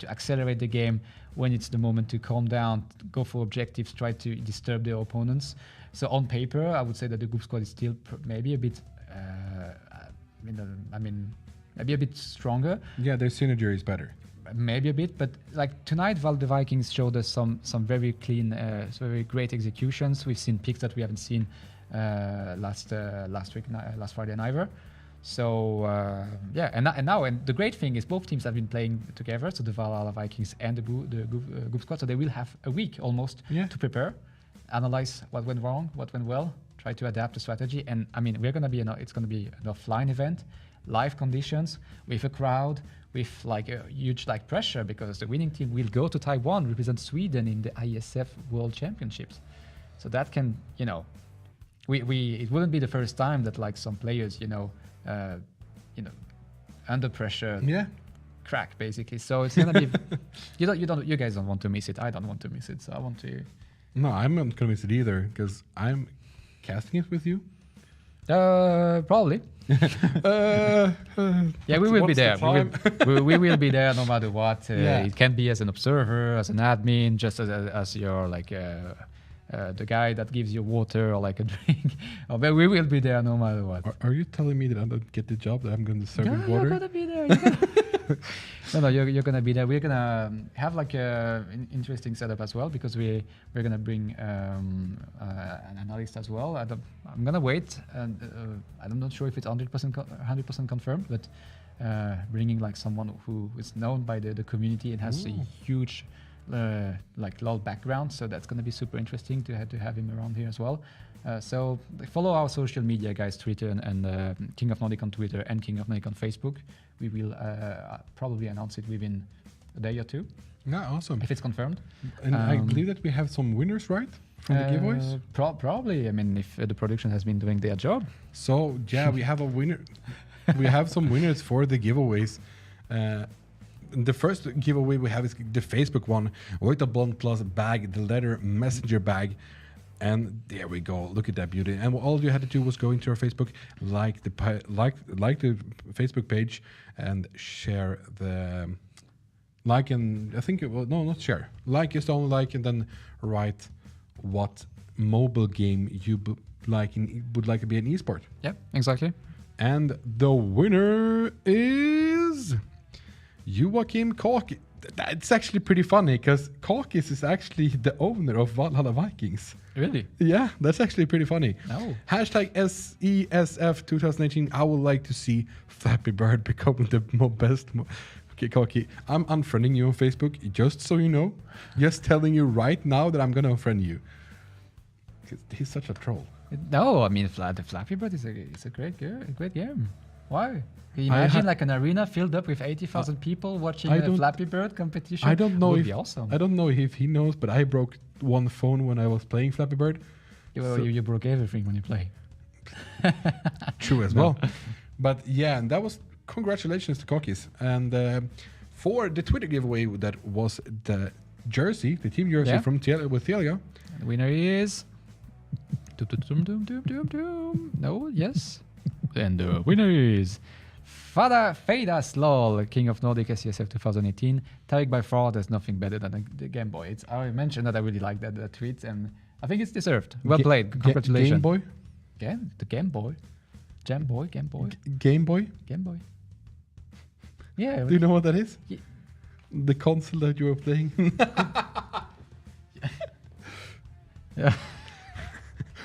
accelerate the game, when it's the moment to calm down, go for objectives, try to disturb their opponents. So on paper, I would say that the Group Squad is still maybe a bit, maybe a bit stronger. Yeah, their synergy is better. Maybe a bit, but tonight, the Vikings showed us some very clean, very great executions. We've seen picks that we haven't seen last Friday neither. So and the great thing is both teams have been playing together. So the Valhalla Vikings and the Group Squad. So they will have a week almost to prepare, analyze what went wrong, what went well, try to adapt the strategy. And it's going to be an offline event, live conditions with a crowd, with a huge pressure, because the winning team will go to Taiwan, represent Sweden in the IESF World Championships. So that can, we it wouldn't be the first time that like some players, under pressure crack basically. So it's gonna be you guys don't want to miss it. I don't want to miss it. So I want to. No, I'm not gonna miss it either because I'm casting it with you. Probably. Yeah, we will be there. We will be there no matter what. It can be as an observer, as an admin, just as your like the guy that gives you water or like a drink. But we will be there no matter what. Are you telling me that I don't get the job, that I'm going to serve water? You're gonna be there. No, you're gonna be there. We're gonna have like an interesting setup as well because we're gonna bring an analyst as well. I'm gonna wait, and I'm not sure if it's 100% confirmed, but bringing like someone who is known by the community and has a huge like LOL background, so that's gonna be super interesting to have him around here as well. So follow our social media, guys, Twitter and King of Nordic on Twitter and King of Nordic on Facebook. We will probably announce it within a day or two. Yeah, awesome. If it's confirmed. And I believe that we have some winners, right? From the giveaways? Probably. I mean, if the production has been doing their job. So, yeah, we have a winner. We have some winners for the giveaways. The first giveaway we have is the Facebook one. With a Bond Plus bag, the leather messenger bag. And there we go. Look at that beauty. And all you had to do was go into our Facebook, like the Facebook page, and share the like. And I think not share. Like is the only like, and then write what mobile game you would like to be an esport. Yep, exactly. And the winner is Joachim Kakis. That's actually pretty funny because Kakis is actually the owner of Valhalla Vikings. Really? Yeah, that's actually pretty funny. No. Hashtag IESF 2018. I would like to see Flappy Bird become the best. Okay, Kaki, I'm unfriending you on Facebook, just so you know. Just telling you right now that I'm going to unfriend you. He's such a troll. No, I mean, the Flappy Bird is a great game. Why? Can you imagine like an arena filled up with 80,000 people watching a Flappy Bird competition? I don't know would be awesome. I don't know if he knows, but I broke one phone when I was playing Flappy Bird. You broke everything when you play. True as well. But yeah, and that was congratulations to Kakis. And for the Twitter giveaway, that was the jersey, the team jersey from with Telia. The winner is no, yes. And the winner is Fadas LOL, King of Nordic IESF 2018. Tarek, by far, there's nothing better than the Game Boy. I mentioned that I really like that tweet, and I think it's deserved. Well played. Congratulations. Game Boy? The Game Boy. Game Boy. Game Boy? Game Boy. Yeah. Do you know what that is? Yeah. The console that you were playing? Yeah.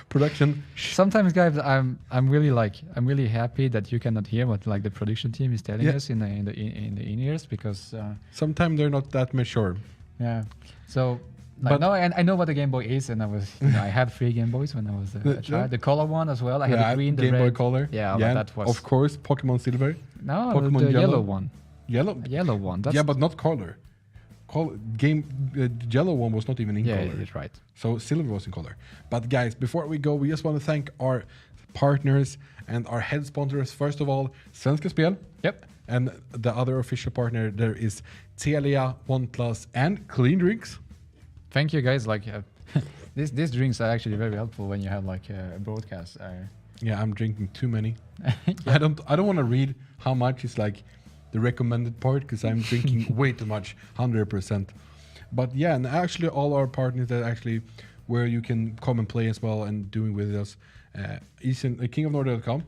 Production. Sometimes, guys, I'm really happy that you cannot hear what like the production team is telling us in the in-ears because sometimes they're not that mature. Yeah. So like, no, and I know what a Game Boy is, and I had 3 Game Boys when I was a child. The color one as well. I had the green, the Game red. Boy Color. Yeah, but that was of course Pokemon Silver. No, Pokemon the yellow one. Yellow. A yellow one. That's but not color. Yellow one was not even in color. Yeah, that's right. So silver was in color. But guys, before we go, we just want to thank our partners and our head sponsors. First of all, Svenska Spel. Yep. And the other official partner there is Telia, OnePlus, and Clean Drinks. Thank you, guys. Like these drinks are actually very helpful when you have like a broadcast. Yeah, I'm drinking too many. I don't want to read how much is like the recommended part because I'm drinking way too much, 100%. But yeah, and actually all our partners that actually where you can come and play as well and doing with us is in kingofnordic.com,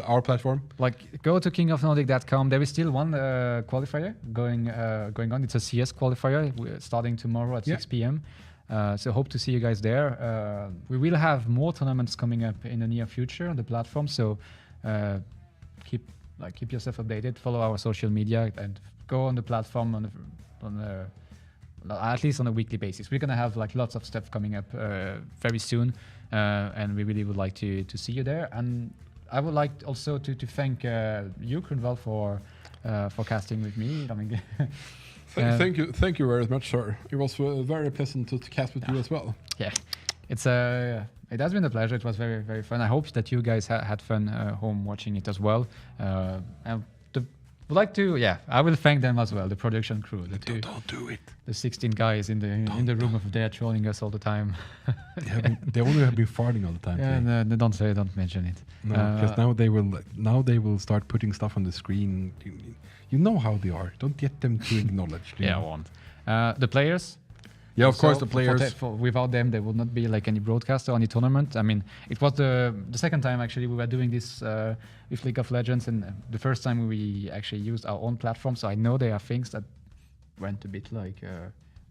our platform. Like go to kingofnordic.com. There is still one qualifier going on. It's a CS qualifier. We're starting tomorrow at 6 p.m. So hope to see you guys there. We will have more tournaments coming up in the near future on the platform. So keep yourself updated. Follow our social media and go on the platform on at least on a weekly basis. We're gonna have like lots of stuff coming up very soon, and we really would like to see you there. And I would like also to thank you, Krunval, for casting with me. I mean, thank you very much, sir. It was very pleasant to cast with you as well. Yeah. It has been a pleasure. It was very, very fun. I hope that you guys had fun home watching it as well. Would like to, I will thank them as well, the production crew. Don't do it. The 16 guys in the room over there trolling us all the time. They only have been farting all the time. Yeah, no, don't mention it. No, because now they will start putting stuff on the screen. You know how they are. Don't get them to acknowledge. I won't. The players. Yeah, of course, the players. Without them, there would not be like any broadcast or any tournament. I mean, it was the second time actually we were doing this with League of Legends, and the first time we actually used our own platform. So I know there are things that went a bit like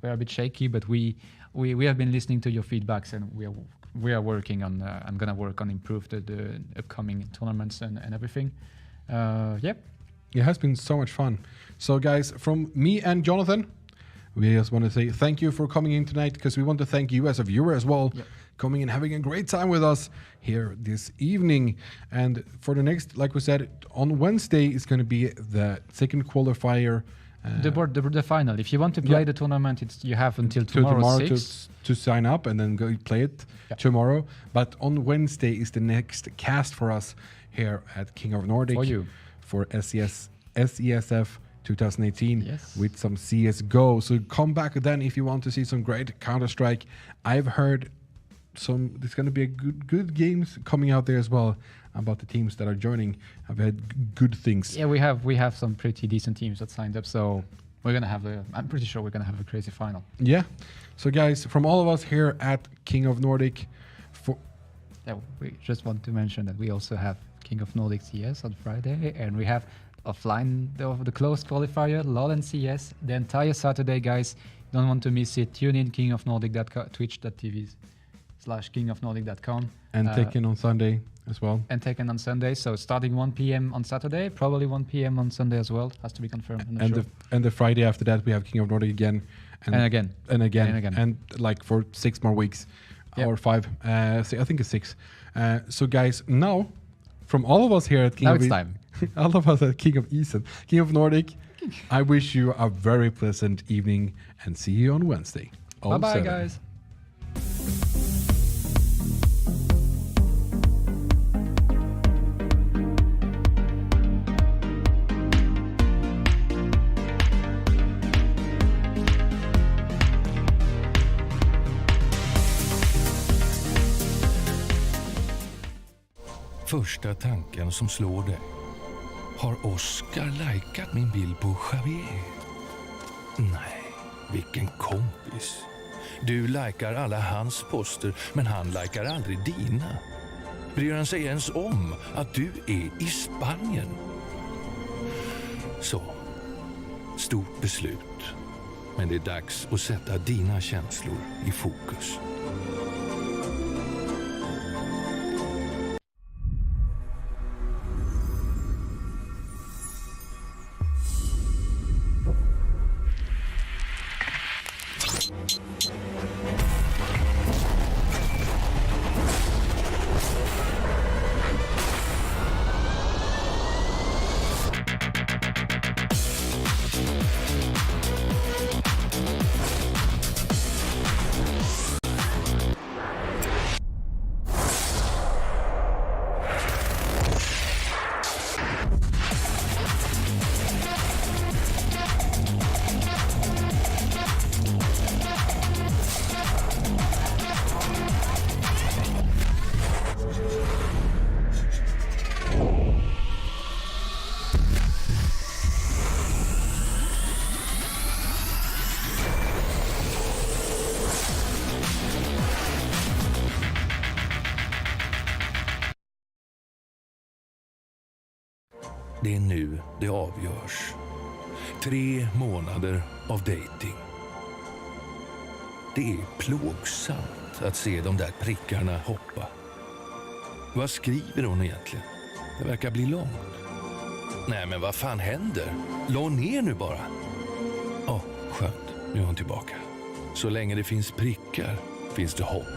were a bit shaky, but we have been listening to your feedbacks, and we are working on. I'm gonna work on improve the upcoming tournaments and everything. Yep. It has been so much fun. So guys, from me and Jonathan, we just want to say thank you for coming in tonight, because we want to thank you as a viewer as well, coming and having a great time with us here this evening. And for the next, like we said, on Wednesday is going to be the second qualifier. The final. If you want to play the tournament, you have until tomorrow 6. To sign up and then go play it tomorrow. But on Wednesday is the next cast for us here at King of Nordic. For you. For SESF 2018 with some CSGO. So come back then if you want to see some great Counter-Strike. I've heard there's going to be a good games coming out there as well about the teams that are joining. I've had good things. Yeah, we have some pretty decent teams that signed up, so we're going to have I'm pretty sure we're going to have a crazy final. Yeah. So guys, from all of us here at King of Nordic, we just want to mention that we also have King of Nordic CS on Friday, and we have offline the closed qualifier, LOL and CS, the entire Saturday, guys. Don't want to miss it. Tune in twitch.tv/kingofnordic.com. And Tekken on Sunday as well. And Tekken on Sunday. So starting 1 p.m. on Saturday, probably 1 p.m. on Sunday as well. Has to be confirmed. And the Friday after that, we have King of Nordic again. And again. And like for 6 more weeks. Or 5. I think it's 6. So guys, now, from all of us here at King of... Now it's time. All of us at King of Eastern, King of Nordic, I wish you a very pleasant evening and see you on Wednesday. Bye-bye, guys. Första tanken som slår dig. Har Oscar likat min bild på Javier? Nej, vilken kompis. Du likar alla hans poster, men han likar aldrig dina. Bryr han sig ens om att du är i Spanien? Så, stort beslut. Men det är dags att sätta dina känslor i fokus. Det är nu det avgörs. 3 månader av dating. Det är plågsamt att se de där prickarna hoppa. Vad skriver hon egentligen? Det verkar bli långt. Nej, men vad fan händer? La ner nu bara. Skönt. Nu är hon tillbaka. Så länge det finns prickar finns det hopp.